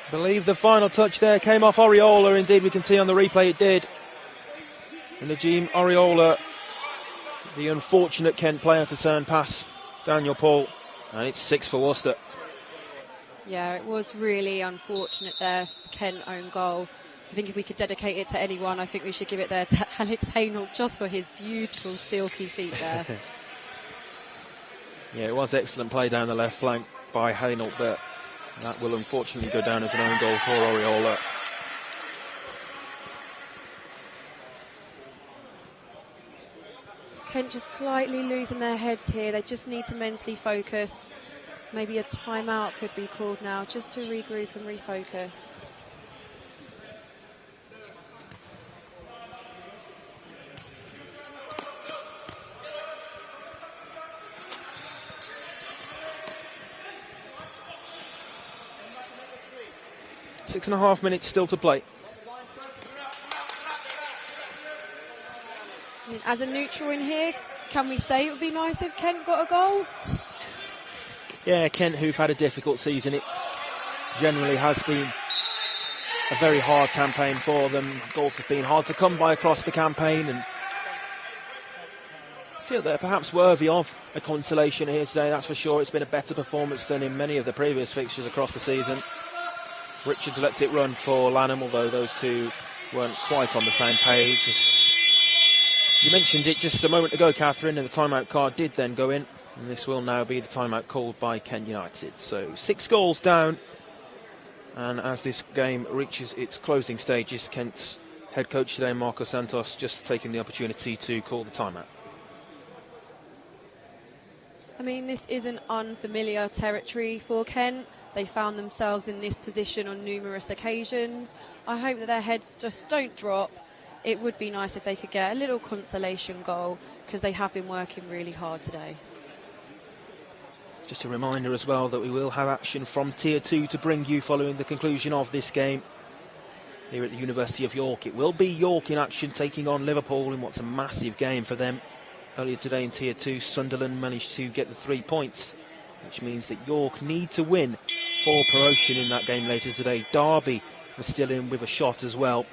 I believe the final touch there came off Areola. Indeed, we can see on the replay it did. And Najim Areola, the unfortunate Kent player to turn past Daniel Paul. And it's 6 for Worcester. Yeah, it was really unfortunate there for the Kent own goal. I think if we could dedicate it to anyone, I think we should give it there to Alex Hainault, just for his beautiful silky feet there. Yeah, it was excellent play down the left flank by Hainault, but that will unfortunately go down as an own goal for Oriola. Kent just slightly losing their heads here. They just need to mentally focus. Maybe a timeout could be called now, just to regroup and refocus. Six and a half minutes still to play. I mean, as a neutral in here, can we say it would be nice if Kent got a goal? Yeah, Kent, who've had a difficult season, it generally has been a very hard campaign for them. Goals have been hard to come by across the campaign, and I feel they're perhaps worthy of a consolation here today, that's for sure. It's been a better performance than in many of the previous fixtures across the season. Richards lets it run for Lanham, although those two weren't quite on the same page. You mentioned it just a moment ago, Catherine, and the timeout card did then go in, and this will now be the timeout called by Kent United. So 6 goals down, and as this game reaches its closing stages, Kent's head coach today, Marco Santos, just taking the opportunity to call the timeout. I mean, this isn't unfamiliar territory for Kent. They found themselves in this position on numerous occasions. I hope that their heads just don't drop. It would be nice if they could get a little consolation goal, because they have been working really hard today. Just a reminder as well that we will have action from Tier 2 to bring you following the conclusion of this game here at the University of York. It will be York in action, taking on Liverpool in what's a massive game for them. Earlier today in Tier 2, Sunderland managed to get the 3 points, which means that York need to win for promotion in that game later today. Derby was still in with a shot as well.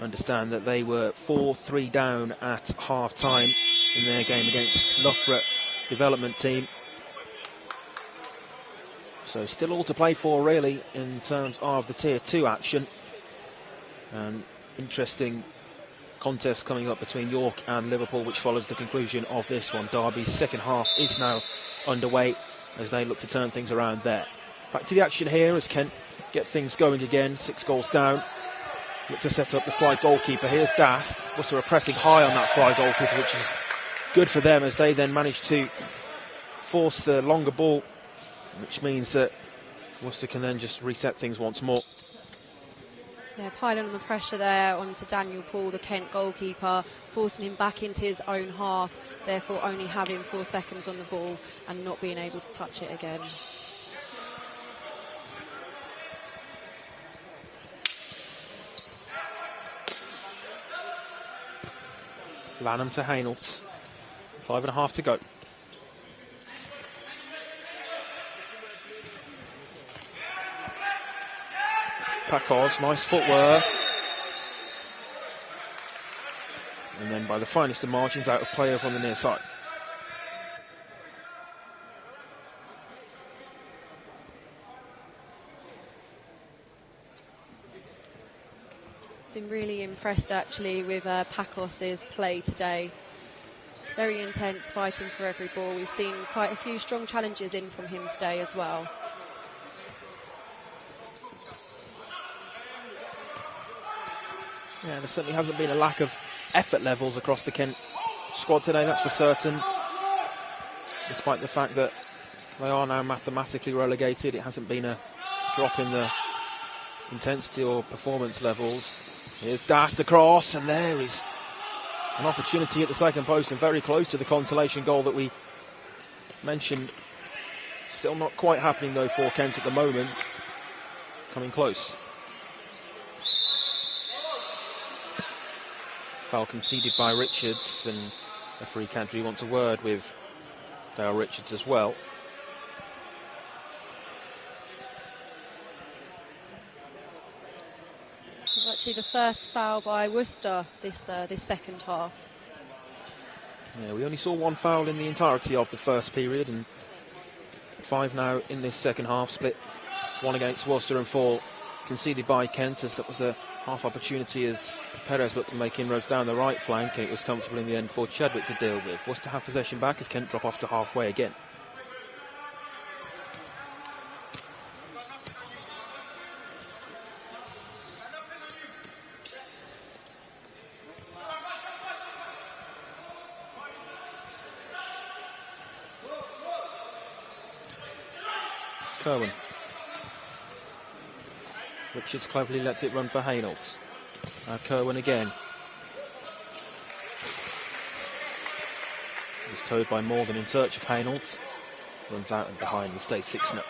Understand that they were 4-3 down at half-time in their game against Loughborough development team. So still all to play for, really, in terms of the Tier 2 action. And interesting contest coming up between York and Liverpool, which follows the conclusion of this one. Derby's second half is now underway as they look to turn things around there. Back to the action here as Kent get things going again. 6 goals down. Look to set up the fly goalkeeper. Here's Dast. Worcester are pressing high on that fly goalkeeper, which is good for them as they then manage to force the longer ball, which means that Worcester can then just reset things once more. Yeah, piling on the pressure there onto Daniel Paul, the Kent goalkeeper, forcing him back into his own half, therefore only having 4 seconds on the ball and not being able to touch it again. Lanham to Hainault. 5.5 to go. Pakos, nice footwork. And then by the finest of margins, out of play over on the near side. Been really impressed actually with Pakos's play today. Very intense, fighting for every ball. We've seen quite a few strong challenges in from him today as well. Yeah, there certainly hasn't been a lack of effort levels across the Kent squad today, that's for certain. Despite the fact that they are now mathematically relegated, it hasn't been a drop in the intensity or performance levels. Here's Dast across, and there is an opportunity at the second post and very close to the consolation goal that we mentioned. Still not quite happening though for Kent at the moment. Coming close. Foul conceded by Richards, and referee Cantry wants a word with Dale Richards as well. Actually the first foul by Worcester this second half. Yeah, we only saw 1 foul in the entirety of the first period, and 5 now in this second half, split 1 against Worcester and 4 conceded by Kent, as that was a half opportunity as Perez looked to make inroads down the right flank. It was comfortable in the end for Chadwick to deal with. Worcester have possession back as Kent drop off to halfway again. Kerwin. Richards cleverly lets it run for Haynolds. Kerwin again. He's towed by Morgan in search of Haynolds. Runs out and behind and stays 6-0.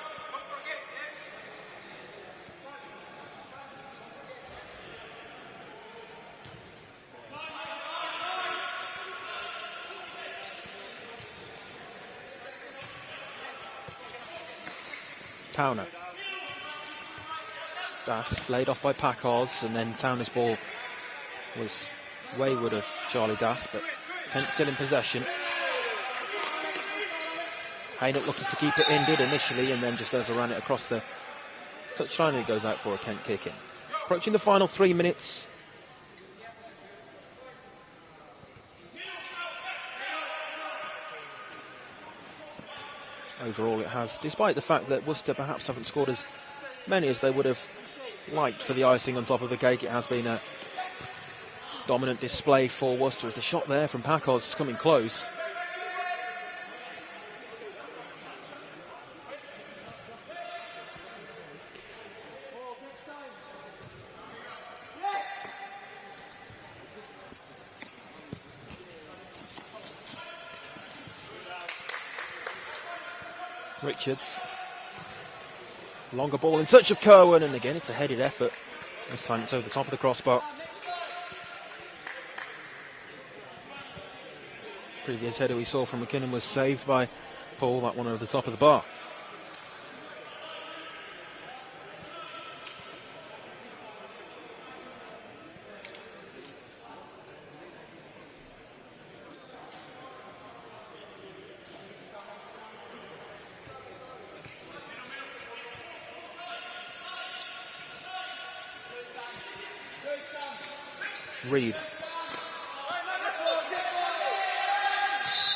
Towner. Das laid off by Packers, and then Towner's ball was wayward of Charlie Das, but Kent still in possession. Haynott looking to keep it in, did initially, and then just overran it across the touchline, and it goes out for a Kent kick in. Approaching the final 3 minutes. Overall it has, despite the fact that Worcester perhaps haven't scored as many as they would have liked for the icing on top of the cake, it has been a dominant display for Worcester, as the shot there from Packers coming close. Richards. Longer ball in search of Kerwin, and again it's a headed effort. This time it's over the top of the crossbar. Previous header we saw from McKinnon was saved by Paul, that one over the top of the bar. Reed.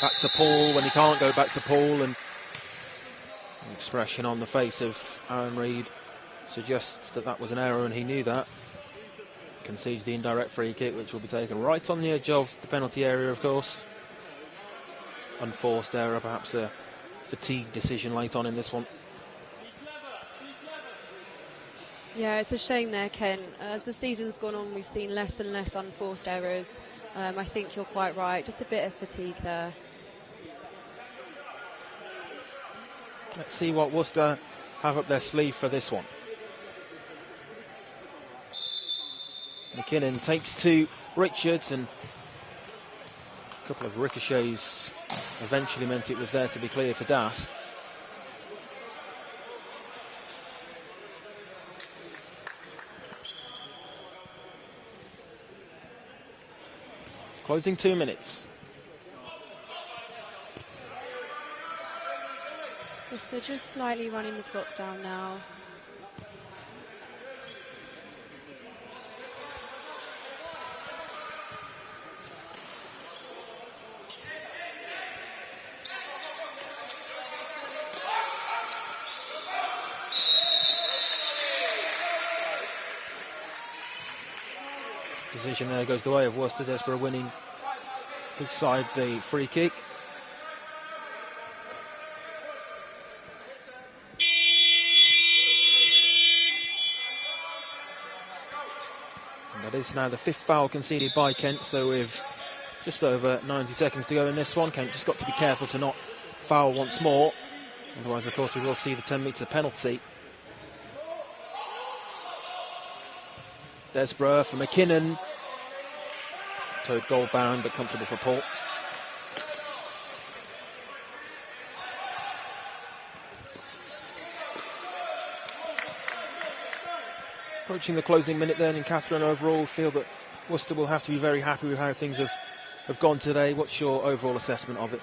Back to Paul when he can't go back to Paul, and the expression on the face of Aaron Reed suggests that that was an error, and he knew that. Concedes the indirect free kick, which will be taken right on the edge of the penalty area, of course. Unforced error, perhaps a fatigue decision late on in this one. Yeah, it's a shame there, Ken. As the season's gone on, we've seen less and less unforced errors. I think you're quite right. Just a bit of fatigue there. Let's see what Worcester have up their sleeve for this one. McKinnon takes to Richards, and a couple of ricochets eventually meant it was there to be cleared for Dast. Closing 2 minutes. So just slightly running the clock down now. Position there goes the way of Worcester. Desborough winning his side the free kick. And that is now the 5th foul conceded by Kent, so with just over 90 seconds to go in this one, Kent just got to be careful to not foul once more. Otherwise, of course, we will see the 10-metre penalty. Desborough for McKinnon. Towed goal bound, but comfortable for Paul. Approaching the closing minute then in Catherine. Overall, feel that Worcester will have to be very happy with how things have gone today. What's your overall assessment of it?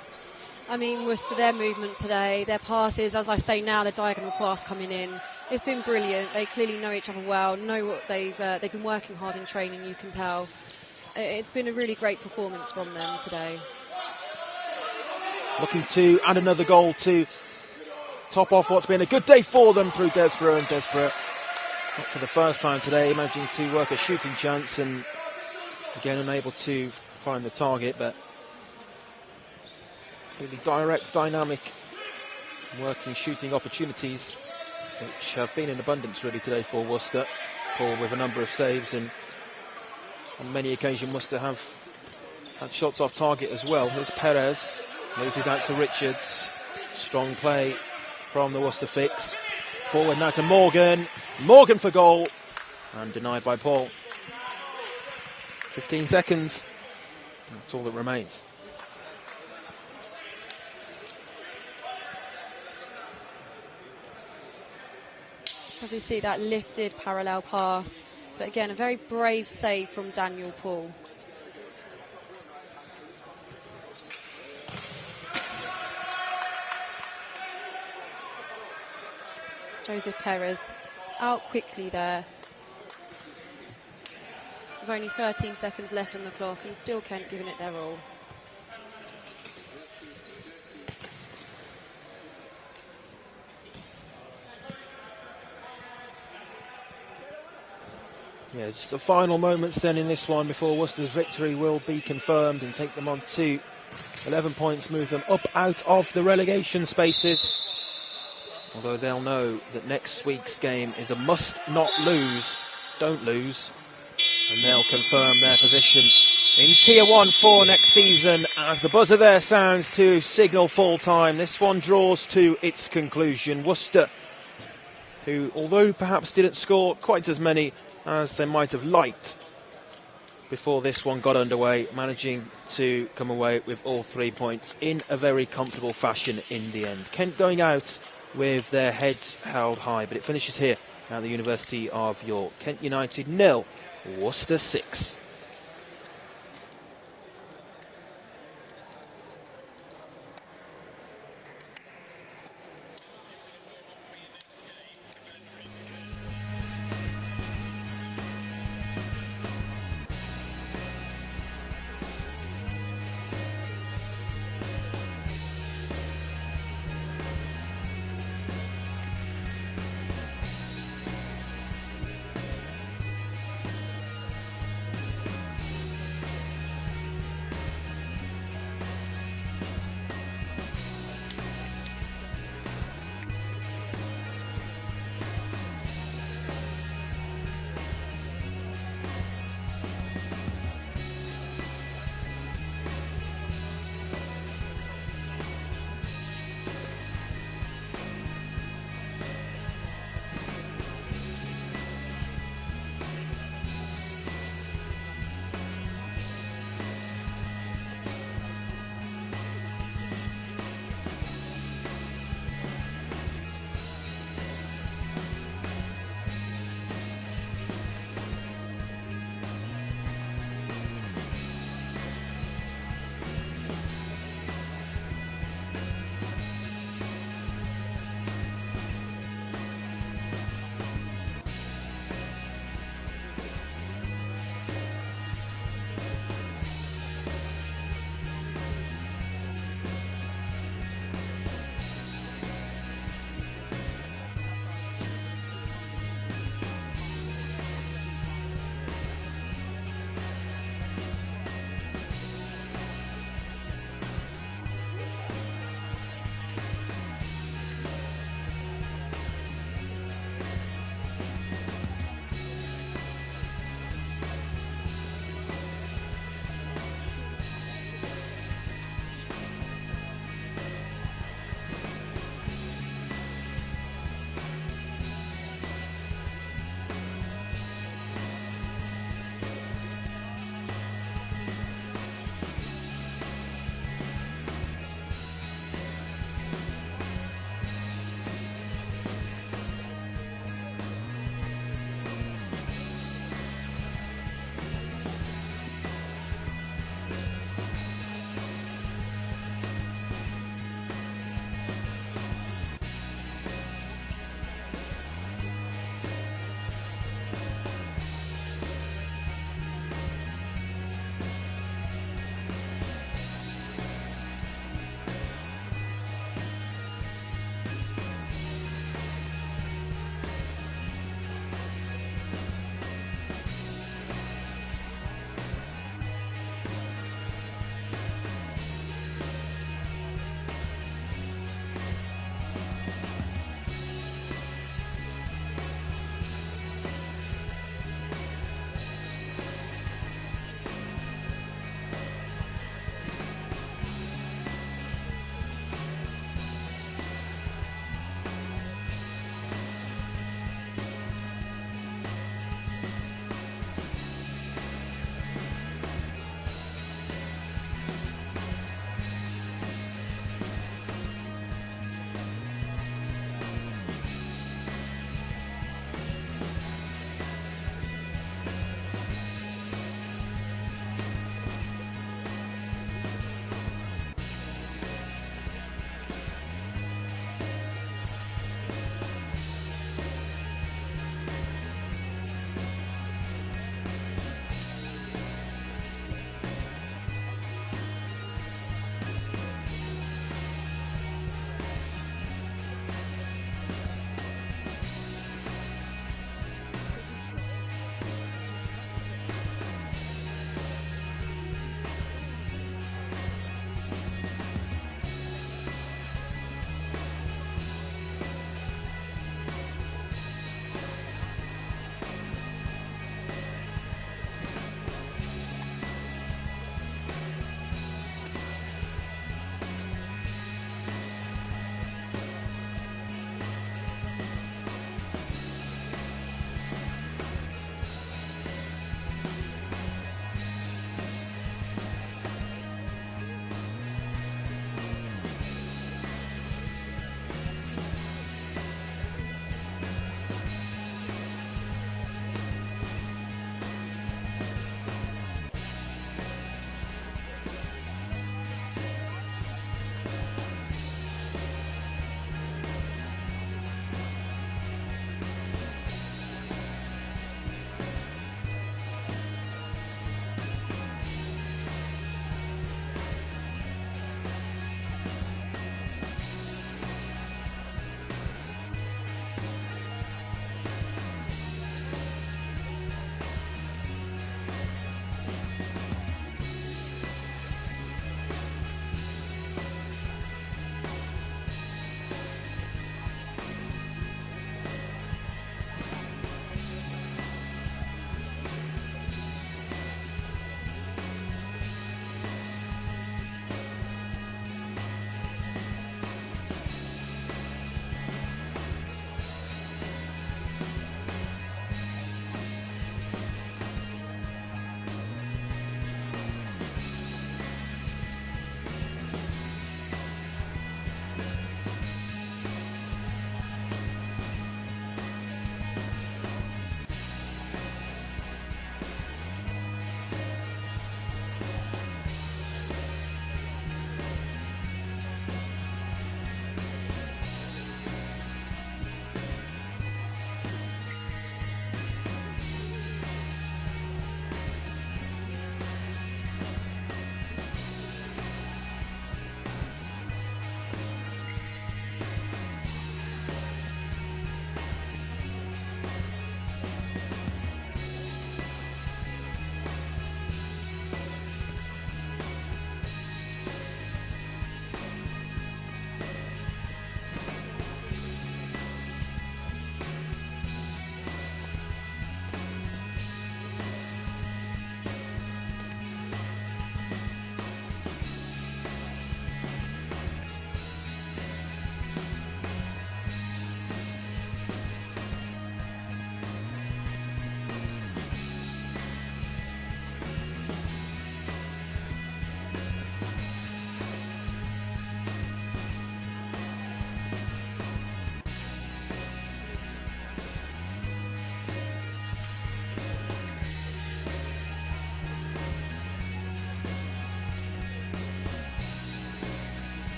I mean, Worcester, their movement today, their passes, as I say now, the diagonal pass coming in, It's been brilliant. They clearly know each other well, know what they've been working hard in training, you can tell. It's been a really great performance from them today. Looking to add another goal to top off what's been a good day for them through Desborough, and Desborough, not for the first time today, managing to work a shooting chance and again unable to find the target, but really direct, dynamic, working shooting opportunities, which have been in abundance really today for Worcester. Paul with a number of saves, and on many occasions Worcester have had shots off target as well. Here's Perez, moves it out to Richards. Strong play from the Worcester fix. Forward now to Morgan. Morgan for goal, and denied by Paul. 15 seconds, that's all that remains. As we see that lifted parallel pass, but again a very brave save from Daniel Paul. Joseph Perez out quickly there. With only 13 seconds left on the clock, and still Kent giving it their all. Yeah, just the final moments then in this one before Worcester's victory will be confirmed and take them on to 11 points, move them up out of the relegation spaces. Although they'll know that next week's game is a must not lose, don't lose, and they'll confirm their position in Tier 1 for next season as the buzzer there sounds to signal full time. This one draws to its conclusion. Worcester, who although perhaps didn't score quite as many as they might have liked before this one got underway, managing to come away with all 3 points in a very comfortable fashion in the end. Kent going out with their heads held high, but it finishes here at the University of York. Kent United 0, Worcester 6.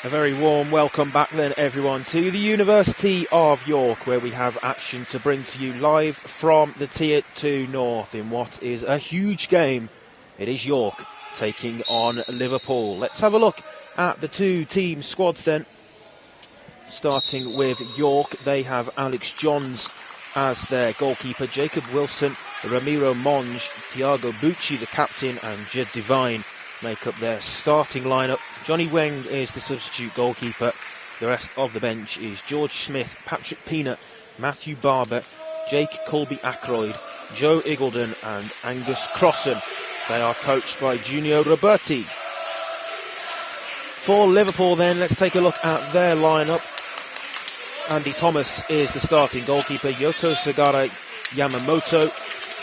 A very warm welcome back then, everyone, to the University of York, where we have action to bring to you live from the Tier 2 North in what is a huge game. It is York taking on Liverpool. Let's have a look at the two team squads then. Starting with York, they have Alex Johns as their goalkeeper, Jacob Wilson, Ramiro Monge, Thiago Bucci, the captain, and Jed Devine make up their starting lineup. Johnny Weng is the substitute goalkeeper. The rest of the bench is George Smith, Patrick Peanut, Matthew Barber, Jake Colby Ackroyd, Joe Iggledon and Angus Crossan. They are coached by Junio Roberti. For Liverpool then, let's take a look at their lineup. Andy Thomas is the starting goalkeeper, Yoto Sagara Yamamoto,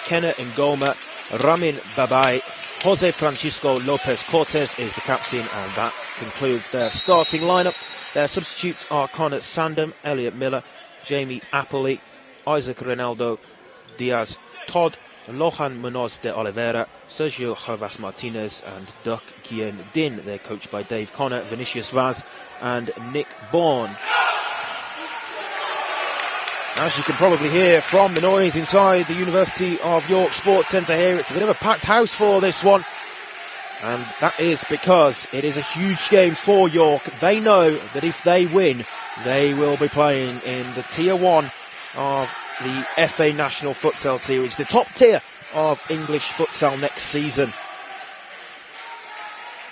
Kenna Ngoma, Ramin Babai, Jose Francisco Lopez Cortez is the captain, and that concludes their starting lineup. Their substitutes are Connor Sandham, Elliot Miller, Jamie Appley, Isaac Ronaldo, Diaz Todd, Lohan Munoz de Oliveira, Sergio Havas Martinez and Duck Kien Din. They're coached by Dave Connor, Vinicius Vaz and Nick Bourne. As you can probably hear from the noise inside the University of York Sports Centre here, it's a bit of a packed house for this one. And that is because it is a huge game for York. They know that if they win, they will be playing in the Tier 1 of the FA National Futsal Series, the top tier of English futsal next season.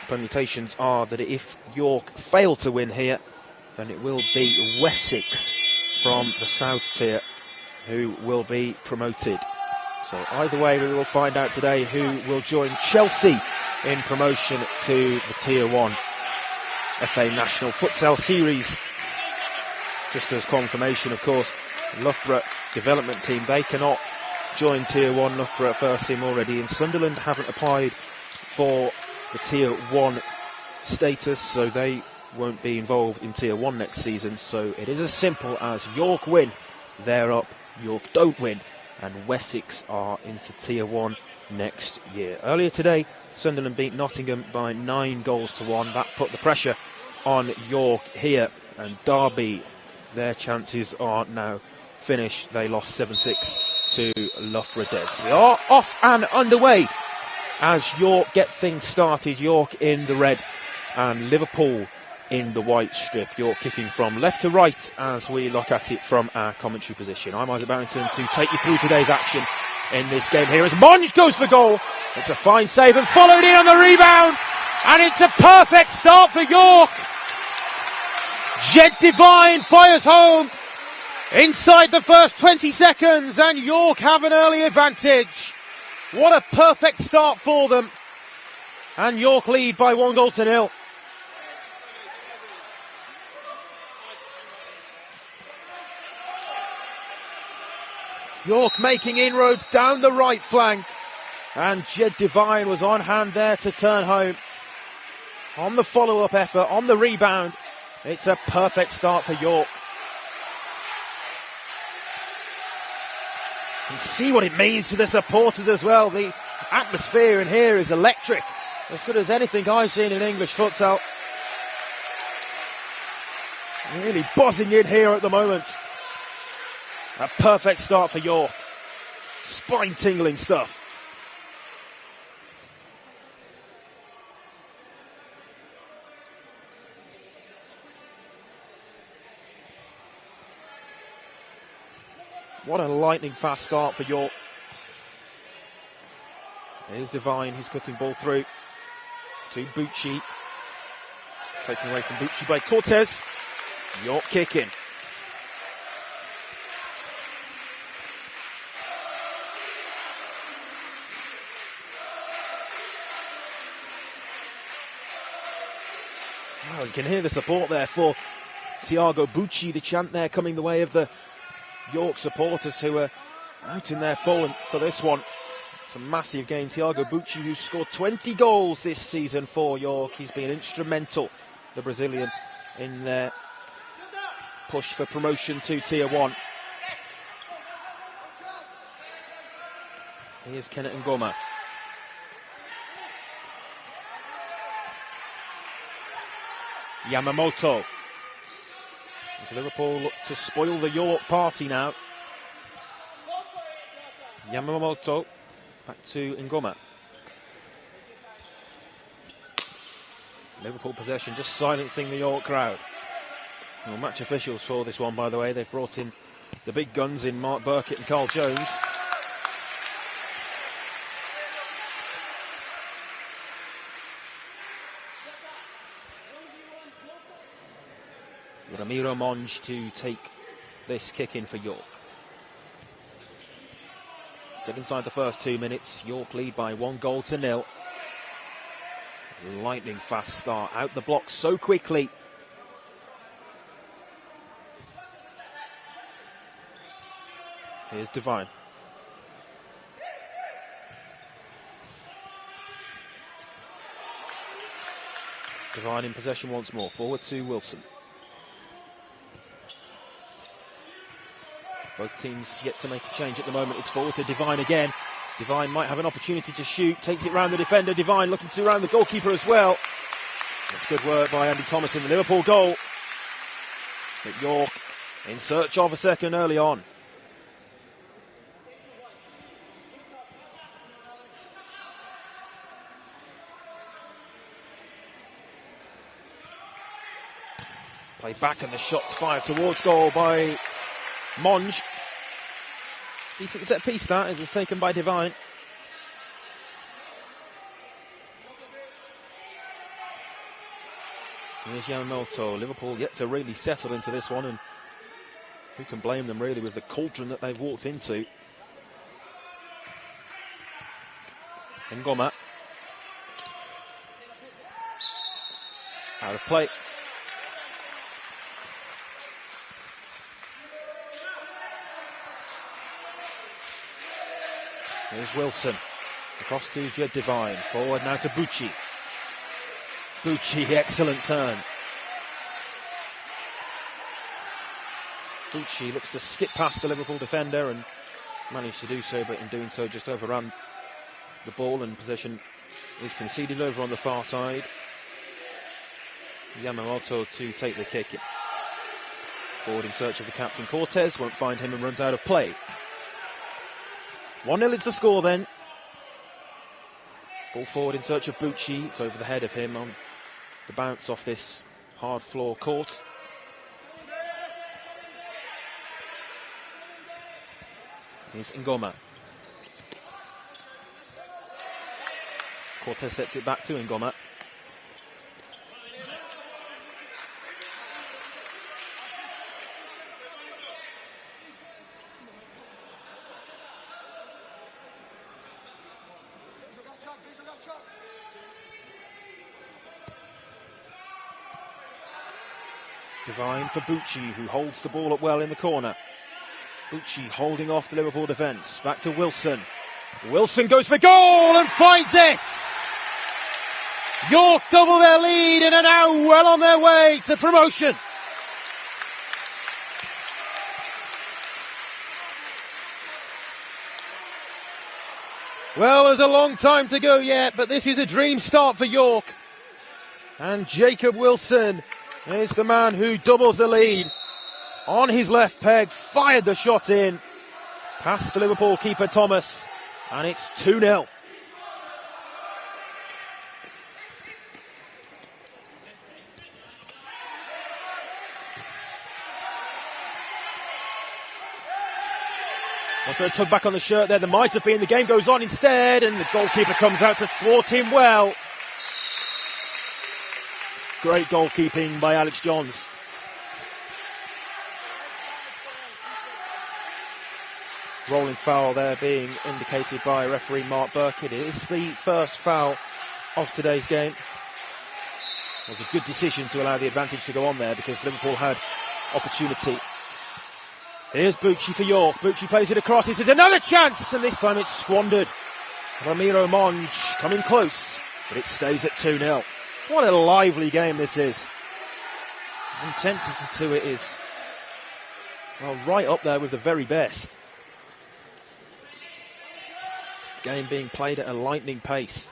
Permutations are that if York fail to win here, then it will be Wessex from the South Tier who will be promoted. So either way, we will find out today who will join Chelsea in promotion to the Tier 1 FA National Futsal Series. Just as confirmation, of course, Loughborough development team, they cannot join Tier 1. Loughborough first team already in. Sunderland haven't applied for the Tier 1 status, so they won't be involved in Tier 1 next season. So it is as simple as York win, they're up. York don't win, and Wessex are into Tier 1 next year. Earlier today, Sunderland beat Nottingham by 9-1. That put the pressure on York here, and Derby, their chances are now finished. They lost 7-6 to Loughborough Devs. We are off and underway as York get things started. York in the red and Liverpool in the white strip. York kicking from left to right as we look at it from our commentary position. I'm Isaac Barrington to take you through today's action in this game here as Monge goes for goal. It's a fine save and followed in on the rebound, and it's a perfect start for York. Jed Devine fires home inside the first 20 seconds, and York have an early advantage. What a perfect start for them, and York lead by 1-0. York making inroads down the right flank, and Jed Devine was on hand there to turn home. On the follow-up effort, on the rebound, it's a perfect start for York. And see what it means to the supporters as well. The atmosphere in here is electric, as good as anything I've seen in English futsal. Really buzzing in here at the moment. A perfect start for York. Spine-tingling stuff. What a lightning-fast start for York. Here's Devine, he's cutting ball through to Bucci. Taken away from Bucci by Cortez. York kicking. Oh, you can hear the support there for Thiago Bucci, the chant there coming the way of the York supporters who are out in their full for this one. It's a massive game. Thiago Bucci, who scored 20 goals this season for York. He's been instrumental, the Brazilian, in their push for promotion to Tier 1. Here's Kenneth Ngoma. Yamamoto. As Liverpool look to spoil the York party now. Yamamoto back to Ngoma. Liverpool possession just silencing the York crowd. Well, match officials for this one, by the way. They've brought in the big guns in Mark Burkett and Carl Jones. Ramiro Monge to take this kick in for York. Still inside the first 2 minutes. York lead by 1-0. Lightning fast start. Out the block so quickly. Here's Devine. Devine in possession once more. Forward to Wilson. Both teams yet to make a change at the moment. It's forward to Devine again. Devine might have an opportunity to shoot. Takes it round the defender. Devine looking to round the goalkeeper as well. That's good work by Andy Thomas in the Liverpool goal. But York in search of a second early on. Play back and the shot's fired towards goal by Monge. Decent set piece that as it's taken by Devine. Here's Yamamoto. Liverpool yet to really settle into this one, and who can blame them really with the cauldron that they've walked into. Ngoma. Out of play. Here's Wilson, across to Jed Devine, forward now to Bucci. Bucci, excellent turn. Bucci looks to skip past the Liverpool defender and managed to do so, but in doing so just overran the ball, and possession is conceded over on the far side. Yamamoto to take the kick. Forward in search of the captain. Cortez won't find him and runs out of play. 1-0 is the score then. Ball forward in search of Bucci. It's over the head of him on the bounce off this hard floor court. Here's Ngoma. Cortez sets it back to Ngoma. Devine for Bucci, who holds the ball up well in the corner. Bucci holding off the Liverpool defence. Back to Wilson. Wilson goes for goal and finds it! York double their lead and are now well on their way to promotion. Well, there's a long time to go yet, but this is a dream start for York. And Jacob Wilson is the man who doubles the lead. On his left peg, fired the shot in. Past the Liverpool keeper Thomas. And it's 2-0. Was there a tug back on the shirt there? There might have been. The game goes on instead, and the goalkeeper comes out to thwart him well. Great goalkeeping by Alex Johns. Rolling foul there being indicated by referee Mark Burkett. It is the first foul of today's game. It was a good decision to allow the advantage to go on there because Liverpool had opportunity. Here's Bucci for York. Bucci plays it across. This is another chance, and this time it's squandered. Ramiro Monge coming close, but it stays at 2-0. What a lively game this is. Intensity to it is, well, right up there with the very best. Game being played at a lightning pace.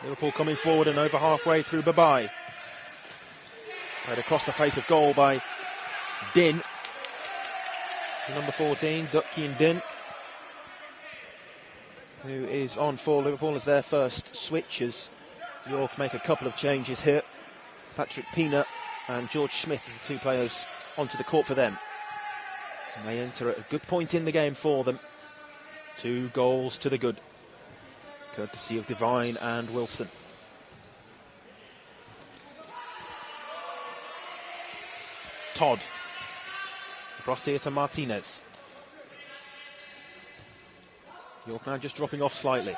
Liverpool coming forward and over halfway through Babai. Played across the face of goal by Din. Number 14, Dukkin Din, who is on for Liverpool as their first switch, as York make a couple of changes here. Patrick Pina and George Smith are the two players onto the court for them. And they enter at a good point in the game for them. 2 goals to the good, courtesy of Devine and Wilson. Todd. Across here to Martinez. York now just dropping off slightly.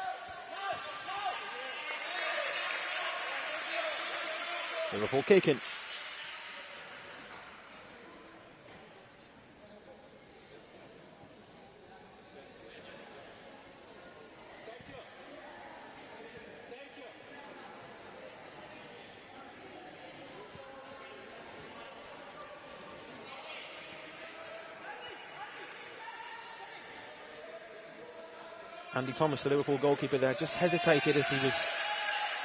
Liverpool kicking. Andy Thomas, the Liverpool goalkeeper there, just hesitated as he was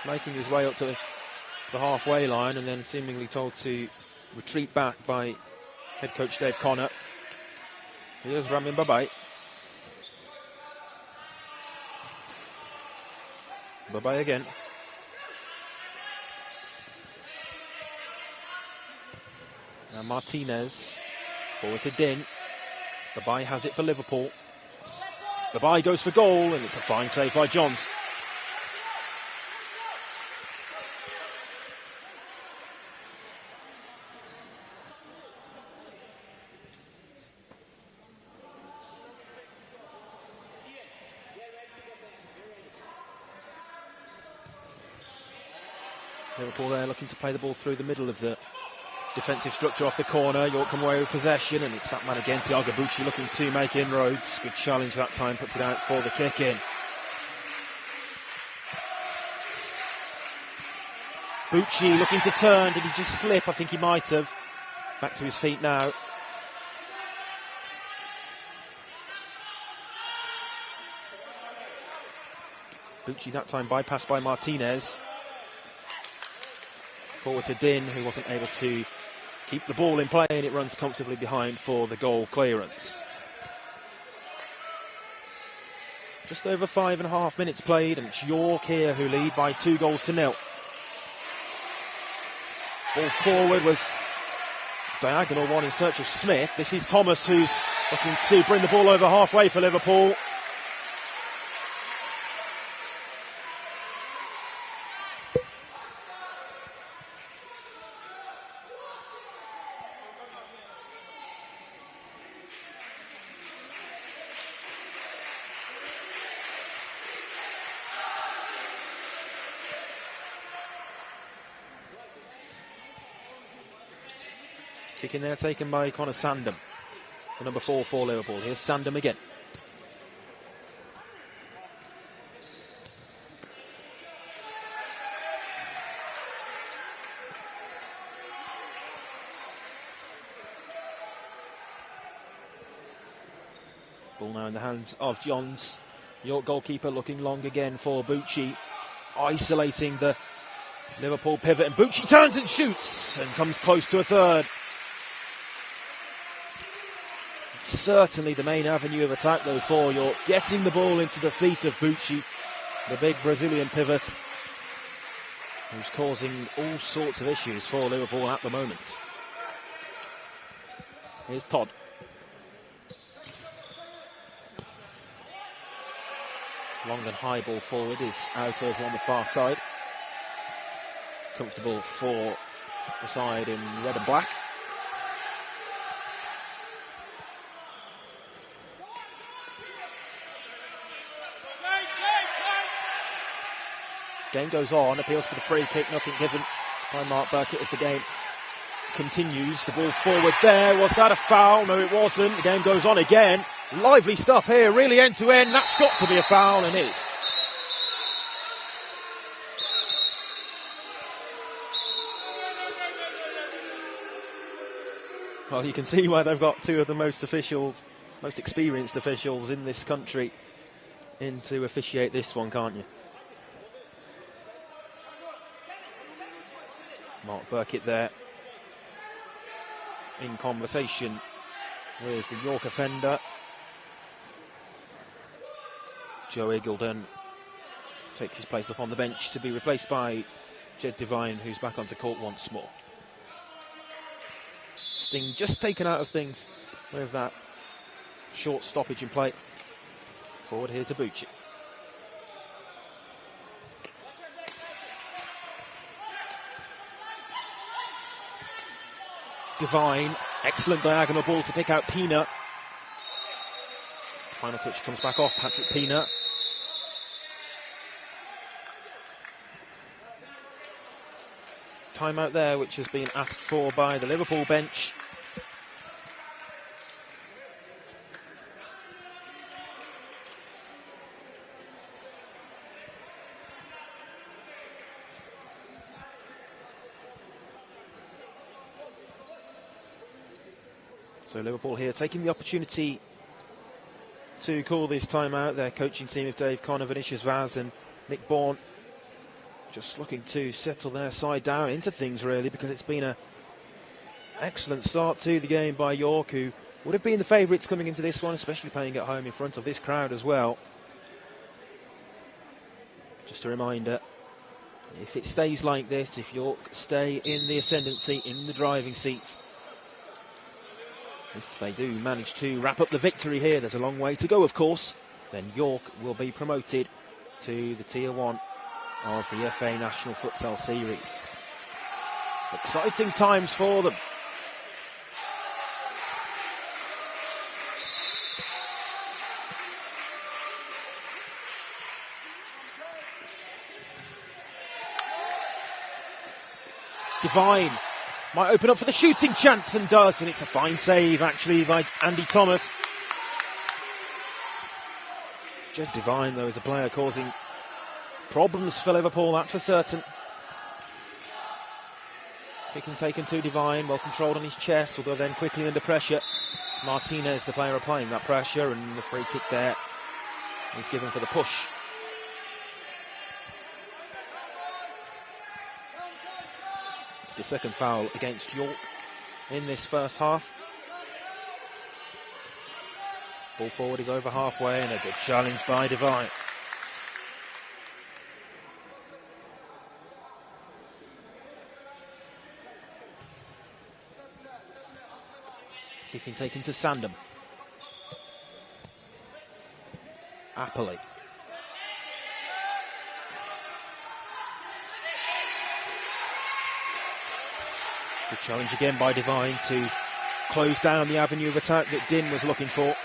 making his way up to the halfway line, and then seemingly told to retreat back by head coach Dave Connor. Here's Ramin Babai. Babai again. Now Martinez, forward to Din. Babai has it for Liverpool. Babai goes for goal, and it's a fine save by Johns. Liverpool there looking to play the ball through the middle of the defensive structure off the corner. York come away with possession, and it's that man again, Thiago Bucci, looking to make inroads. Good challenge that time, puts it out for the kick in. Bucci looking to turn, did he just slip? I think he might have. Back to his feet now. Bucci that time bypassed by Martinez. Forward to Din, who wasn't able to keep the ball in play, and it runs comfortably behind for the goal clearance. Just over 5.5 minutes played, and it's York here who lead by 2-0. Ball forward was diagonal one in search of Smith. This is Thomas who's looking to bring the ball over halfway for Liverpool. Kick in there taken by Connor Sandham, the number 4 for Liverpool. Here's Sandham again. Ball now in the hands of Johns. York goalkeeper looking long again for Bucci, isolating the Liverpool pivot, and Bucci turns and shoots and comes close to a third. Certainly the main avenue of attack though for York, getting the ball into the feet of Bucci, the big Brazilian pivot, who's causing all sorts of issues for Liverpool at the moment. Here's Todd. Long and high ball forward is out over on the far side. Comfortable for the side in red and black. Game goes on, appeals for the free kick, nothing given by Mark Burkett as the game continues. The ball forward there, was that a foul? No, it wasn't. The game goes on again. Lively stuff here, really end to end. That's got to be a foul, and is. Well, you can see why they've got two of the most experienced officials in this country in to officiate this one, can't you? Mark Burkitt there in conversation with the York offender. Joe Eagledon takes his place upon the bench to be replaced by Jed Devine, who's back onto court once more. Sting just taken out of things with that short stoppage in play. Forward here to Bucci. Devine, excellent diagonal ball to pick out Pina. Final touch comes back off Patrick Pina. Timeout there, which has been asked for by the Liverpool bench. So Liverpool here taking the opportunity to call this timeout. Their coaching team of Dave Connor, Vinicius Vaz and Nick Bourne just looking to settle their side down into things really, because it's been an excellent start to the game by York, who would have been the favourites coming into this one, especially playing at home in front of this crowd as well. Just a reminder, if it stays like this, if York stay in the ascendancy, in the driving seat, if they do manage to wrap up the victory here, there's a long way to go of course, then York will be promoted to the Tier 1 of the FA National Futsal Series. Exciting times for them. Devine might open up for the shooting chance and does, and it's a fine save actually by Andy Thomas. Jed Devine though is a player causing problems for Liverpool, that's for certain. Kick and taken to Devine, well controlled on his chest, although then quickly under pressure. Martinez, the player applying that pressure, and the free kick there is given for the push. It's the second foul against York in this first half. Ball forward is over halfway, and a good challenge by Devine. Kicking taken to Sandham. Appley. Good challenge again by Devine to close down the avenue of attack that Din was looking for.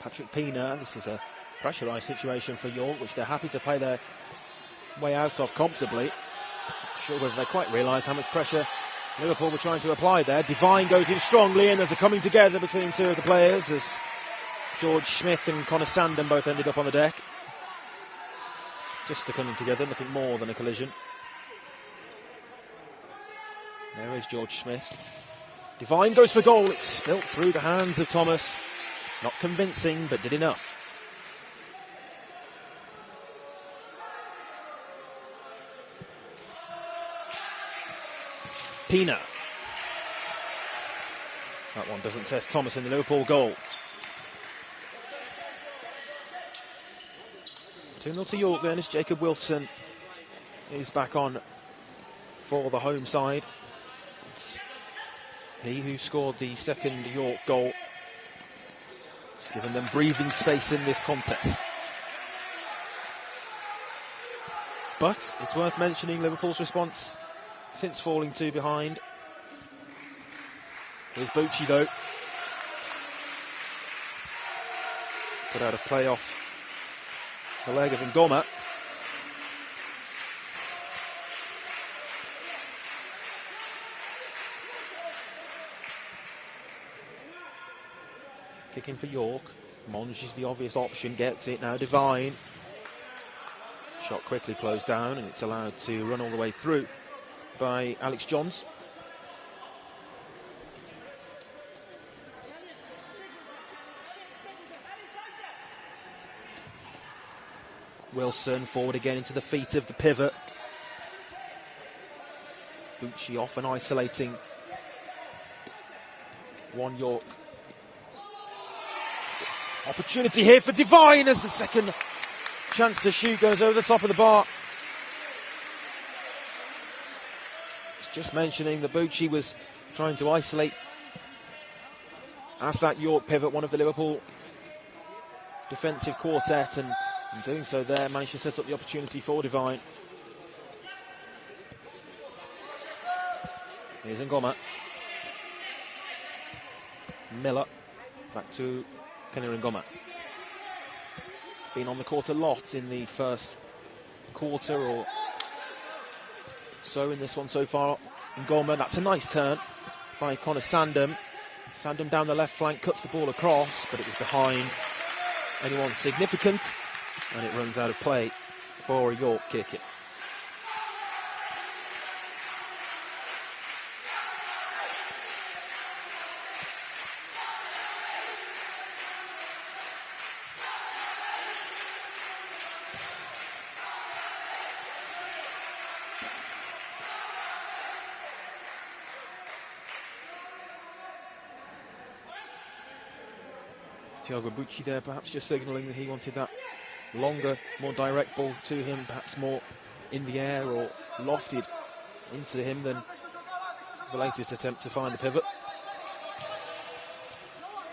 Patrick Pina, this is a pressurised situation for York, which they're happy to play their way out of comfortably. Not sure whether they quite realised how much pressure Liverpool were trying to apply there. Devine goes in strongly, and there's a coming together between two of the players as George Smith and Connor Sandham both ended up on the deck. Just a coming together, nothing more than a collision. There is George Smith. Devine goes for goal, it's spilt through the hands of Thomas. Not convincing, but did enough. Pina. That one doesn't test Thomas in the Liverpool goal. 2-0 to York then as Jacob Wilson is back on for the home side. It's he who scored the second York goal. It's given them breathing space in this contest. But it's worth mentioning Liverpool's response since falling 2 behind. Here's Bucci though. Put out of play off the leg of Ngoma. Kicking for York. Monge is the obvious option, gets it now. Divine. Shot quickly closed down, and it's allowed to run all the way through by Alex Johns. Wilson forward again into the feet of the pivot. Bucci off and isolating one York. Opportunity here for Divine as the second chance to shoot goes over the top of the bar. Just mentioning that Bucci was trying to isolate as that York pivot, one of the Liverpool defensive quartet, and in doing so there managed to set up the opportunity for Divine. Here's Ngoma. Miller back to Kenny Ngoma. It's been on the court a lot in the first quarter or so in this one so far. Ngoma, that's a nice turn by Connor Sandham. Sandham down the left flank, cuts the ball across, but it was behind anyone significant, and it runs out of play for a York kick. Thiago Bucci there perhaps just signalling that he wanted that longer, more direct ball to him, perhaps more in the air or lofted into him than the latest attempt to find the pivot.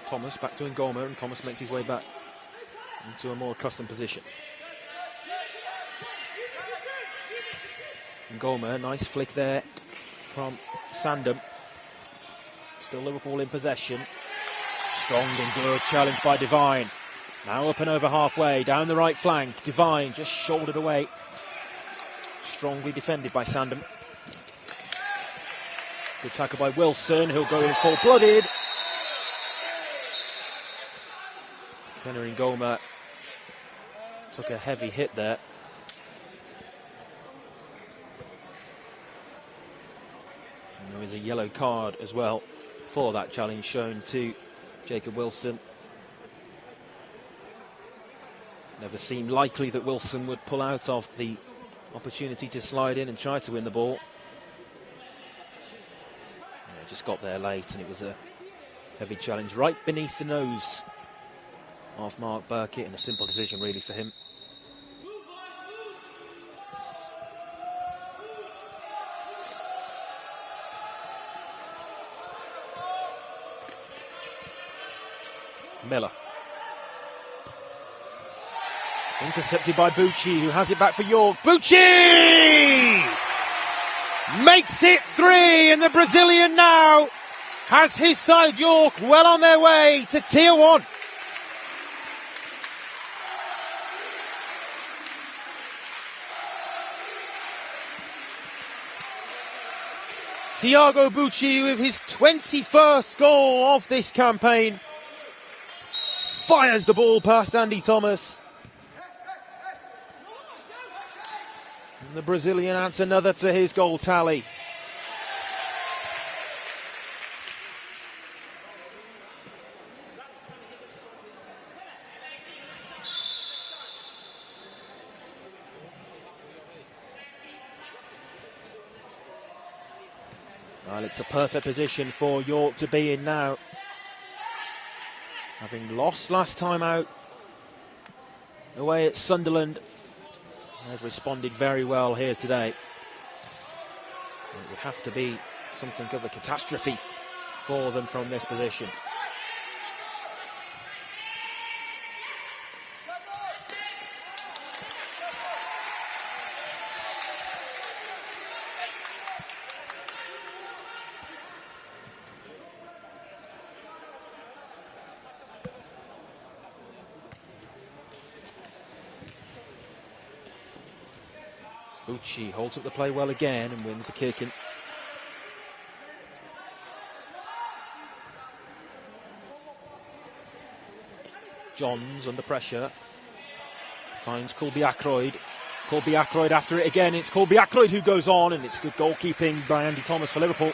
Thomas back to Ngoma, and Thomas makes his way back into a more accustomed position. Ngoma, nice flick there from Sandham. Still Liverpool in possession. Strong and good challenge by Divine. Now up and over halfway, down the right flank. Divine just shouldered away. Strongly defended by Sandham. Good tackle by Wilson, who'll go in full-blooded. Kenny Ngoma took a heavy hit there. And there was a yellow card as well for that challenge shown to Jacob Wilson. Never seemed likely that Wilson would pull out of the opportunity to slide in and try to win the ball. Yeah, just got there late, and it was a heavy challenge right beneath the nose of Mark Burkett, and a simple decision really for him. Miller. Intercepted by Bucci, who has it back for York. Bucci makes it 3, and the Brazilian now has his side, York, well on their way to Tier 1. Thiago Bucci with his 21st goal of this campaign. Fires the ball past Andy Thomas. And the Brazilian adds another to his goal tally. Well, it's a perfect position for York to be in now. Having lost last time out away at Sunderland, they've responded very well here today. It would have to be something of a catastrophe for them from this position. Bucci holds up the play well again and wins the kick in. Johns under pressure. Finds Colby Ackroyd. Colby Ackroyd after it again. It's Colby Ackroyd who goes on, and it's good goalkeeping by Andy Thomas for Liverpool.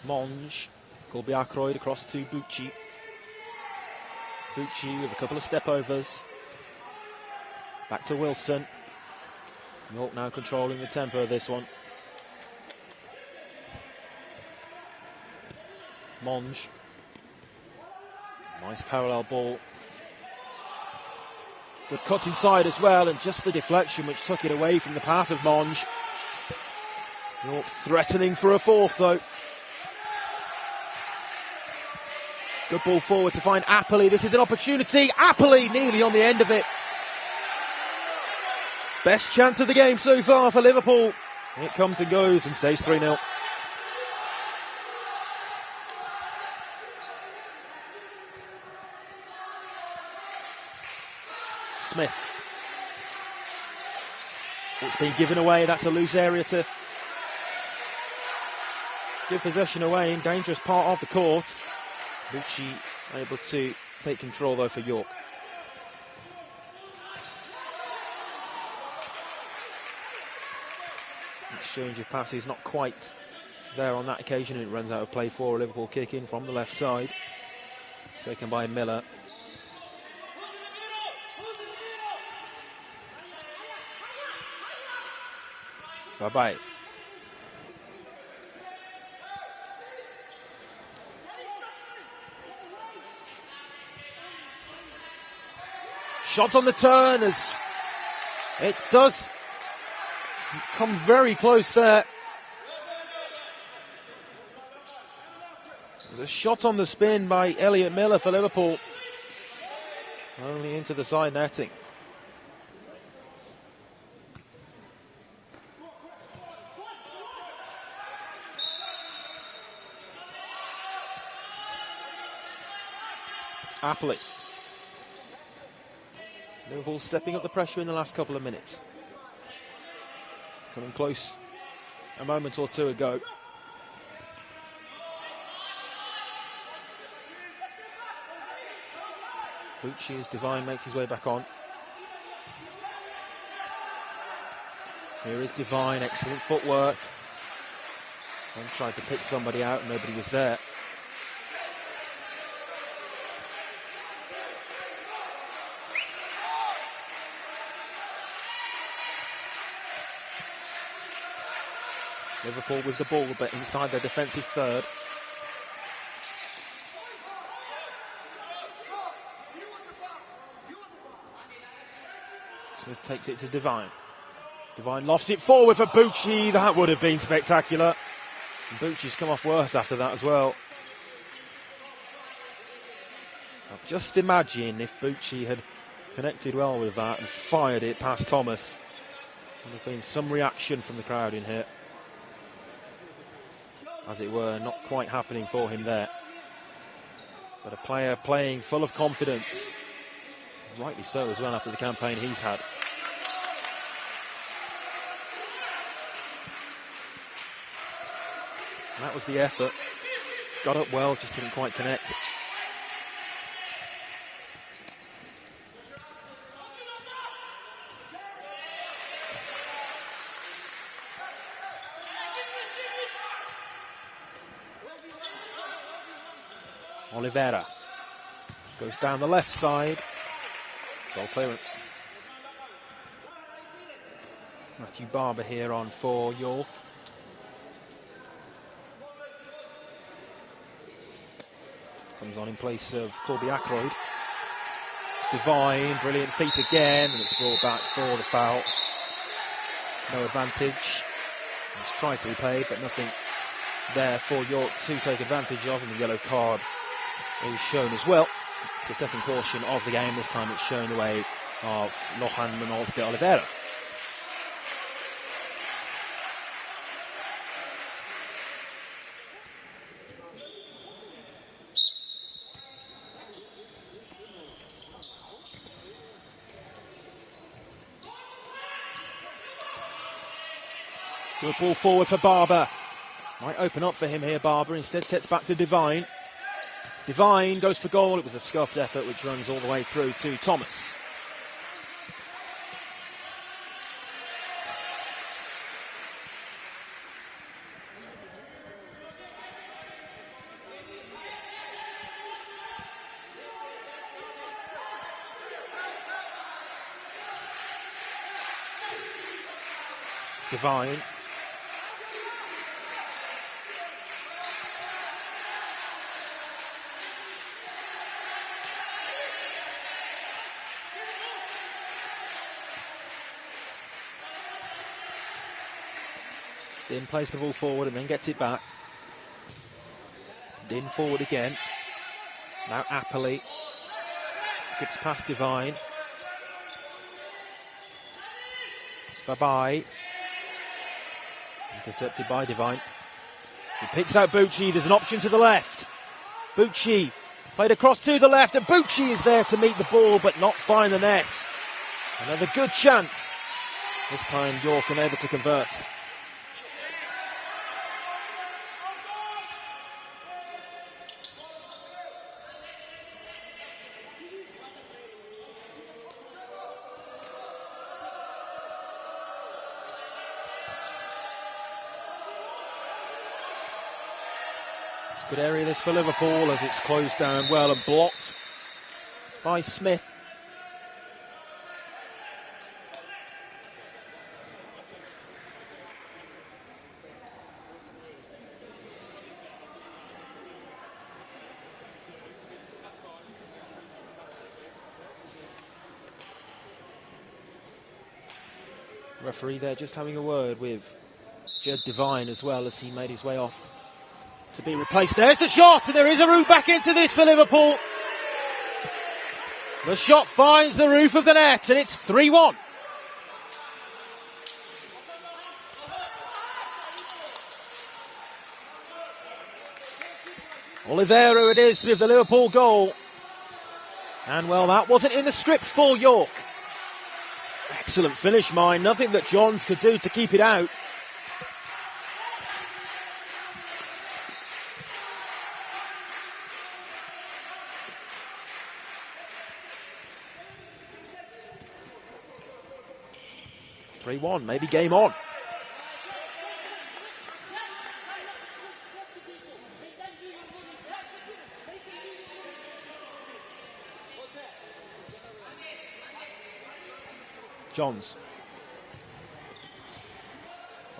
Monge. Colby Ackroyd across to Bucci. Bucci with a couple of step-overs. Back to Wilson. York now controlling the tempo of this one. Monge. Nice parallel ball. Good cut inside as well, and just the deflection which took it away from the path of Monge. York threatening for a fourth though. Good ball forward to find Appley. This is an opportunity. Appley nearly on the end of it. Best chance of the game so far for Liverpool. It comes and goes and stays 3-0. Smith. It's been given away. That's a loose area to give possession away in dangerous part of the court. Bucci able to take control though for York. Exchange of passes not quite there on that occasion, and it runs out of play for a Liverpool kick in from the left side. Taken by Miller. Bye-bye. Shot on the turn as it does come very close there. The shot on the spin by Elliot Miller for Liverpool. Only into the side netting. Appley. Liverpool stepping up the pressure in the last couple of minutes. Coming close a moment or two ago. Bucci as Devine makes his way back on. Here is Devine, excellent footwork. And tried to pick somebody out, nobody was there. Liverpool with the ball, but inside their defensive third. Smith takes it to Devine. Devine lofts it forward for Bucci. That would have been spectacular. And Bucci's come off worse after that as well. Now just imagine if Bucci had connected well with that and fired it past Thomas. There would have been some reaction from the crowd in here. As it were, not quite happening for him there. But a player playing full of confidence. Rightly so as well after the campaign he's had. And that was the effort. Got up well, just didn't quite connect. Oliveira goes down the left side. Goal clearance. Matthew Barber here on for York. Comes on in place of Colby Ackroyd. Devine, brilliant feet again, and it's brought back for the foul. No advantage. It's tried to be paid, but nothing there for York to take advantage of, and the yellow card is shown as well. It's the second caution of the game. This time it's shown the way of Lohan Manols de Oliveira. Good ball forward for Barber. Might open up for him here, Barber. Instead sets back to Devine. Devine goes for goal. It was a scuffed effort which runs all the way through to Thomas. Devine. Din plays the ball forward and then gets it back. Din forward again. Now Appley. Skips past Devine. Bye-bye. Intercepted by Devine. He picks out Bucci. There's an option to the left. Bucci played across to the left, and Bucci is there to meet the ball but not find the net. Another good chance. This time York unable to convert. Good area this for Liverpool as it's closed down well and blocked by Smith. Referee there just having a word with Jed Devine as well as he made his way off to be replaced. There's the shot, and there is a route back into this for Liverpool. The shot finds the roof of the net, and it's 3-1. Oliveira it is with the Liverpool goal. And well, that wasn't in the script for York. Excellent finish, mine. Nothing that Johns could do to keep it out. Maybe game on. Johns.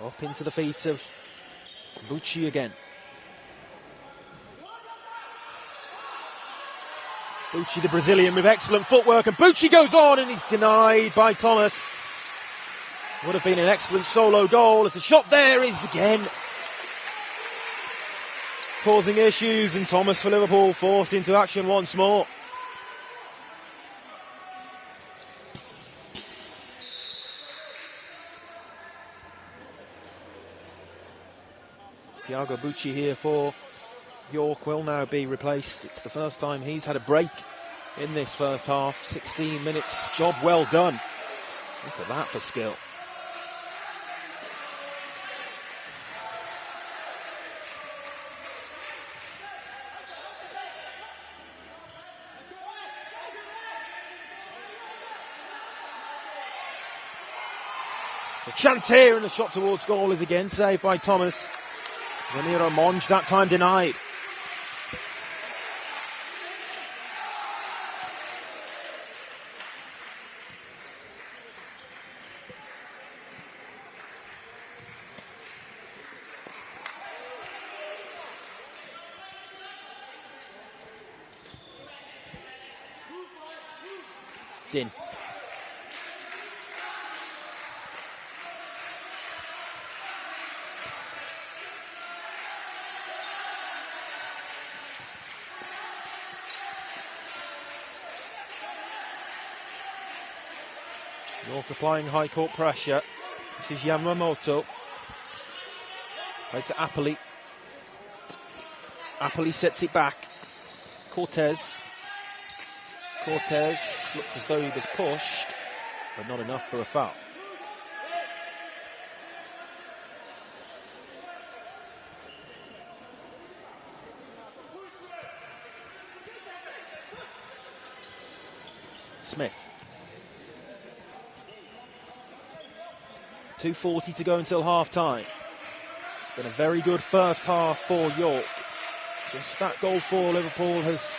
Up into the feet of Bucci again. Bucci, the Brazilian, with excellent footwork, and Bucci goes on and he's denied by Thomas. Would have been an excellent solo goal as the shot there is again causing issues, and Thomas for Liverpool forced into action once more. Thiago Bucci here for York will now be replaced. It's the first time he's had a break in this first half. 16 minutes, job well done. Look at that for skill. A chance here, and the shot towards goal is again saved by Thomas. Ramiro Monge that time denied. Din. York applying high court pressure. This is Yamamoto. Played to Appley. Appley sets it back. Cortez looks as though he was pushed, but not enough for a foul. Smith. 2:40 to go until half-time. It's been a very good first half for York. Just that goal for Liverpool has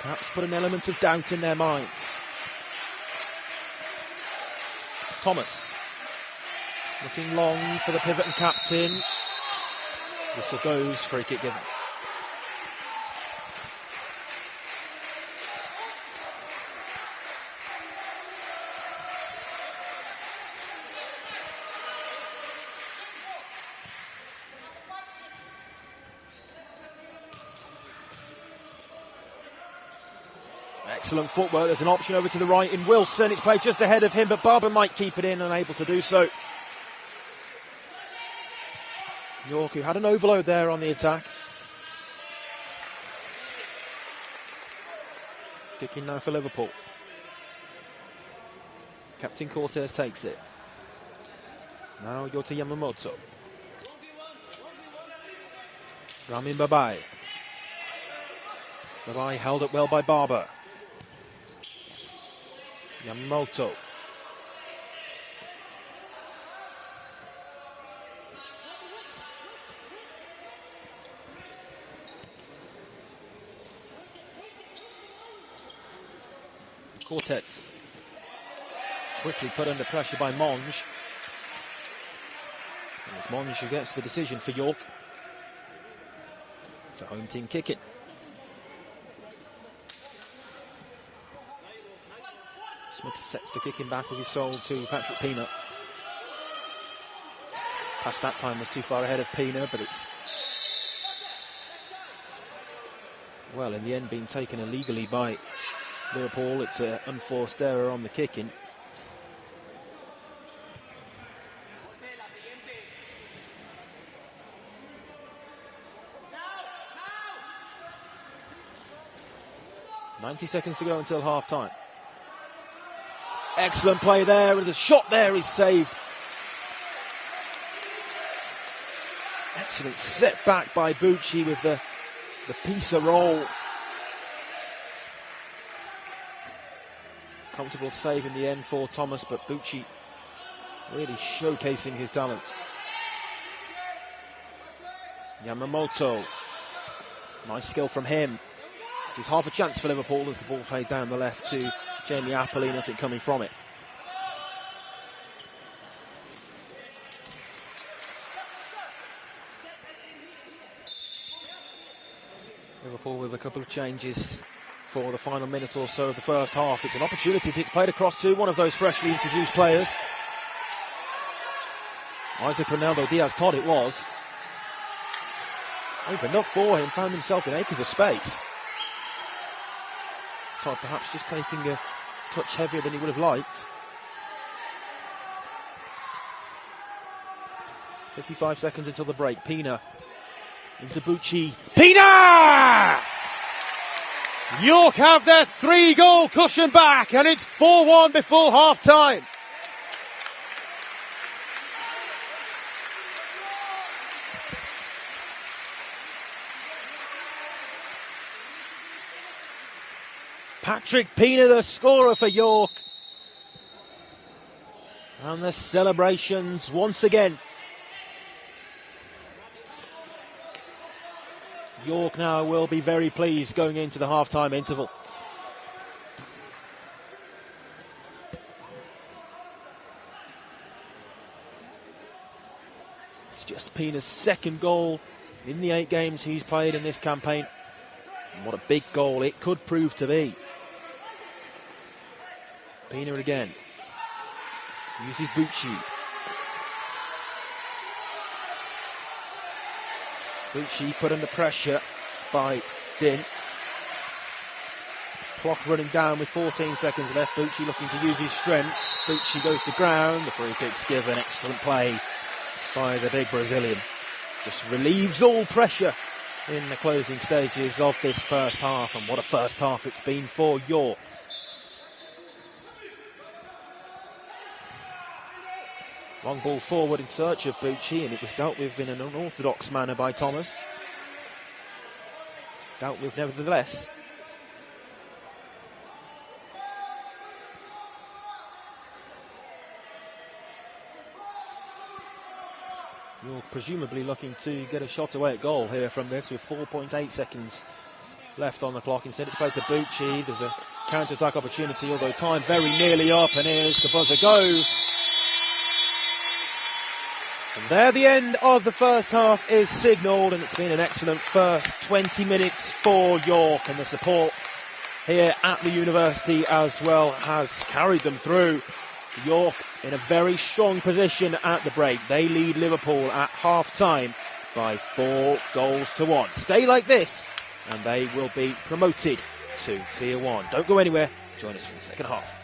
perhaps put an element of doubt in their minds. Thomas looking long for the pivot and captain. Whistle goes, free kick given. Excellent footwork. There's an option over to the right in Wilson. It's played just ahead of him, but Barber might keep it in, unable to do so. York, who had an overload there on the attack. Kicking now for Liverpool. Captain Cortez takes it. Now Yota Yamamoto. Ramin Babai. Babai held up well by Barber. Yamamoto. Cortez. Quickly put under pressure by Monge. And it's Monge who gets the decision for York. It's a home team kicking. Smith sets the kicking back with his soul to Patrick Pina. Past that time was too far ahead of Pina, but it's, well, in the end being taken illegally by Liverpool. It's an unforced error on the kicking. .90 to go until half-time. Excellent play there, and the shot there is saved. Excellent set back by Bucci with the Pisa roll. Comfortable save in the end for Thomas, but Bucci really showcasing his talents. Yamamoto. Nice skill from him. This is half a chance for Liverpool as the ball played down the left to Jamie Appley, nothing coming from it. Liverpool with a couple of changes for the final minute or so of the first half. It's an opportunity to play across to one of those freshly introduced players. Isaac Ronaldo Diaz thought it was. Opened up for him, found himself in acres of space. Todd perhaps just taking a touch heavier than he would have liked. 55 seconds until the break. Pina into Bucci. Pina! York have their 3-goal cushion back, and it's 4-1 before half-time. Patrick Pina, the scorer for York. And the celebrations once again. York now will be very pleased going into the half-time interval. It's just Pina's second goal in the 8 games he's played in this campaign. And what a big goal it could prove to be. Pina again. Uses Bucci. Bucci put under pressure by Din. Clock running down with 14 seconds left. Bucci looking to use his strength. Bucci goes to ground. The free kick's given. Excellent play by the big Brazilian. Just relieves all pressure in the closing stages of this first half. And what a first half it's been for York. Long ball forward in search of Bucci, and it was dealt with in an unorthodox manner by Thomas. Dealt with nevertheless. You're presumably looking to get a shot away at goal here from this with 4.8 seconds left on the clock. Instead it's played to Bucci. There's a counter-attack opportunity, although time very nearly up, and here's the buzzer goes. And there the end of the first half is signalled, and it's been an excellent first 20 minutes for York, and the support here at the university as well has carried them through. York in a very strong position at the break. They lead Liverpool at half-time by 4-1. Stay like this and they will be promoted to Tier 1. Don't go anywhere. Join us for the second half.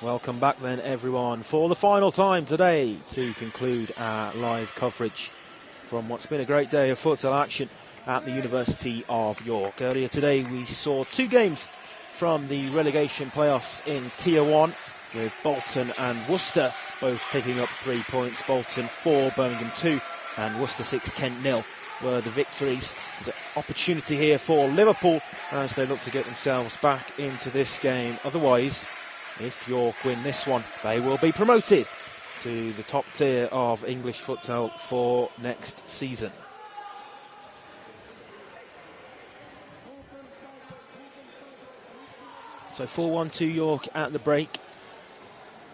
Welcome back then, everyone, for the final time today to conclude our live coverage from what's been a great day of futsal action at the University of York. Earlier today we saw two games from the relegation playoffs in Tier 1, with Bolton and Worcester both picking up 3 points. Bolton 4, Birmingham 2, and Worcester 6, Kent 0 were the victories. The opportunity here for Liverpool as they look to get themselves back into this game. Otherwise, if York win this one, they will be promoted to the top tier of English futsal for next season. So 4-1 to York at the break.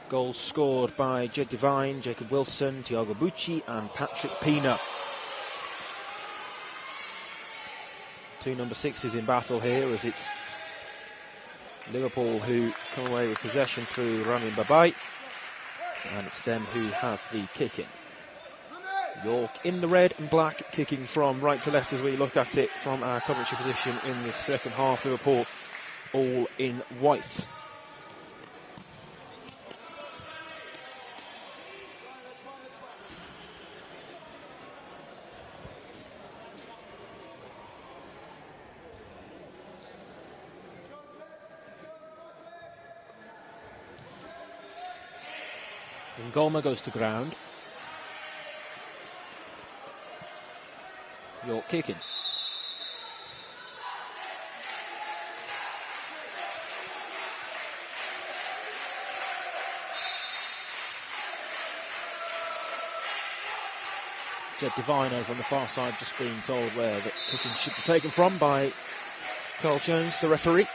Goals scored by Jed Devine, Jacob Wilson, Tiago Bucci and Patrick Pina. Two number 6s in battle here, as it's Liverpool who come away with possession through Ramin Babai, and it's them who have the kick in. York in the red and black, kicking from right to left as we look at it from our commentary position in the second half. Liverpool all in white. Ngoma goes to ground. York kicking. Jed Devine over on the far side, just being told where the kicking should be taken from by Carl Jones, the referee.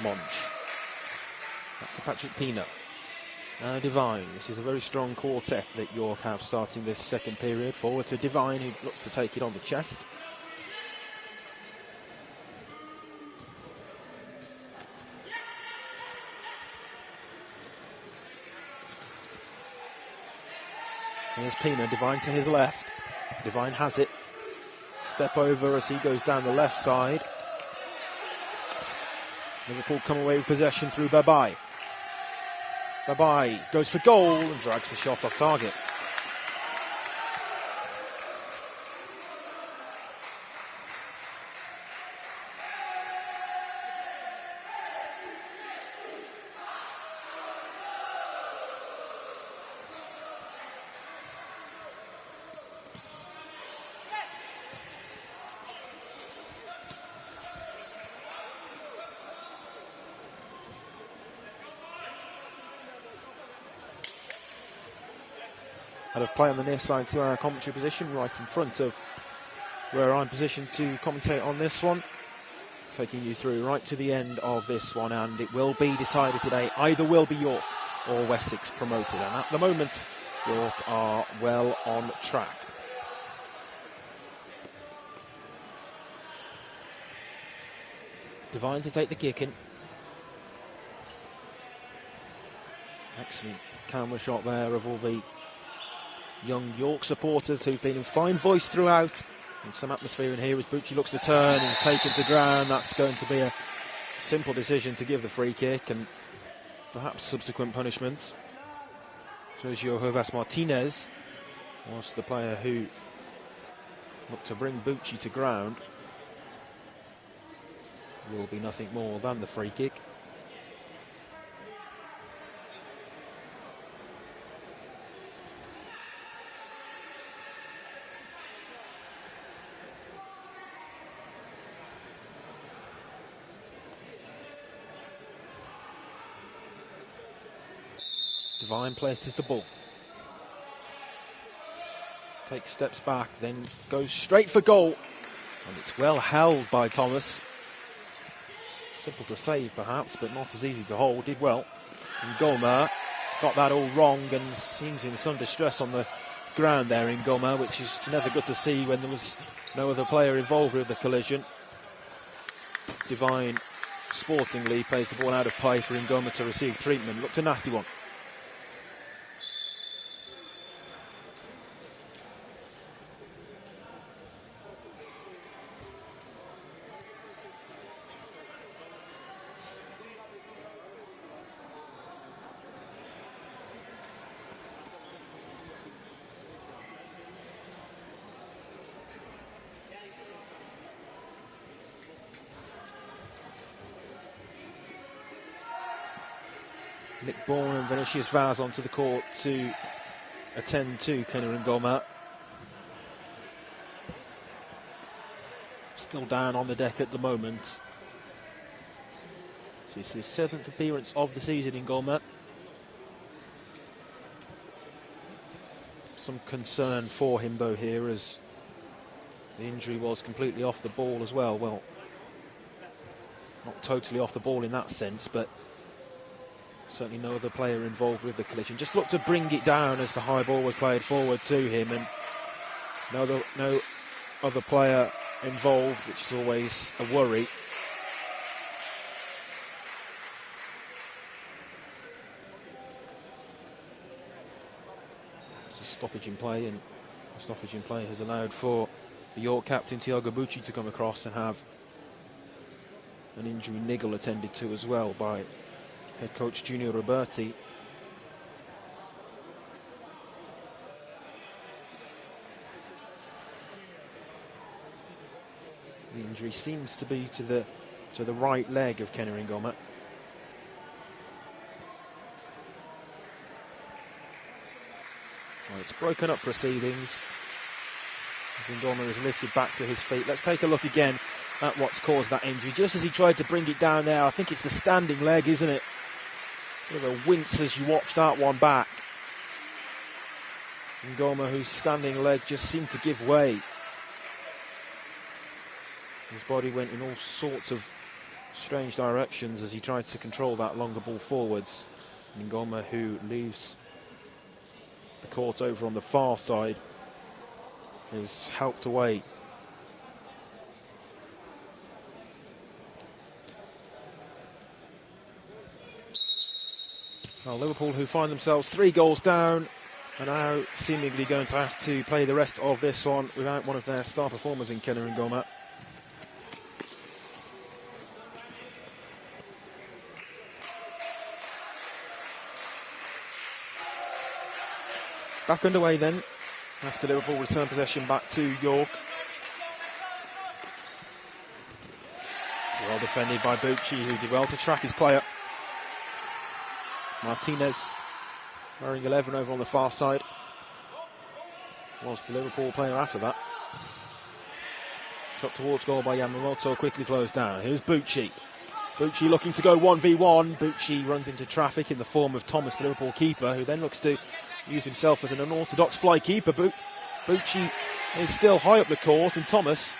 Monge. Back to Patrick Pina. Now Devine. This is a very strong quartet that York have starting this second period. Forward to Devine, who looks to take it on the chest. Here's Pina, Devine to his left. Devine has it. Step over as he goes down the left side. Liverpool come away with possession through Babai. Babai goes for goal and drags the shot off target. Out of play on the near side to our commentary position, right in front of where I'm positioned to commentate on this one. Taking you through right to the end of this one, and it will be decided today. Either will be York or Wessex promoted, and at the moment York are well on track. Devine to take the kick in. Excellent camera shot there of all the young York supporters who've been in fine voice throughout, and some atmosphere in here as Bucci looks to turn and is taken to ground. That's going to be a simple decision to give the free kick and perhaps subsequent punishments. Sergio Hervas Martinez was the player who looked to bring Bucci to ground. Will be nothing more than the free kick. Devine places the ball. Takes steps back, then goes straight for goal. And it's well held by Thomas. Simple to save perhaps, but not as easy to hold. Did well. And Ngoma got that all wrong and seems in some distress on the ground there in Ngoma, which is never good to see when there was no other player involved with the collision. Devine sportingly plays the ball out of play for Ngoma to receive treatment. Looked a nasty one. Nick Bourne and Vinicius Vaz onto the court to attend to Kenner Ngoma. Still down on the deck at the moment. So it's his 7th appearance of the season in Ngoma. Some concern for him though here, as the injury was completely off the ball as well. Well, not totally off the ball in that sense, but certainly no other player involved with the collision. Just looked to bring it down as the high ball was played forward to him, and no other player involved, which is always a worry. It's a stoppage in play, and the stoppage in play has allowed for the York captain Tiago Bucci to come across and have an injury niggle attended to as well by head coach Junior Roberti. The injury seems to be to the right leg of Kenner Ngoma. Well, it's broken up proceedings. Ngoma is lifted back to his feet. Let's take a look again at what's caused that injury. Just as he tried to bring it down there, I think it's the standing leg, isn't it? Bit of a wince as you watch that one back. Ngoma, whose standing leg just seemed to give way. His body went in all sorts of strange directions as he tried to control that longer ball forwards. Ngoma, who leaves the court over on the far side, is helped away. Well, Liverpool, who find themselves 3 goals down, are now seemingly going to have to play the rest of this one without one of their star performers in Kenner Ngoma. Back underway then, after Liverpool return possession back to York. Well defended by Bucci, who did well to track his player. Martinez, wearing 11 over on the far side, was the Liverpool player after that. Shot towards goal by Yamamoto, quickly closed down. Here's Bucci. Bucci looking to go 1v1. Bucci runs into traffic in the form of Thomas, the Liverpool keeper, who then looks to use himself as an unorthodox fly keeper. Bucci is still high up the court, and Thomas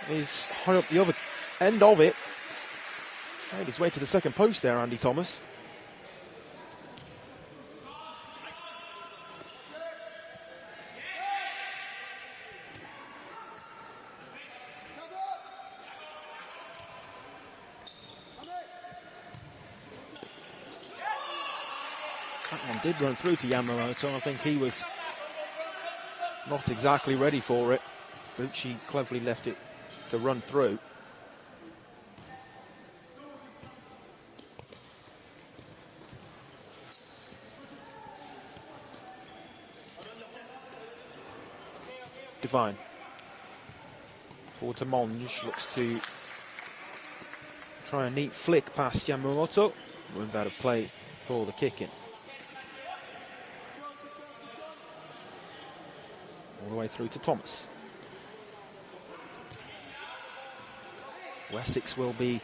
is high up the other end of it. Made his way to the second post there, Andy Thomas. That one did run through to Yamamoto. I think he was not exactly ready for it. Bucci cleverly left it to run through. Divine. Forward to Monge. Looks to try a neat flick past Yamamoto. Runs out of play for the kick-in. All the way through to Thomas. Wessex will be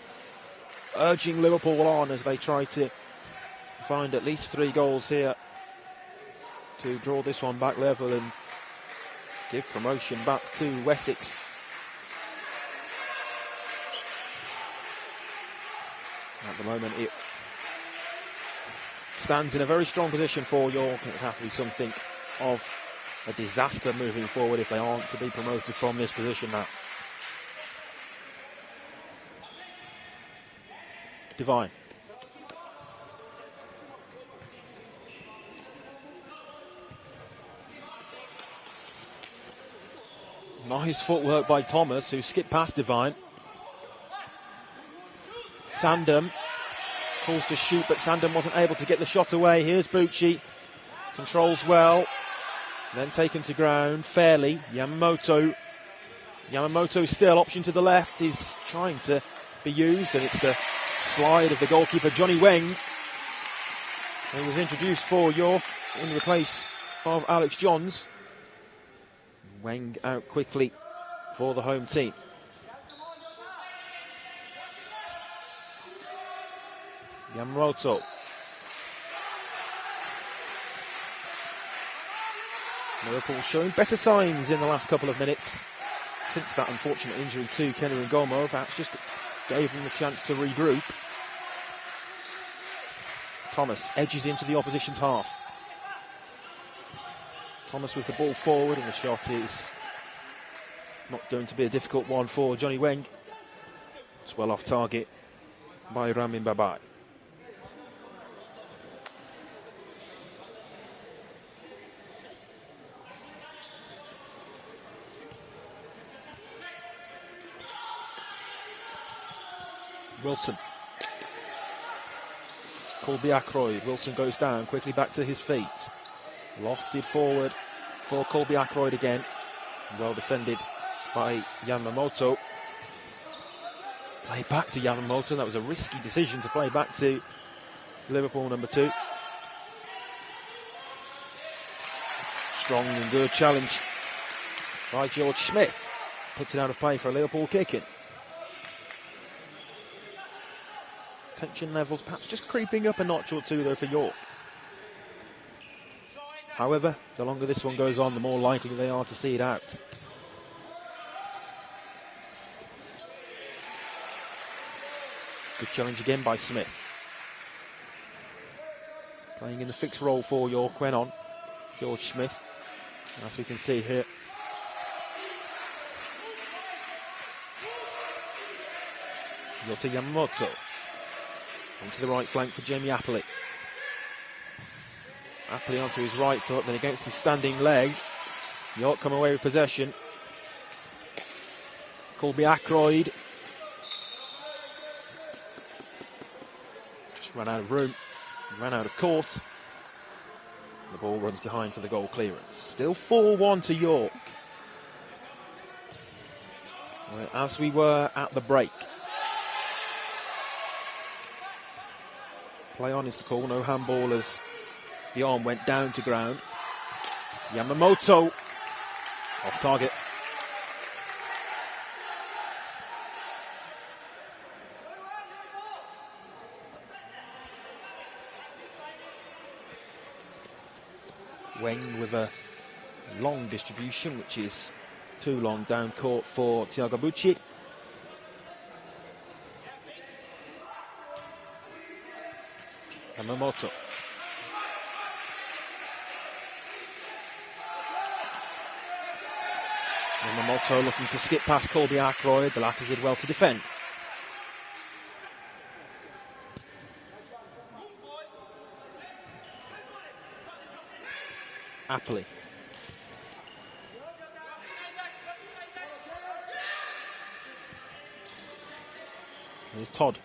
urging Liverpool on as they try to find at least 3 goals here to draw this one back level and give promotion back to Wessex. At the moment it stands in a very strong position for York. It would have to be something of a disaster moving forward if they aren't to be promoted from this position now. Divine. Nice footwork by Thomas, who skipped past Divine. Sandham calls to shoot, but Sandham wasn't able to get the shot away. Here's Bucci, controls well, then taken to ground fairly. Yamamoto still, option to the left, is trying to be used, and it's the slide of the goalkeeper Johnny Weng. He was introduced for York in replace of Alex Johns. Weng out quickly for the home team. Yamamoto. Liverpool showing better signs in the last couple of minutes since that unfortunate injury to Kenny Ngomo. Perhaps just gave him the chance to regroup. Thomas edges into the opposition's half. Thomas with the ball forward, and the shot is not going to be a difficult one for Johnny Weng. It's well off target by Ramin Babai. Wilson. Colby Ackroyd. Wilson goes down, quickly back to his feet. Lofted forward for Colby Ackroyd again. Well defended by Yamamoto. Play back to Yamamoto. That was a risky decision to play back to Liverpool number 2. Strong and good challenge by George Smith. Puts it out of play for a Liverpool kick-in. Tension levels perhaps just creeping up a notch or two though for York. However, the longer this one goes on, the more likely they are to see it out. Good challenge again by Smith. Playing in the fixed role for York went on George Smith, as we can see here. Yota Yamamoto. Onto the right flank for Jamie Appley. Appley onto his right foot, then against his standing leg. York come away with possession. Colby Ackroyd. Just ran out of room, ran out of court. The ball runs behind for the goal clearance. Still 4-1 to York. As we were at the break. Play on is the call, no handball as the arm went down to ground. Yamamoto off target. Weng with a long distribution, which is too long down court for Thiago Bucci. Yamamoto. Yamamoto looking to skip past Colby Ackroyd. The latter did well to defend. Appley. Here's Todd.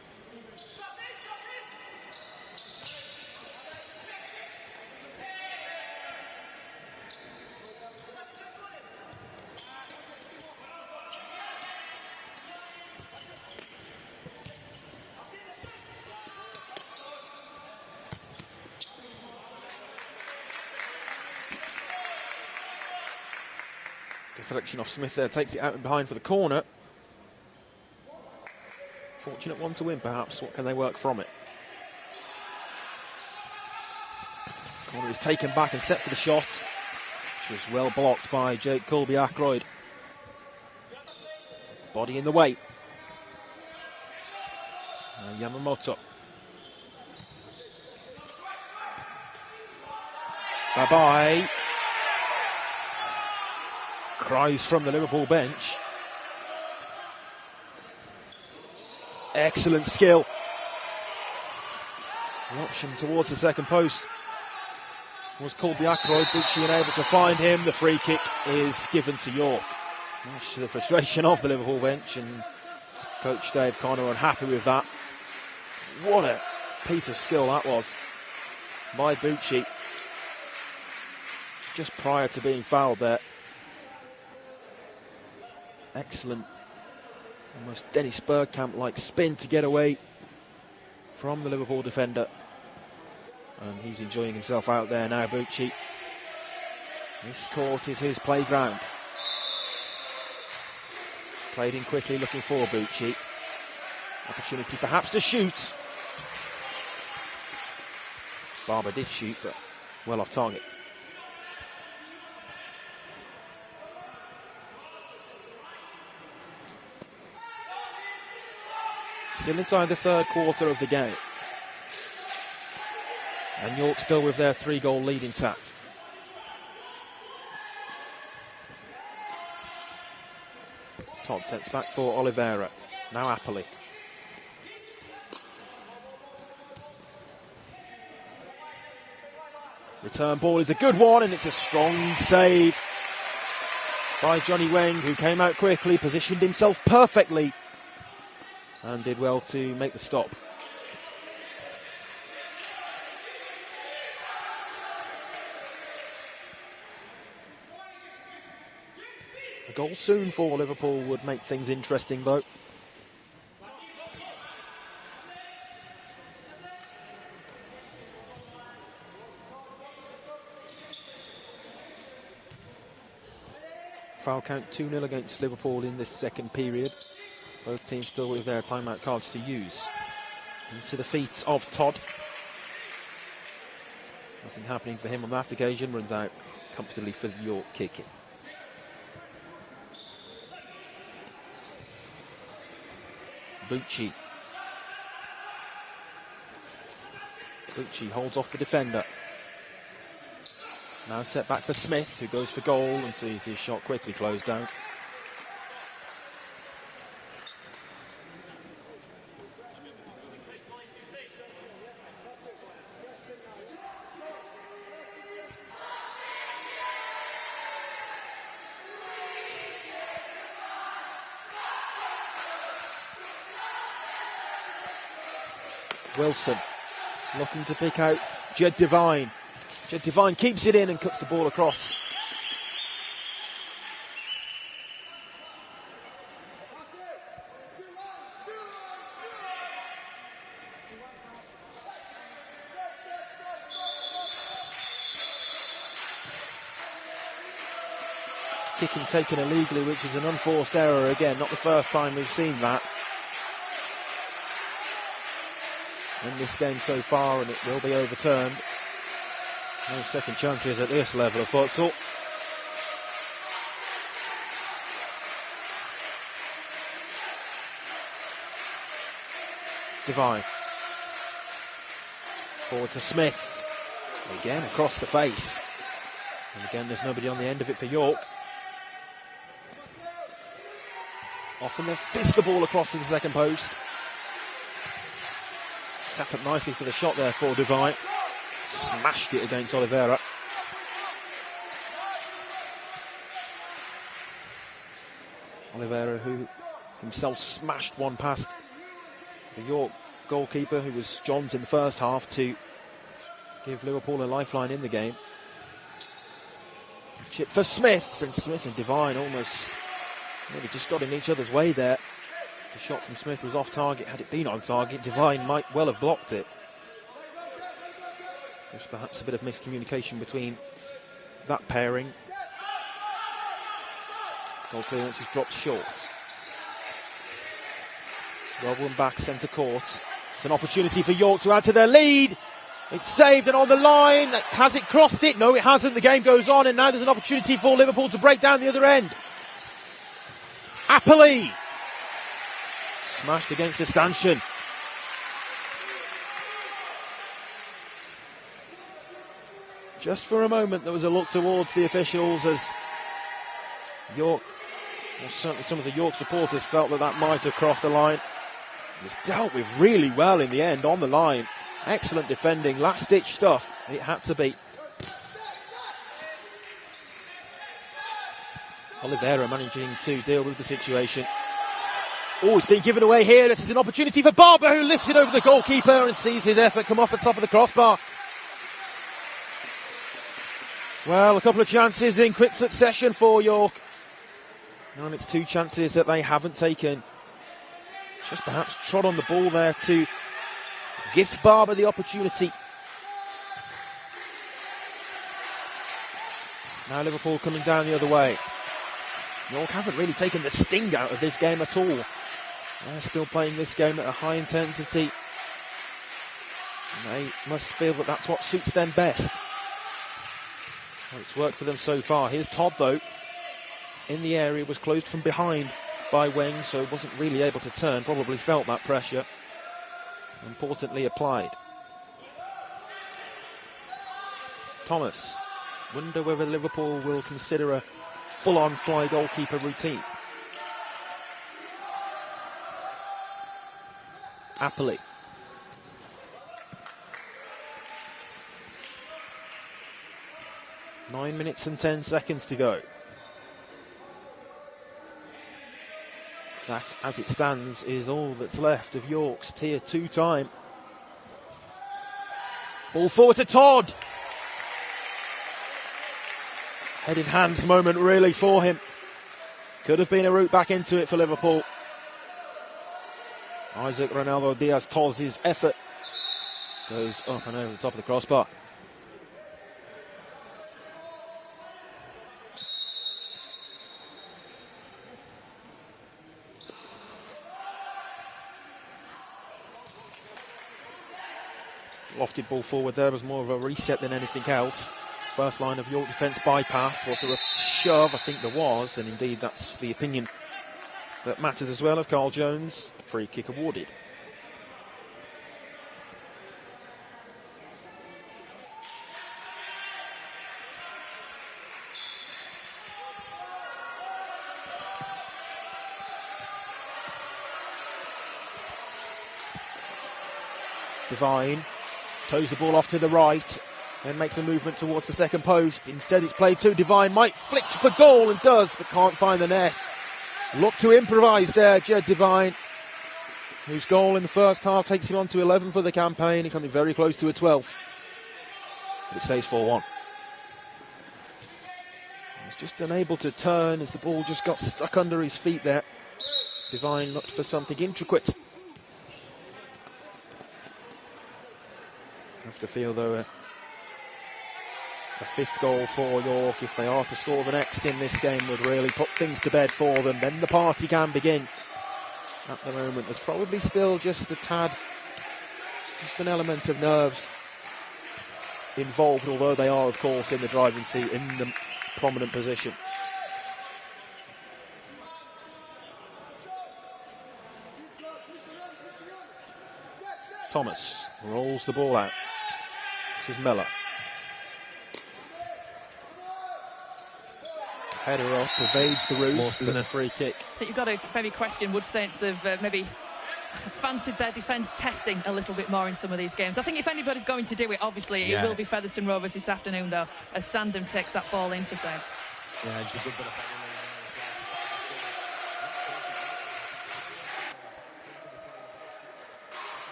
Deflection off Smith there, takes it out and behind for the corner. Fortunate one to win, perhaps. What can they work from it? Corner is taken back and set for the shot, which was well blocked by Jake Colby Ackroyd. Body in the way. Yamamoto. Bye-bye. Cries from the Liverpool bench. Excellent skill. The option towards the second post was Colby Ackroyd. Bucci unable to find him. The free kick is given to York. Much to the frustration of the Liverpool bench, and Coach Dave Connor unhappy with that. What a piece of skill that was by Bucci just prior to being fouled there. Excellent, almost Dennis Bergkamp-like spin to get away from the Liverpool defender. And he's enjoying himself out there now, Bucci. This court is his playground. Played in quickly, looking for Bucci. Opportunity perhaps to shoot. Barber did shoot, but well off target. Still inside the third quarter of the game. And York still with their 3-goal lead intact. Todd sets back for Oliveira. Now Apperley. Return ball is a good one, and it's a strong save by Johnny Weng, who came out quickly, positioned himself perfectly, and did well to make the stop. A goal soon for Liverpool would make things interesting, though. Foul count 2-0 against Liverpool in this second period. Both teams still with their timeout cards to use. Into the feet of Todd. Nothing happening for him on that occasion. Runs out comfortably for York kicking. Bucci. Bucci holds off the defender. Now set back for Smith, who goes for goal and sees his shot quickly closed down. Wilson looking to pick out Jed Devine. Jed Devine keeps it in and cuts the ball across. Kicking taken illegally, which is an unforced error again. Not the first time we've seen that in this game so far, and it will be overturned. No second chances at this level of futsal. Devine. Forward to Smith. Again across the face. And again there's nobody on the end of it for York. Often they fist the ball across to the second post. Sat up nicely for the shot there for Devine. Smashed it against Oliveira. Oliveira, who himself smashed one past the York goalkeeper, who was Johns in the first half, to give Liverpool a lifeline in the game. Chip for Smith, and Smith and Devine almost maybe just got in each other's way there. The shot from Smith was off target. Had it been on target, Devine might well have blocked it. There's perhaps a bit of miscommunication between that pairing. Goal clearance is dropped short. Robin back centre court. It's an opportunity for York to add to their lead. It's saved and on the line. Has it crossed it? No, it hasn't. The game goes on, and now there's an opportunity for Liverpool to break down the other end. Apperley. Smashed against the stanchion. Just for a moment there was a look towards the officials as York, or certainly some of the York supporters, felt that that might have crossed the line. It was dealt with really well in the end, on the line. Excellent defending, last ditch stuff. It had to be. Oliveira managing to deal with the situation. Oh, it's been given away here. This is an opportunity for Barber, who lifts it over the goalkeeper and sees his effort come off the top of the crossbar. Well, a couple of chances in quick succession for York. And it's two chances that they haven't taken. Just perhaps trod on the ball there to gift Barber the opportunity Now Liverpool coming down the other way. York haven't really taken the sting out of this game at all. They're still playing this game at a high intensity. And they must feel that that's what suits them best. Well, it's worked for them so far. Here's Todd though. In the area, was closed from behind by Weng, so wasn't really able to turn. Probably felt that pressure. Importantly applied. Thomas. Wonder whether Liverpool will consider a full-on fly goalkeeper routine. Apperley. Nine minutes and 10 seconds to go. That, as it stands, is all that's left of York's Tier 2 time. Ball forward to Todd. Head in hands moment really for him. Could have been a route back into it for Liverpool. Isaac Ronaldo Diaz-Toz's effort goes up and over the top of the crossbar. Lofted ball forward there, was more of a reset than anything else. First line of York defence bypassed. Was there a shove? I think there was, and indeed that's the opinion that matters as well of Carl Jones. Free kick awarded. Devine toes the ball off to the right, then makes a movement towards the second post. Instead it's played to Devine, might flick for goal and does, but can't find the net. Look to improvise there, Jed Devine, whose goal in the first half takes him on to 11 for the campaign and coming very close to a 12th. But it stays 4-1. He's just unable to turn as the ball just got stuck under his feet there. Devine looked for something intricate. Have to feel though a fifth goal for York, if they are to score the next in this game, would really put things to bed for them. Then the party can begin. At the moment there's probably still just a tad, just an element of nerves involved, although they are of course in the driving seat, in the prominent position. Thomas rolls the ball out. This is Mellor. Header up, evades the roof, isn't a free kick. I think you've got to maybe question Wood Saints have maybe fancied their defence testing a little bit more in some of these games. I think if anybody's going to do it, obviously it will be Featherstone Rovers this afternoon though, as Sandham takes that ball in for Saints. Yeah, just a good bit of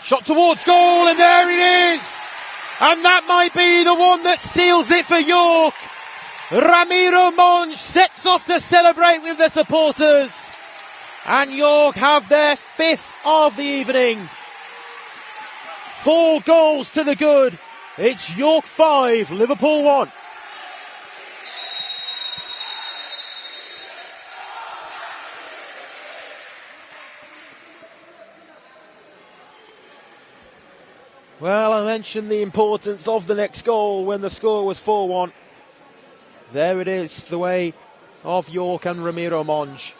Shot towards goal, and there it is! And that might be the one that seals it for York. Ramiro Monge sets off to celebrate with the supporters. And York have their fifth of the evening. 4 goals to the good. It's York 5, Liverpool 1. Well, I mentioned the importance of the next goal when the score was 4-1. There it is, the way of York and Ramiro Monge.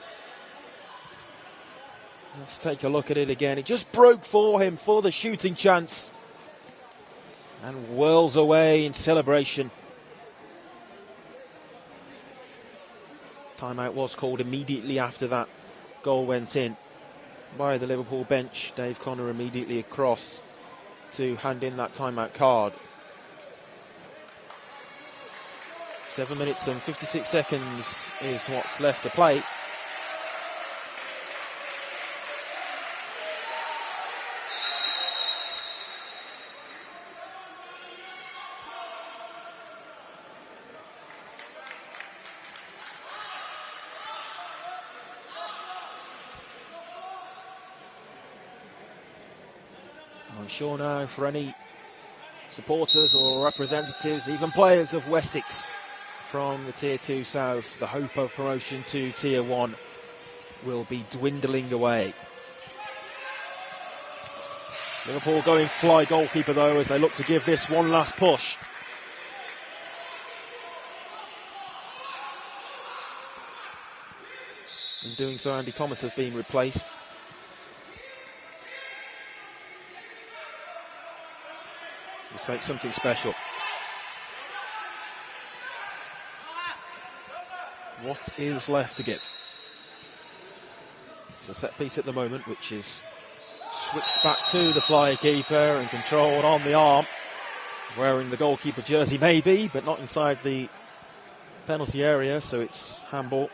Let's take a look at it again. It just broke for him for the shooting chance. And whirls away in celebration. Timeout was called immediately after that goal went in by the Liverpool bench. Dave Connor immediately across to hand in that timeout card. 7 minutes and 56 seconds is what's left to play. I'm sure now for any supporters or representatives, even players of Wessex from the Tier 2 South, the hope of promotion to Tier 1 will be dwindling away. Liverpool going fly goalkeeper though as they look to give this one last push. In doing so, Andy Thomas has been replaced. It'll take something special. What is left to give? It's a set piece at the moment, which is switched back to the fly keeper and controlled on the arm. Wearing the goalkeeper jersey maybe, but not inside the penalty area, so it's handball.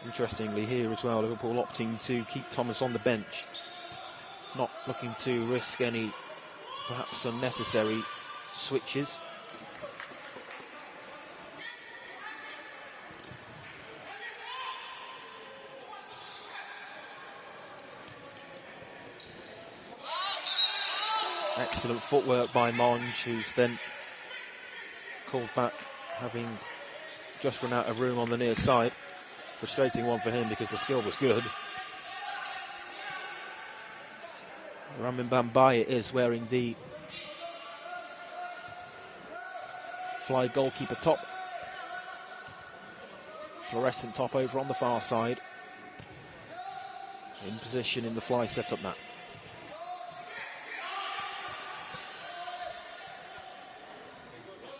Interestingly here as well, Liverpool opting to keep Thomas on the bench, not looking to risk any perhaps unnecessary switches. Excellent footwork by Monge, who's then called back, having just run out of room on the near side. Frustrating one for him because the skill was good. Ramin Bambaye is wearing the fly goalkeeper top. Fluorescent top over on the far side. In position in the fly setup now.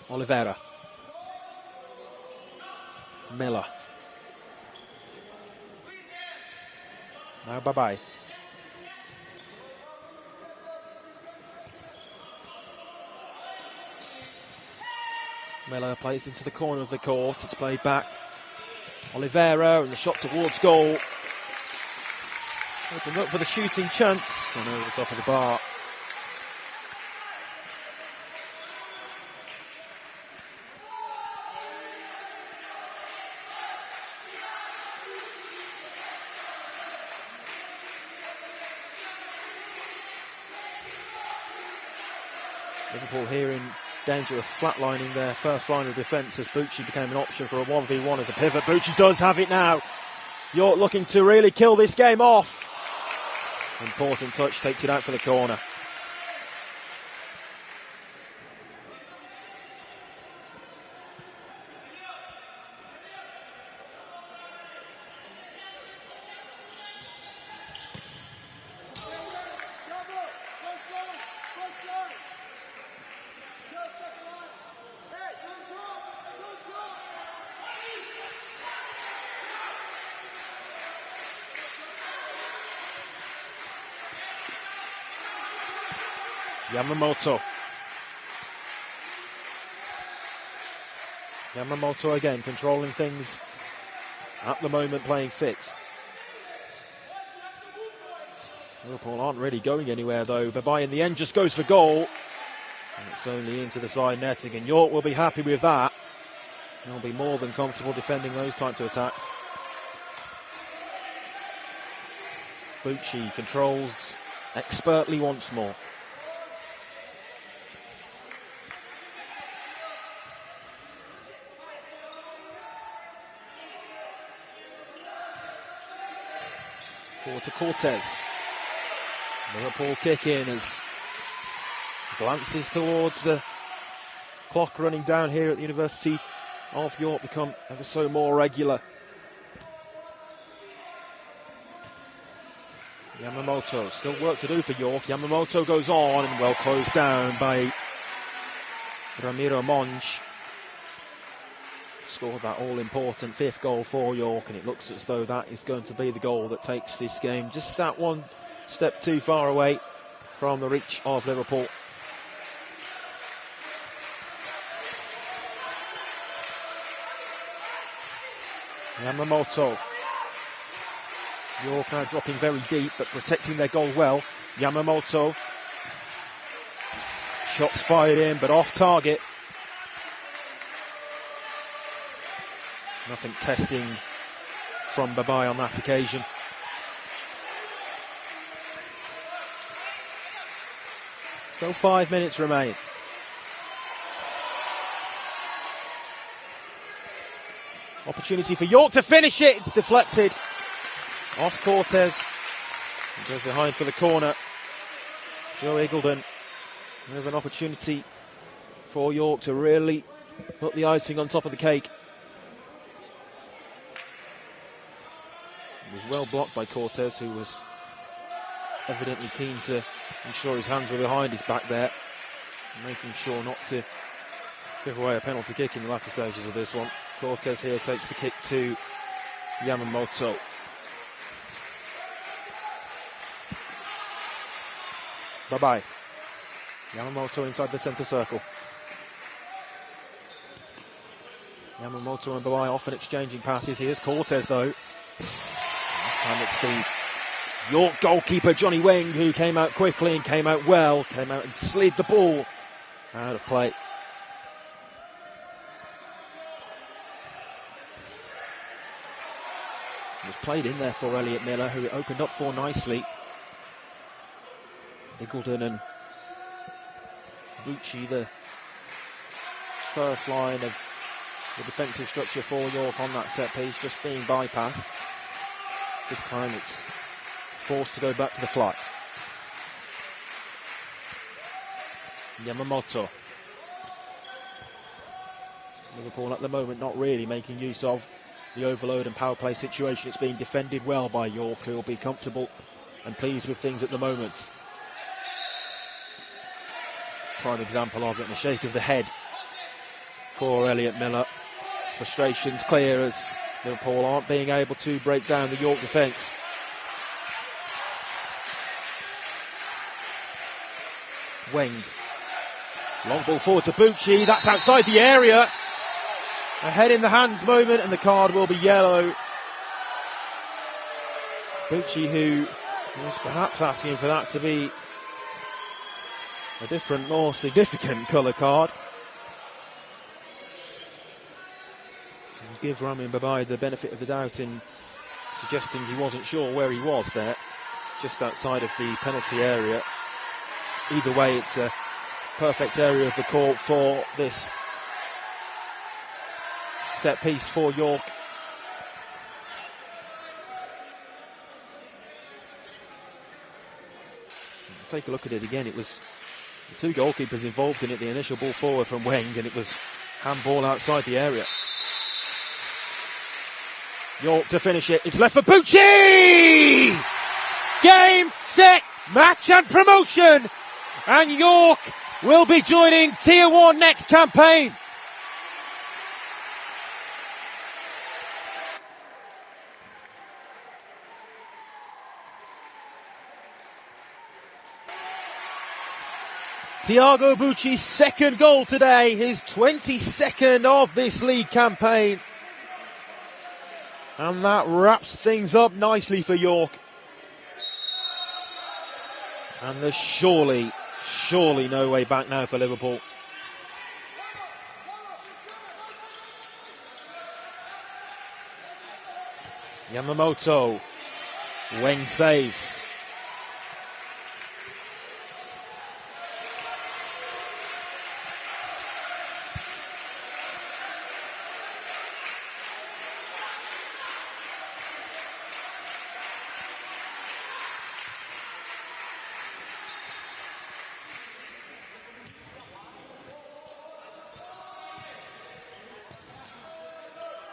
Oliveira. Miller. Now bye-bye. Miller plays into the corner of the court. It's played back. Oliveira and the shot towards goal. Opened up for the shooting chance and over the top of the bar. Liverpool here in danger of flatlining their first line of defence as Bucci became an option for a 1v1 as a pivot. Bucci does have it now. York looking to really kill this game off. Important touch, takes it out for the corner. Yamamoto again controlling things at the moment, playing fit. Liverpool aren't really going anywhere though. Babai in the end just goes for goal. And it's only into the side netting, and York will be happy with that. They'll be more than comfortable defending those types of attacks. Bucci controls expertly once more. Forward to Cortez. Liverpool kick in as glances towards the clock running down here at the University of York become ever so more regular. Yamamoto, still work to do for York. Yamamoto goes on and well closed down by Ramiro Monge. Scored that all-important fifth goal for York, and it looks as though that is going to be the goal that takes this game just that one step too far away from the reach of Liverpool. Yamamoto. York now dropping very deep but protecting their goal well. Yamamoto. Shots fired in but off target. Nothing testing from Babai on that occasion. Still 5 minutes remain. Opportunity for York to finish it. It's deflected off Cortez. He goes behind for the corner. Joe Eagledon with an opportunity for York to really put the icing on top of the cake. It was well blocked by Cortez, who was evidently keen to ensure his hands were behind his back there, making sure not to give away a penalty kick in the latter stages of this one. Cortez here takes the kick to Yamamoto. Bye-bye. Yamamoto inside the centre circle. Yamamoto and Bye often exchanging passes. Here's Cortez though. This time it's the York goalkeeper Johnny Weng who came out quickly and came out well. Came out and slid the ball out of play. It was played in there for Elliot Miller, who it opened up for nicely. Eagledon and Bucci, the first line of the defensive structure for York on that set piece, just being bypassed. This time it's forced to go back to the fly. Yamamoto. Liverpool at the moment not really making use of the overload and power play situation. It's being defended well by York, who will be comfortable and pleased with things at the moment. Prime example of it, and a shake of the head for Elliot Miller. Frustrations clear as Liverpool aren't being able to break down the York defence. Weng. Long ball forward to Bucci. That's outside the area. A head in the hands moment, and the card will be yellow. Bucci, who was perhaps asking for that to be a different, more significant colour card. Let's give Ramin Babai the benefit of the doubt in suggesting he wasn't sure where he was there, just outside of the penalty area. Either way, it's a perfect area of the court for this set piece for York. Take a look at it again. It was the two goalkeepers involved in it. The initial ball forward from Weng, and it was handball outside the area. York to finish it. It's left for Bucci! Game, set, match and promotion! And York will be joining Tier 1 next campaign. Thiago Bucci's second goal today, his 22nd of this league campaign. And that wraps things up nicely for York. And there's surely no way back now for Liverpool. Yamamoto. Weng saves.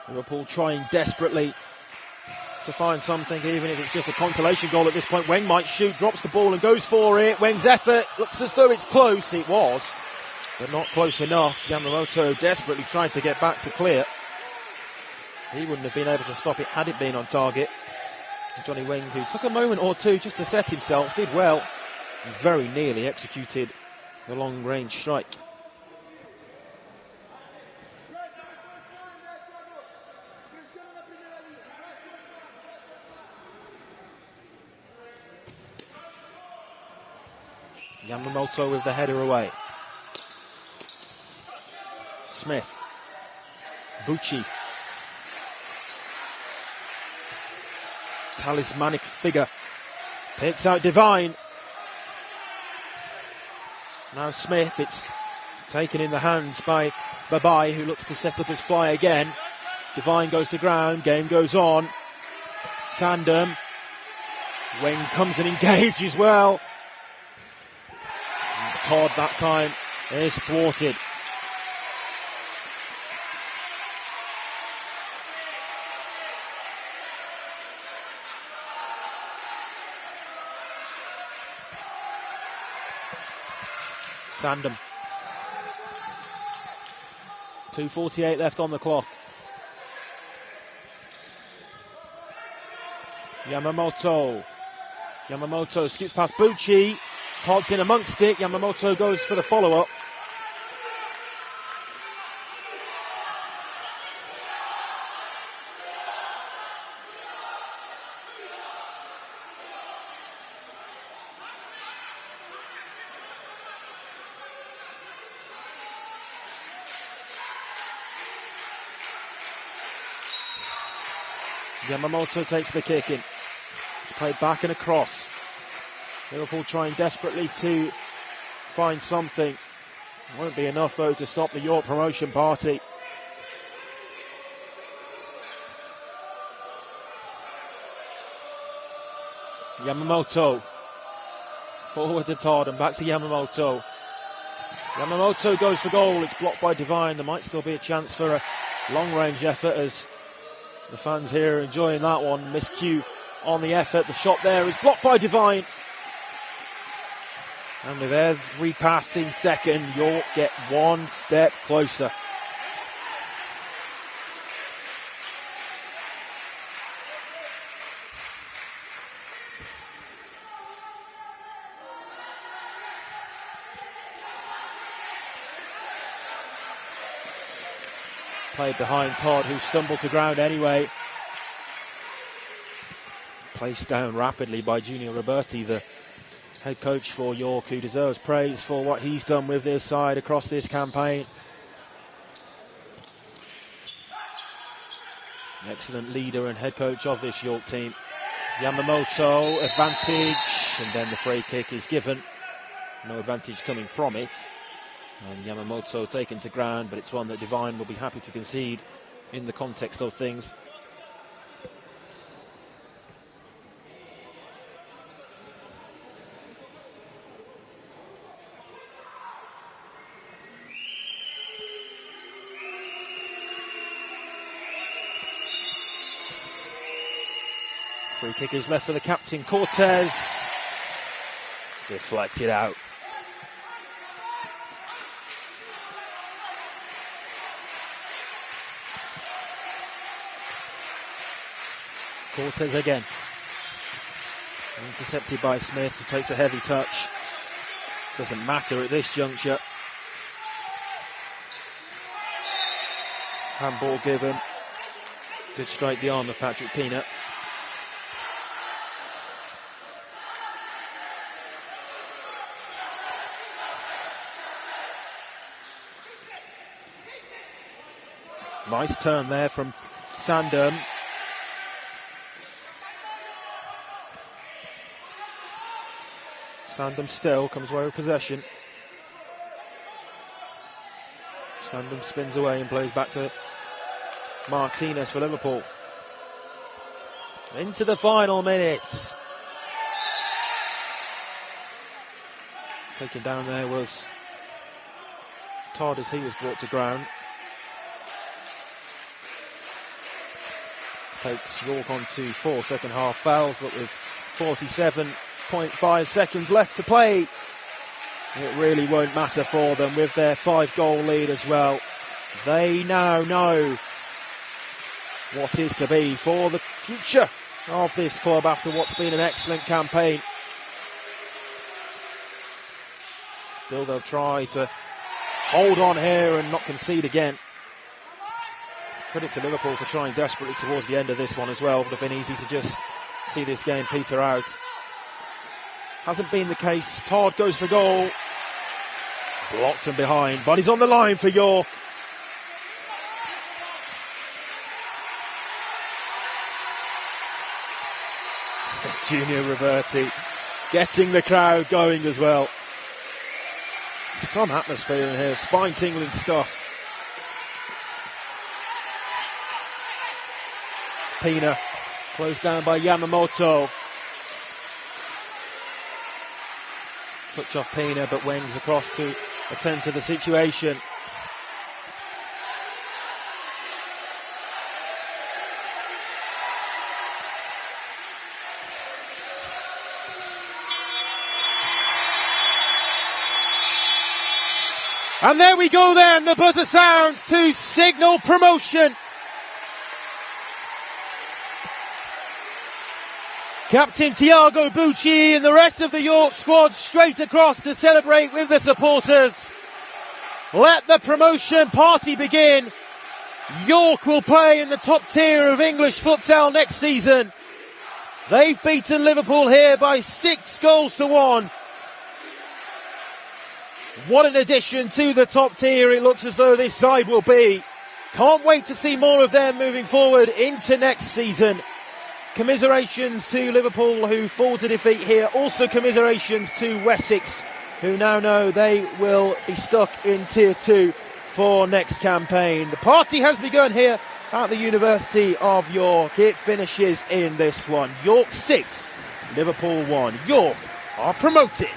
Liverpool trying desperately to find something, even if it's just a consolation goal at this point. Weng might shoot, drops the ball and goes for it. Weng's effort looks as though it's close. It was, but not close enough. Yamamoto desperately trying to get back to clear. He wouldn't have been able to stop it had it been on target. Johnny Weng, who took a moment or two just to set himself, did well. Very nearly executed the long-range strike. Yamamoto with the header away. Smith. Bucci. Talismanic figure. Picks out Divine. Now Smith, it's taken in the hands by Babai, who looks to set up his fly again. Devine goes to ground, game goes on. Sandham. Wing comes and engages well. And Todd that time is thwarted. Sandham. 2:48 left on the clock. Yamamoto skips past Bucci. Todd's in amongst it. Yamamoto goes for the follow-up. Yamamoto takes the kick in. It's played back and across. Liverpool trying desperately to find something. Won't be enough though to stop the York promotion party. Yamamoto. Forward to Todd and back to Yamamoto. Yamamoto goes for goal. It's blocked by Devine. There might still be a chance for a long-range effort as the fans here are enjoying that one. Miscue on the effort. The shot there is blocked by Devine. And with every passing second, York get one step closer. Played behind Todd, who stumbled to ground anyway. Placed down rapidly by Junior Roberti, the head coach for York, who deserves praise for what he's done with this side across this campaign. Excellent leader and head coach of this York team. Yamamoto, advantage, and then the free kick is given. No advantage coming from it. And Yamamoto taken to ground, but it's one that Devine will be happy to concede in the context of things. Free kick is left for the captain, Cortez. Deflected out. Cortez again. Intercepted by Smith, who takes a heavy touch. Doesn't matter at this juncture. Handball given. Good strike the arm of Patrick Peanut. Nice turn there from Sandham. Sandham still comes away with possession. Sandham spins away and plays back to Martinez for Liverpool. Into the final minutes. Taken down there was Todd as he was brought to ground. Takes York on to 4 second half fouls, but with 47.5 seconds left to play, it really won't matter for them with their 5-goal lead as well. They now know what is to be for the future of this club after what's been an excellent campaign. Still they'll try to hold on here and not concede again. Credit to Liverpool for trying desperately towards the end of this one as well. It would have been easy to just see this game peter out. Hasn't been the case. Todd goes for goal. Blocked and behind, but he's on the line for York. Junior Roberti getting the crowd going as well. Some atmosphere in here, spine-tingling stuff. Pina, closed down by Yamamoto. Touch off Pina, but Weng's across to attend to the situation. And there we go then, the buzzer sounds to signal promotion. Captain Tiago Bucci and the rest of the York squad straight across to celebrate with the supporters. Let the promotion party begin. York will play in the top tier of English futsal next season. They've beaten Liverpool here by 6-1. What an addition to the top tier it looks as though this side will be. Can't wait to see more of them moving forward into next season. Commiserations to Liverpool who fall to defeat here. Also commiserations to Wessex who now know they will be stuck in Tier 2 for next campaign. The party has begun here at the University of York. It finishes in this one. York 6, Liverpool 1. York are promoted.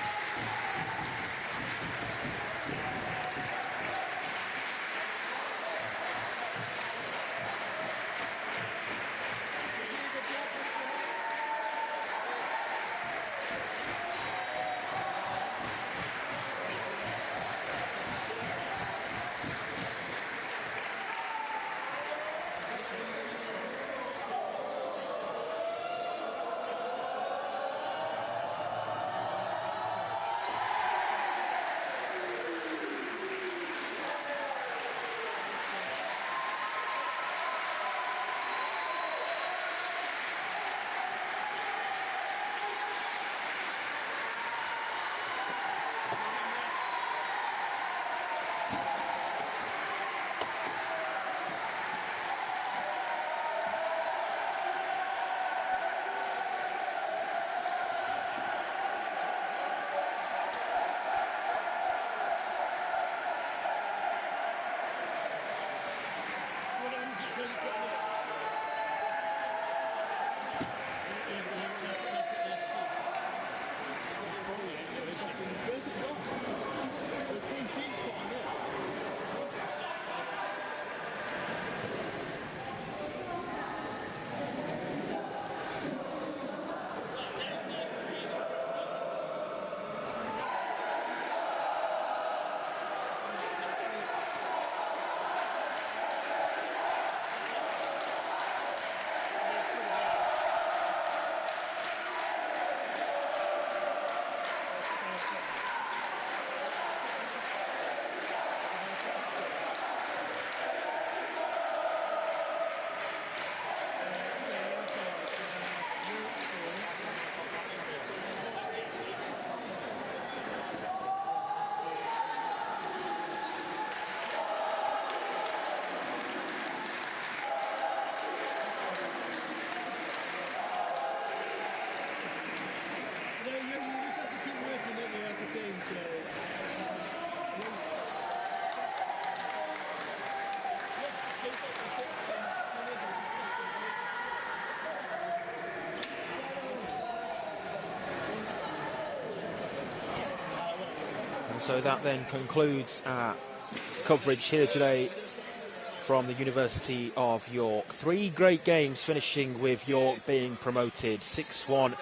So that then concludes our coverage here today from the University of York. 3 great games finishing with York being promoted. 6-1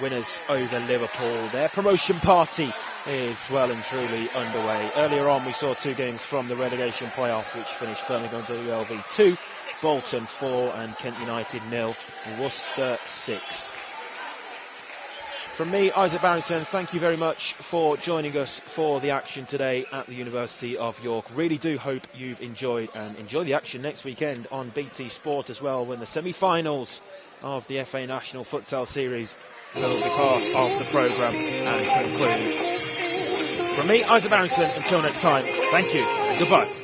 winners over Liverpool. Their promotion party is well and truly underway. Earlier on we saw 2 games from the relegation playoffs which finished Birmingham WLV 2, Bolton 4 and Kent United 0, Worcester 6. From me, Isaac Barrington, thank you very much for joining us for the action today at the University of York. Really do hope you've enjoyed, and enjoy the action next weekend on BT Sport as well, when the semi-finals of the FA National Futsal Series will be part of the programme and conclude. From me, Isaac Barrington, until next time, thank you and goodbye.